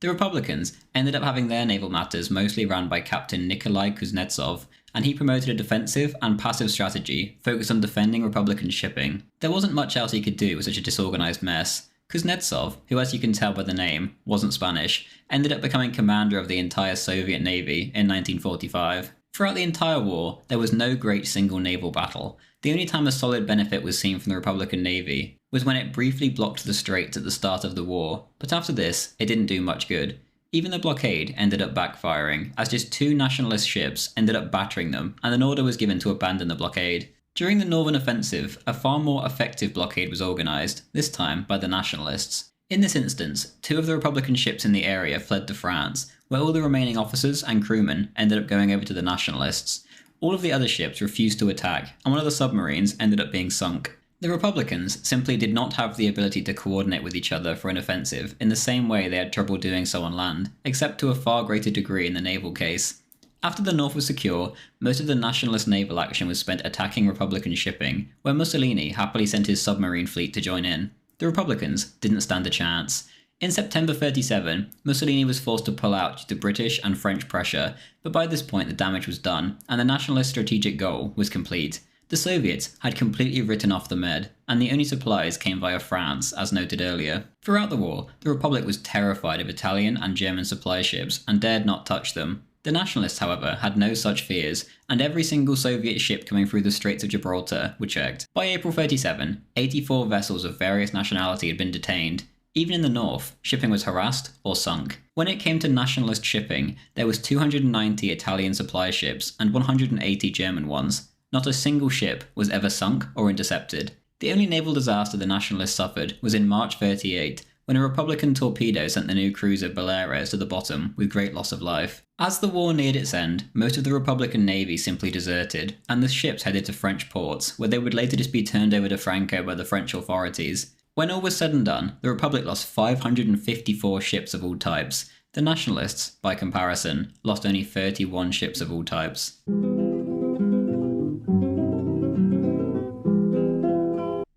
The Republicans ended up having their naval matters mostly run by Captain Nikolai Kuznetsov, and he promoted a defensive and passive strategy focused on defending Republican shipping. There wasn't much else he could do with such a disorganized mess. Kuznetsov, who as you can tell by the name, wasn't Spanish, ended up becoming commander of the entire Soviet Navy in 1945. Throughout the entire war, there was no great single naval battle. The only time a solid benefit was seen from the Republican Navy was when it briefly blocked the straits at the start of the war, but after this, it didn't do much good. Even the blockade ended up backfiring, as just 2 nationalist ships ended up battering them, and an order was given to abandon the blockade. During the Northern Offensive, a far more effective blockade was organised, this time by the nationalists. In this instance, 2 of the Republican ships in the area fled to France, where all the remaining officers and crewmen ended up going over to the nationalists. All of the other ships refused to attack, and one of the submarines ended up being sunk. The Republicans simply did not have the ability to coordinate with each other for an offensive in the same way they had trouble doing so on land, except to a far greater degree in the naval case. After the north was secure, most of the nationalist naval action was spent attacking Republican shipping, where Mussolini happily sent his submarine fleet to join in. The Republicans didn't stand a chance. In September 1937, Mussolini was forced to pull out due to British and French pressure, but by this point the damage was done, and the nationalist strategic goal was complete. The Soviets had completely written off the Med, and the only supplies came via France, as noted earlier. Throughout the war, the Republic was terrified of Italian and German supply ships and dared not touch them. The nationalists, however, had no such fears, and every single Soviet ship coming through the Straits of Gibraltar were checked. By April 1937, 84 vessels of various nationality had been detained. Even in the north, shipping was harassed or sunk. When it came to nationalist shipping, there was 290 Italian supply ships and 180 German ones. Not a single ship was ever sunk or intercepted. The only naval disaster the nationalists suffered was in March 1938, when a Republican torpedo sent the new cruiser Baleares to the bottom with great loss of life. As the war neared its end, most of the Republican Navy simply deserted, and the ships headed to French ports, where they would later just be turned over to Franco by the French authorities. When all was said and done, the Republic lost 554 ships of all types. The nationalists, by comparison, lost only 31 ships of all types.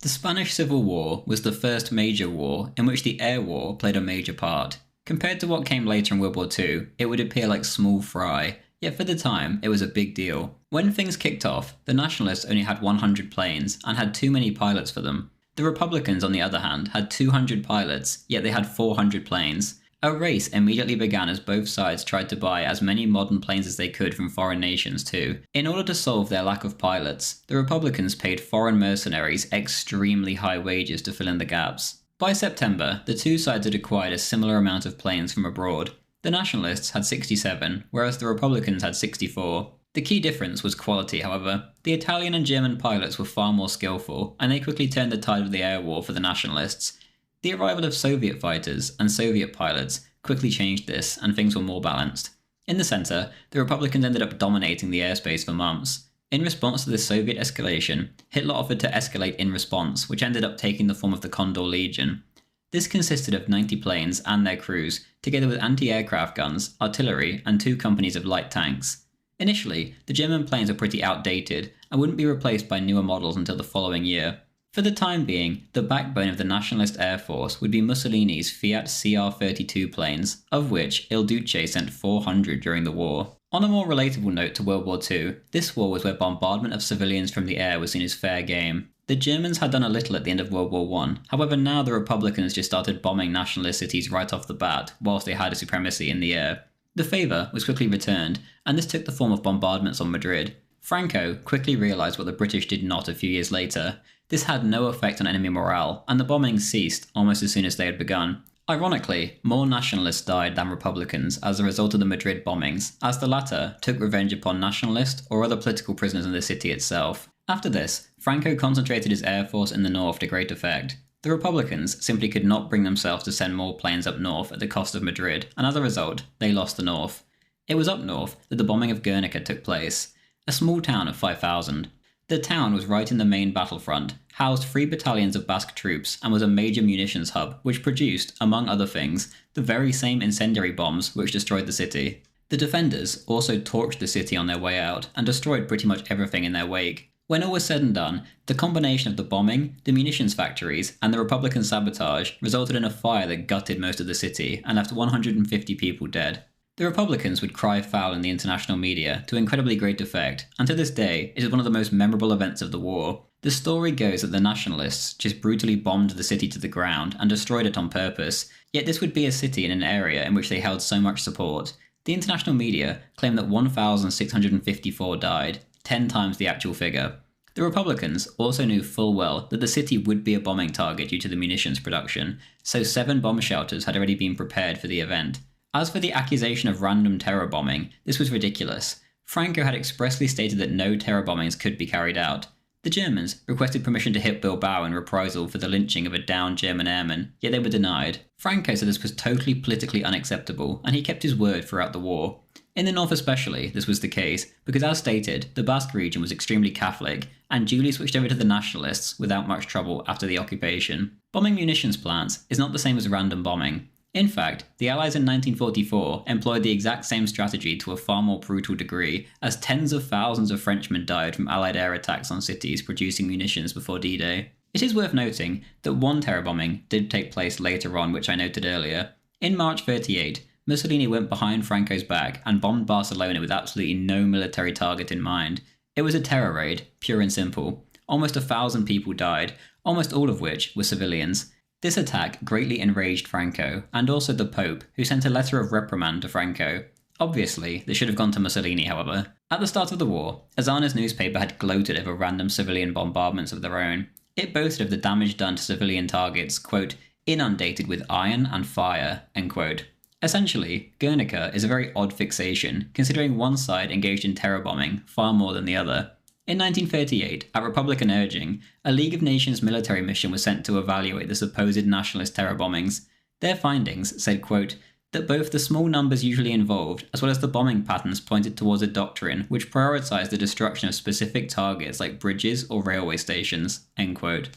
The Spanish Civil War was the first major war in which the air war played a major part. Compared to what came later in World War II, it would appear like small fry, yet for the time it was a big deal. When things kicked off, the nationalists only had 100 planes and had too many pilots for them. The Republicans, on the other hand, had 200 pilots, yet they had 400 planes. A race immediately began as both sides tried to buy as many modern planes as they could from foreign nations too. In order to solve their lack of pilots, the Republicans paid foreign mercenaries extremely high wages to fill in the gaps. By September, the two sides had acquired a similar amount of planes from abroad. The nationalists had 67, whereas the Republicans had 64. The key difference was quality, however. The Italian and German pilots were far more skillful, and they quickly turned the tide of the air war for the nationalists. The arrival of Soviet fighters and Soviet pilots quickly changed this, and things were more balanced. In the centre, the Republicans ended up dominating the airspace for months. In response to this Soviet escalation, Hitler offered to escalate in response, which ended up taking the form of the Condor Legion. This consisted of 90 planes and their crews, together with anti-aircraft guns, artillery, and 2 companies of light tanks. Initially, the German planes were pretty outdated and wouldn't be replaced by newer models until the following year. For the time being, the backbone of the Nationalist Air Force would be Mussolini's Fiat CR-32 planes, of which Il Duce sent 400 during the war. On a more relatable note to World War II, this war was where bombardment of civilians from the air was seen as fair game. The Germans had done a little at the end of World War I, however now the Republicans just started bombing nationalist cities right off the bat, whilst they had a supremacy in the air. The favour was quickly returned, and this took the form of bombardments on Madrid. Franco quickly realised what the British did not a few years later. This had no effect on enemy morale, and the bombings ceased almost as soon as they had begun. Ironically, more nationalists died than Republicans as a result of the Madrid bombings, as the latter took revenge upon nationalist or other political prisoners in the city itself. After this, Franco concentrated his air force in the north to great effect. The Republicans simply could not bring themselves to send more planes up north at the cost of Madrid, and as a result, they lost the north. It was up north that the bombing of Guernica took place, a small town of 5,000. The town was right in the main battlefront, housed 3 battalions of Basque troops, and was a major munitions hub which produced, among other things, the very same incendiary bombs which destroyed the city. The defenders also torched the city on their way out and destroyed pretty much everything in their wake. When all was said and done, the combination of the bombing, the munitions factories, and the Republican sabotage resulted in a fire that gutted most of the city and left 150 people dead. The Republicans would cry foul in the international media to incredibly great effect, and to this day, it is one of the most memorable events of the war. The story goes that the nationalists just brutally bombed the city to the ground and destroyed it on purpose, yet this would be a city in an area in which they held so much support. The international media claim that 1,654 died, 10 times the actual figure. The Republicans also knew full well that the city would be a bombing target due to the munitions production, so 7 bomb shelters had already been prepared for the event. As for the accusation of random terror bombing, this was ridiculous. Franco had expressly stated that no terror bombings could be carried out. The Germans requested permission to hit Bilbao in reprisal for the lynching of a downed German airman, yet they were denied. Franco said this was totally politically unacceptable, and he kept his word throughout the war. In the north especially, this was the case, because as stated, the Basque region was extremely Catholic, and duly switched over to the nationalists without much trouble after the occupation. Bombing munitions plants is not the same as random bombing. In fact, the Allies in 1944 employed the exact same strategy to a far more brutal degree, as tens of thousands of Frenchmen died from Allied air attacks on cities producing munitions before D-Day. It is worth noting that one terror bombing did take place later on, which I noted earlier. In March 1938, Mussolini went behind Franco's back and bombed Barcelona with absolutely no military target in mind. It was a terror raid, pure and simple. Almost 1,000 people died, almost all of which were civilians. This attack greatly enraged Franco, and also the Pope, who sent a letter of reprimand to Franco. Obviously, this should have gone to Mussolini, however. At the start of the war, Azana's newspaper had gloated over random civilian bombardments of their own. It boasted of the damage done to civilian targets, quote, inundated with iron and fire, end quote. Essentially, Guernica is a very odd fixation, considering one side engaged in terror bombing far more than the other. In 1938, at Republican urging, a League of Nations military mission was sent to evaluate the supposed nationalist terror bombings. Their findings said, quote, that both the small numbers usually involved, as well as the bombing patterns pointed towards a doctrine which prioritised the destruction of specific targets like bridges or railway stations, end quote.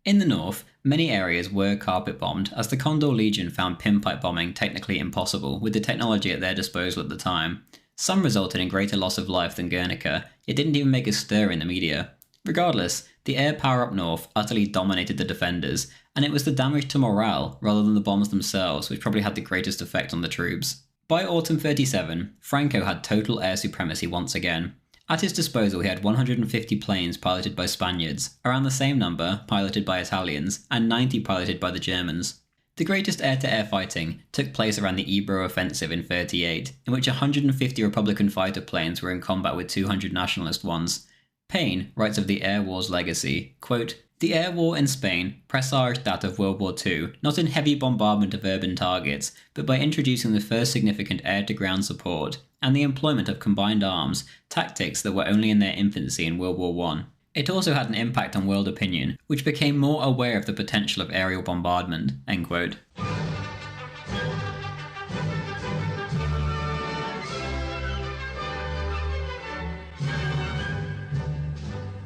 In the north, many areas were carpet bombed, as the Condor Legion found pinpipe bombing technically impossible with the technology at their disposal at the time. Some resulted in greater loss of life than Guernica, it didn't even make a stir in the media. Regardless, the air power up north utterly dominated the defenders, and it was the damage to morale rather than the bombs themselves which probably had the greatest effect on the troops. By autumn 1937, Franco had total air supremacy once again. At his disposal he had 150 planes piloted by Spaniards, around the same number piloted by Italians, and 90 piloted by the Germans. The greatest air-to-air fighting took place around the Ebro offensive in 1938, in which 150 Republican fighter planes were in combat with 200 nationalist ones. Payne writes of the air war's legacy, quote, the air war in Spain presaged that of World War II, not in heavy bombardment of urban targets, but by introducing the first significant air-to-ground support, and the employment of combined arms, tactics that were only in their infancy in World War I. It also had an impact on world opinion, which became more aware of the potential of aerial bombardment, end quote.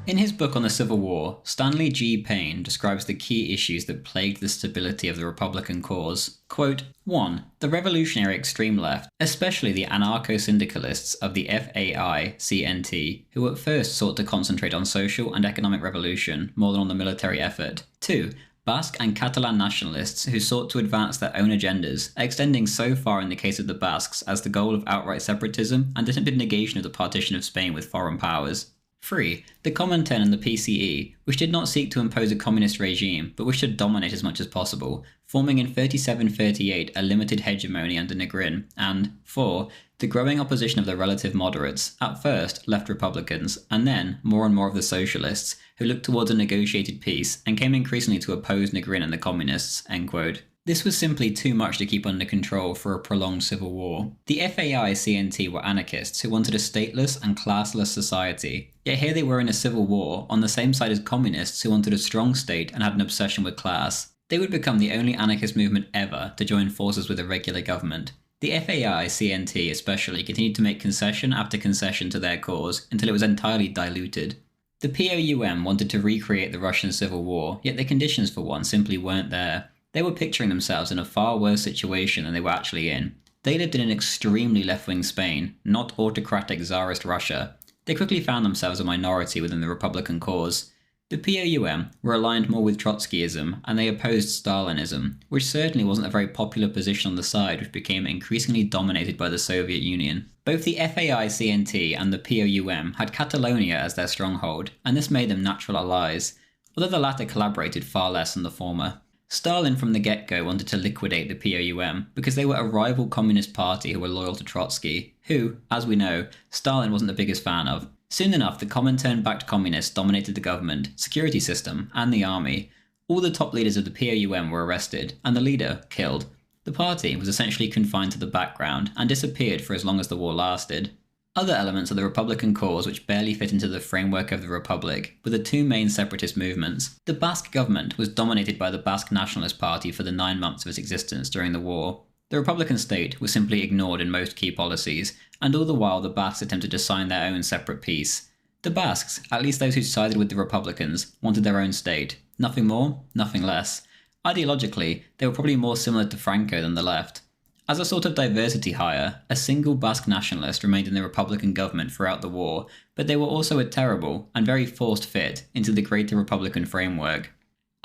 In his book on the Civil War, Stanley G. Payne describes the key issues that plagued the stability of the Republican cause. Quote, 1. The revolutionary extreme left, especially the anarcho-syndicalists of the FAI-CNT, who at first sought to concentrate on social and economic revolution more than on the military effort. 2. Basque and Catalan nationalists who sought to advance their own agendas, extending so far in the case of the Basques as the goal of outright separatism and attempted negation of the partition of Spain with foreign powers. 3. The Comintern and the PCE, which did not seek to impose a communist regime, but wished to dominate as much as possible, forming in 1937-1938 a limited hegemony under Negrin, and 4. The growing opposition of the relative moderates, at first left Republicans, and then more and more of the socialists, who looked towards a negotiated peace and came increasingly to oppose Negrin and the communists, end quote. This was simply too much to keep under control for a prolonged civil war. The FAI-CNT were anarchists who wanted a stateless and classless society, yet here they were in a civil war on the same side as communists who wanted a strong state and had an obsession with class. They would become the only anarchist movement ever to join forces with a regular government. The FAI-CNT especially continued to make concession after concession to their cause until it was entirely diluted. The POUM wanted to recreate the Russian Civil War, yet the conditions for one simply weren't there. They were picturing themselves in a far worse situation than they were actually in. They lived in an extremely left-wing Spain, not autocratic Tsarist Russia. They quickly found themselves a minority within the Republican cause. The POUM were aligned more with Trotskyism, and they opposed Stalinism, which certainly wasn't a very popular position on the side which became increasingly dominated by the Soviet Union. Both the FAI-CNT and the POUM had Catalonia as their stronghold, and this made them natural allies, although the latter collaborated far less than the former. Stalin from the get-go wanted to liquidate the POUM because they were a rival communist party who were loyal to Trotsky, who, as we know, Stalin wasn't the biggest fan of. Soon enough, the Comintern-backed communists dominated the government, security system, and the army. All the top leaders of the POUM were arrested, and the leader killed. The party was essentially confined to the background and disappeared for as long as the war lasted. Other elements of the Republican cause which barely fit into the framework of the Republic were the two main separatist movements. The Basque government was dominated by the Basque Nationalist Party for the 9 months of its existence during the war. The Republican state was simply ignored in most key policies, and all the while the Basques attempted to sign their own separate peace. The Basques, at least those who sided with the Republicans, wanted their own state. Nothing more, nothing less. Ideologically, they were probably more similar to Franco than the left. As a sort of diversity hire, a single Basque nationalist remained in the Republican government throughout the war, but they were also a terrible and very forced fit into the greater Republican framework.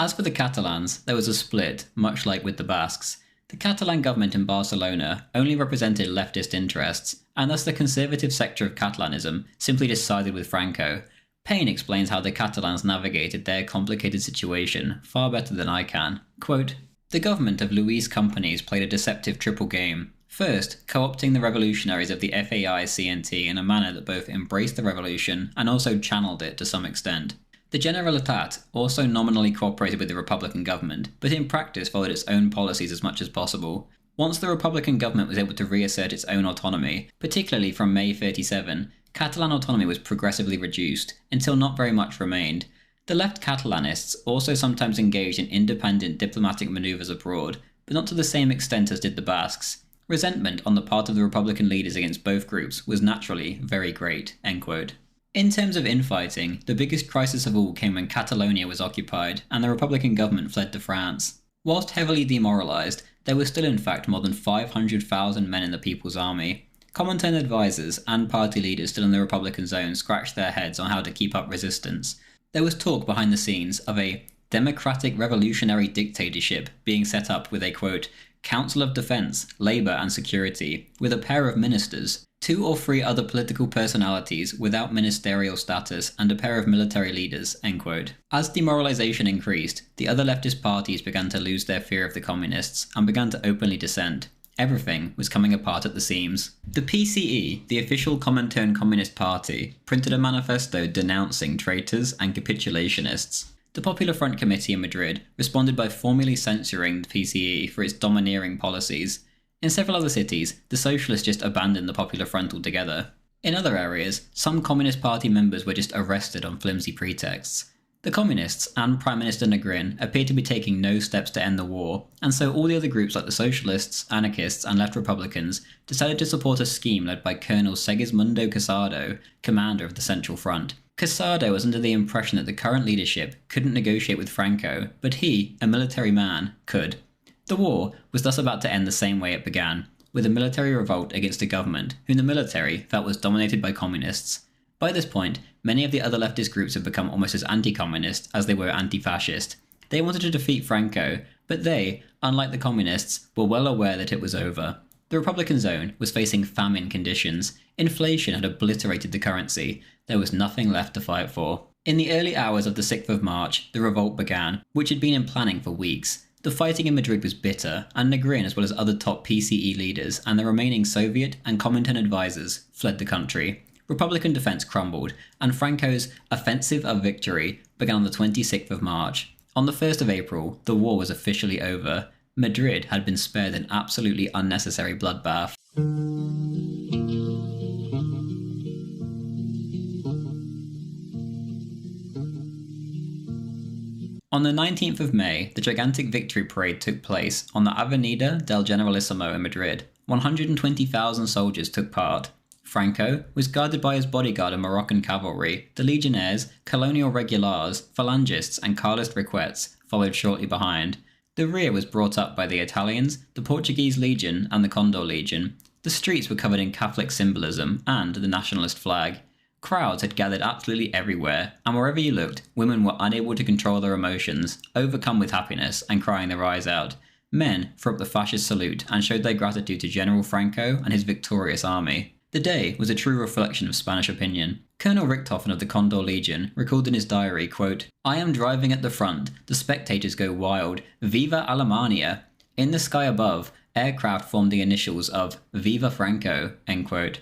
As for the Catalans, there was a split, much like with the Basques. The Catalan government in Barcelona only represented leftist interests, and thus the conservative sector of Catalanism simply decided with Franco. Payne explains how the Catalans navigated their complicated situation far better than I can. Quote, "The government of Luis Companys played a deceptive triple game. First, co-opting the revolutionaries of the FAI-CNT in a manner that both embraced the revolution and also channeled it to some extent. The Generalitat also nominally cooperated with the Republican government, but in practice followed its own policies as much as possible. Once the Republican government was able to reassert its own autonomy, particularly from May 37, Catalan autonomy was progressively reduced, until not very much remained. The left Catalanists also sometimes engaged in independent diplomatic manoeuvres abroad, but not to the same extent as did the Basques. Resentment on the part of the Republican leaders against both groups was naturally very great." End quote. In terms of infighting, the biggest crisis of all came when Catalonia was occupied and the Republican government fled to France. Whilst heavily demoralised, there were still in fact more than 500,000 men in the People's Army. Comintern advisors and party leaders still in the Republican zone scratched their heads on how to keep up resistance. There was talk behind the scenes of a democratic revolutionary dictatorship being set up with a, quote, Council of Defence, Labour and Security, with a pair of ministers, 2 or 3 other political personalities without ministerial status, and a pair of military leaders, end quote. As demoralisation increased, the other leftist parties began to lose their fear of the communists and began to openly dissent. Everything was coming apart at the seams. The PCE, the official Comintern Communist Party, printed a manifesto denouncing traitors and capitulationists. The Popular Front Committee in Madrid responded by formally censuring the PCE for its domineering policies. In several other cities, the socialists just abandoned the Popular Front altogether. In other areas, some Communist Party members were just arrested on flimsy pretexts. The Communists and Prime Minister Negrin appeared to be taking no steps to end the war, and so all the other groups like the Socialists, Anarchists and Left Republicans decided to support a scheme led by Colonel Segismundo Casado, commander of the Central Front. Casado was under the impression that the current leadership couldn't negotiate with Franco, but he, a military man, could. The war was thus about to end the same way it began, with a military revolt against a government whom the military felt was dominated by communists. By this point, many of the other leftist groups had become almost as anti-communist as they were anti-fascist. They wanted to defeat Franco, but they, unlike the communists, were well aware that it was over. The Republican zone was facing famine conditions. Inflation had obliterated the currency. There was nothing left to fight for. In the early hours of the 6th of March, the revolt began, which had been in planning for weeks. The fighting in Madrid was bitter, and Negrin, as well as other top PCE leaders and the remaining Soviet and Comintern advisors, fled the country. Republican defence crumbled, and Franco's offensive of victory began on the 26th of March. On the 1st of April, the war was officially over. Madrid had been spared an absolutely unnecessary bloodbath. On the 19th of May, the gigantic victory parade took place on the Avenida del Generalissimo in Madrid. 120,000 soldiers took part. Franco was guarded by his bodyguard of Moroccan cavalry, the legionnaires, colonial regulars, phalangists, and Carlist riquettes followed shortly behind. The rear was brought up by the Italians, the Portuguese Legion, and the Condor Legion. The streets were covered in Catholic symbolism and the nationalist flag. Crowds had gathered absolutely everywhere, and wherever you looked, women were unable to control their emotions, overcome with happiness and crying their eyes out. Men threw up the fascist salute and showed their gratitude to General Franco and his victorious army. The day was a true reflection of Spanish opinion. Colonel Richthofen of the Condor Legion recalled in his diary, quote, "I am driving at the front, the spectators go wild, Viva Alemania! In the sky above, aircraft formed the initials of Viva Franco," end quote.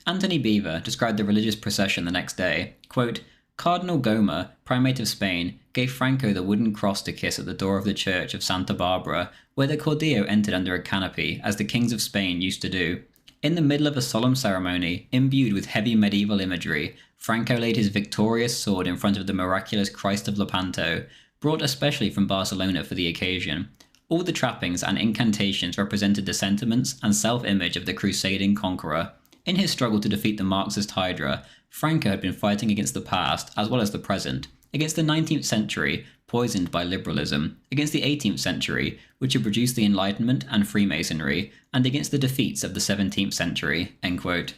Anthony Beevor described the religious procession the next day, quote, "Cardinal Goma, Primate of Spain, gave Franco the wooden cross to kiss at the door of the church of Santa Barbara, where the Caudillo entered under a canopy, as the kings of Spain used to do. In the middle of a solemn ceremony, imbued with heavy medieval imagery, Franco laid his victorious sword in front of the miraculous Christ of Lepanto, brought especially from Barcelona for the occasion. All the trappings and incantations represented the sentiments and self-image of the crusading conqueror. In his struggle to defeat the Marxist Hydra, Franco had been fighting against the past as well as the present, against the 19th century, poisoned by liberalism, against the 18th century, which had produced the Enlightenment and Freemasonry, and against the defeats of the 17th century," end quote.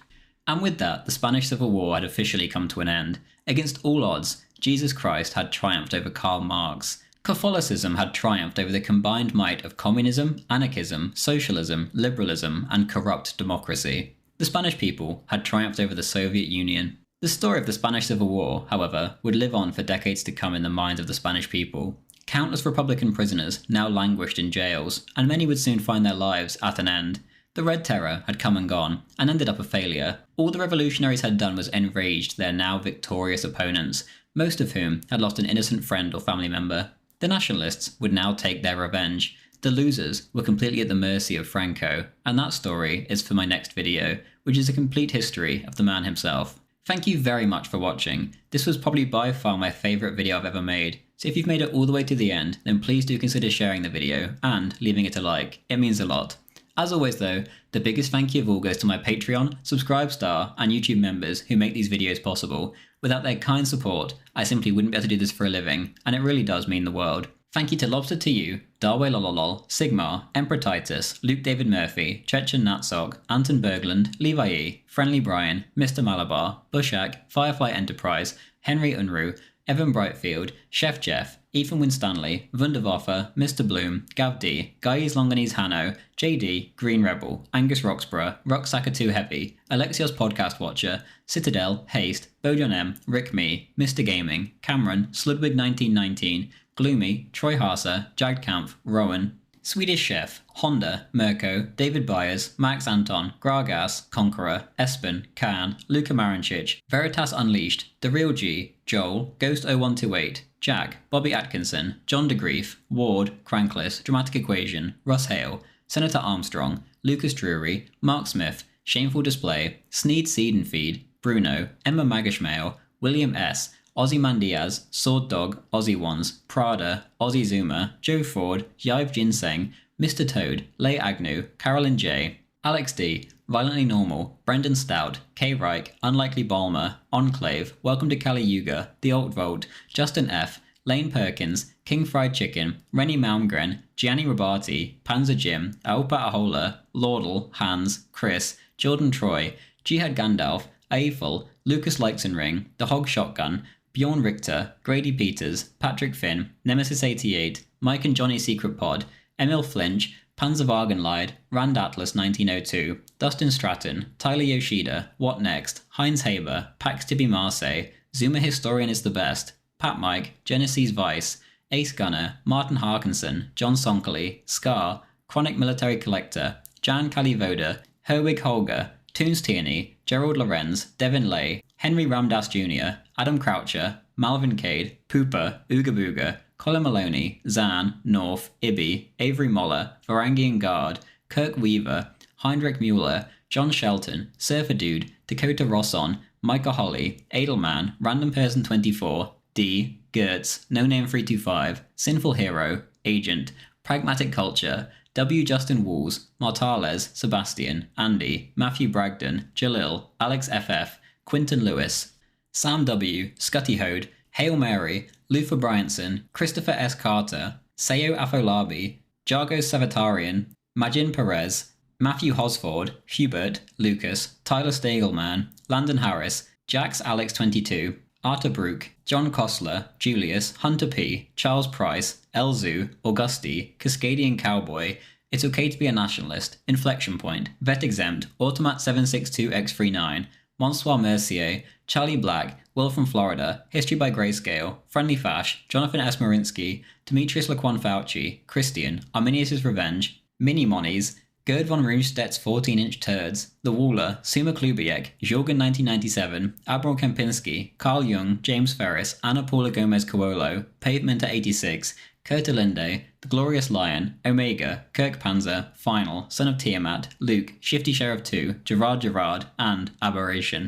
And with that, the Spanish Civil War had officially come to an end. Against all odds, Jesus Christ had triumphed over Karl Marx. Catholicism had triumphed over the combined might of communism, anarchism, socialism, liberalism, and corrupt democracy. The Spanish people had triumphed over the Soviet Union. The story of the Spanish Civil War, however, would live on for decades to come in the minds of the Spanish people. Countless Republican prisoners now languished in jails, and many would soon find their lives at an end. The Red Terror had come and gone, and ended up a failure. All the revolutionaries had done was enraged their now victorious opponents, most of whom had lost an innocent friend or family member. The nationalists would now take their revenge. The losers were completely at the mercy of Franco, and that story is for my next video, which is a complete history of the man himself. Thank you very much for watching. This was probably by far my favourite video I've ever made, so if you've made it all the way to the end, then please do consider sharing the video and leaving it a like. It means a lot. As always though, the biggest thank you of all goes to my Patreon, Subscribe Star, and YouTube members who make these videos possible. Without their kind support, I simply wouldn't be able to do this for a living, and it really does mean the world. Thank you to Lobster to You, Darway Lololol, Sigmar, Emperor Titus, Luke David Murphy, Chechen Natsog, Anton Berglund, Levi E, Friendly Brian, Mr. Malabar, Bushak, Firefly Enterprise, Henry Unruh, Evan Brightfield, Chef Jeff, Ethan Winstanley, Wunderwaffe, Mr. Bloom, Gav D, Guy's Longanese Hanno, JD, Green Rebel, Angus Roxburgh, Rucksacker Too Heavy, Alexios Podcast Watcher, Citadel, Haste, Bojon M, Rick Me, Mr. Gaming, Cameron, Sludwig 1919, Gloomy, Troy Harser, Jagdkampf, Rowan, Swedish Chef, Honda, Mirko, David Byers, Max Anton, Gragas, Conqueror, Espen, Khan, Luka Marincic, Veritas Unleashed, The Real G, Joel, Ghost 0128, Jack, Bobby Atkinson, John DeGrief, Ward, Crankless, Dramatic Equation, Russ Hale, Senator Armstrong, Lucas Drury, Mark Smith, Shameful Display, Sneed Seed and Feed, Bruno, Emma Magishmael, William S., Ozzy Mandiaz, Sword Dog, Aussie Ones, Prada, Aussie Zuma, Joe Ford, Yive Ginseng, Mr. Toad, Leigh Agnew, Carolyn J, Alex D, Violently Normal, Brendan Stout, K. Reich, Unlikely Balmer, Enclave, Welcome to Kali Yuga, The Alt Vault, Justin F, Lane Perkins, King Fried Chicken, Rennie Malmgren, Gianni Rabati, Panzer Jim, Aopa Ahola, Laudel, Hans, Chris, Jordan Troy, Jihad Gandalf, Eiffel, Lucas Leixenring, The Hog Shotgun, Bjorn Richter, Grady Peters, Patrick Finn, Nemesis 88, Mike and Johnny Secret Pod, Emil Flinch, Panzer Wagenlied, Rand Atlas 1902, Dustin Stratton, Tyler Yoshida, What Next, Heinz Haber, Pax Tibi Marseille, Zuma Historian is the Best, Pat Mike, Genesis Vice, Ace Gunner, Martin Harkinson, John Sonkley, Scar, Chronic Military Collector, Jan Kalivoda, Herwig Holger, Toons Tierney, Gerald Lorenz, Devin Lay, Henry Ramdas Jr., Adam Croucher, Malvin Cade, Pooper, Ooga Booga, Colin Maloney, Zan, North, Ibby, Avery Moller, Varangian Guard, Kirk Weaver, Heinrich Mueller, John Shelton, Surfer Dude, Dakota Rosson, Micah Holly, Edelman, Random Person 24, D, Gertz, No Name 325, Sinful Hero, Agent, Pragmatic Culture, W. Justin Walls, Martales, Sebastian, Andy, Matthew Bragdon, Jalil, Alex FF, Quinton Lewis, Sam W., Scutty Hode, Hail Mary, Luther Bryanson, Christopher S. Carter, Sayo Afolabi, Jargo Savatarian, Majin Perez, Matthew Hosford, Hubert, Lucas, Tyler Stagelman, Landon Harris, Jax Alex 22, Arthur Brook, John Kostler, Julius, Hunter P, Charles Price, Elzu, Augusti, Cascadian Cowboy, It's Okay to Be a Nationalist, Inflection Point, Vet Exempt, Automat 762X39, Monsoir Mercier, Charlie Black, Will from Florida, History by Grayscale, Friendly Fash, Jonathan S. Marinsky, Demetrius Laquan Fauci, Christian, Arminius' Revenge, Mini Monies, Gerd von Rundstedt's 14-inch turds, The Waller, Suma Klubiek, Jorgen 1997, Admiral Kempinski, Carl Jung, James Ferris, Anna Paula Gomez Coelho, Pavement at 86, Kurt Linde, The Glorious Lion, Omega, Kirk Panzer, Final, Son of Tiamat, Luke, Shifty Sheriff 2, Gerard, and Aberration.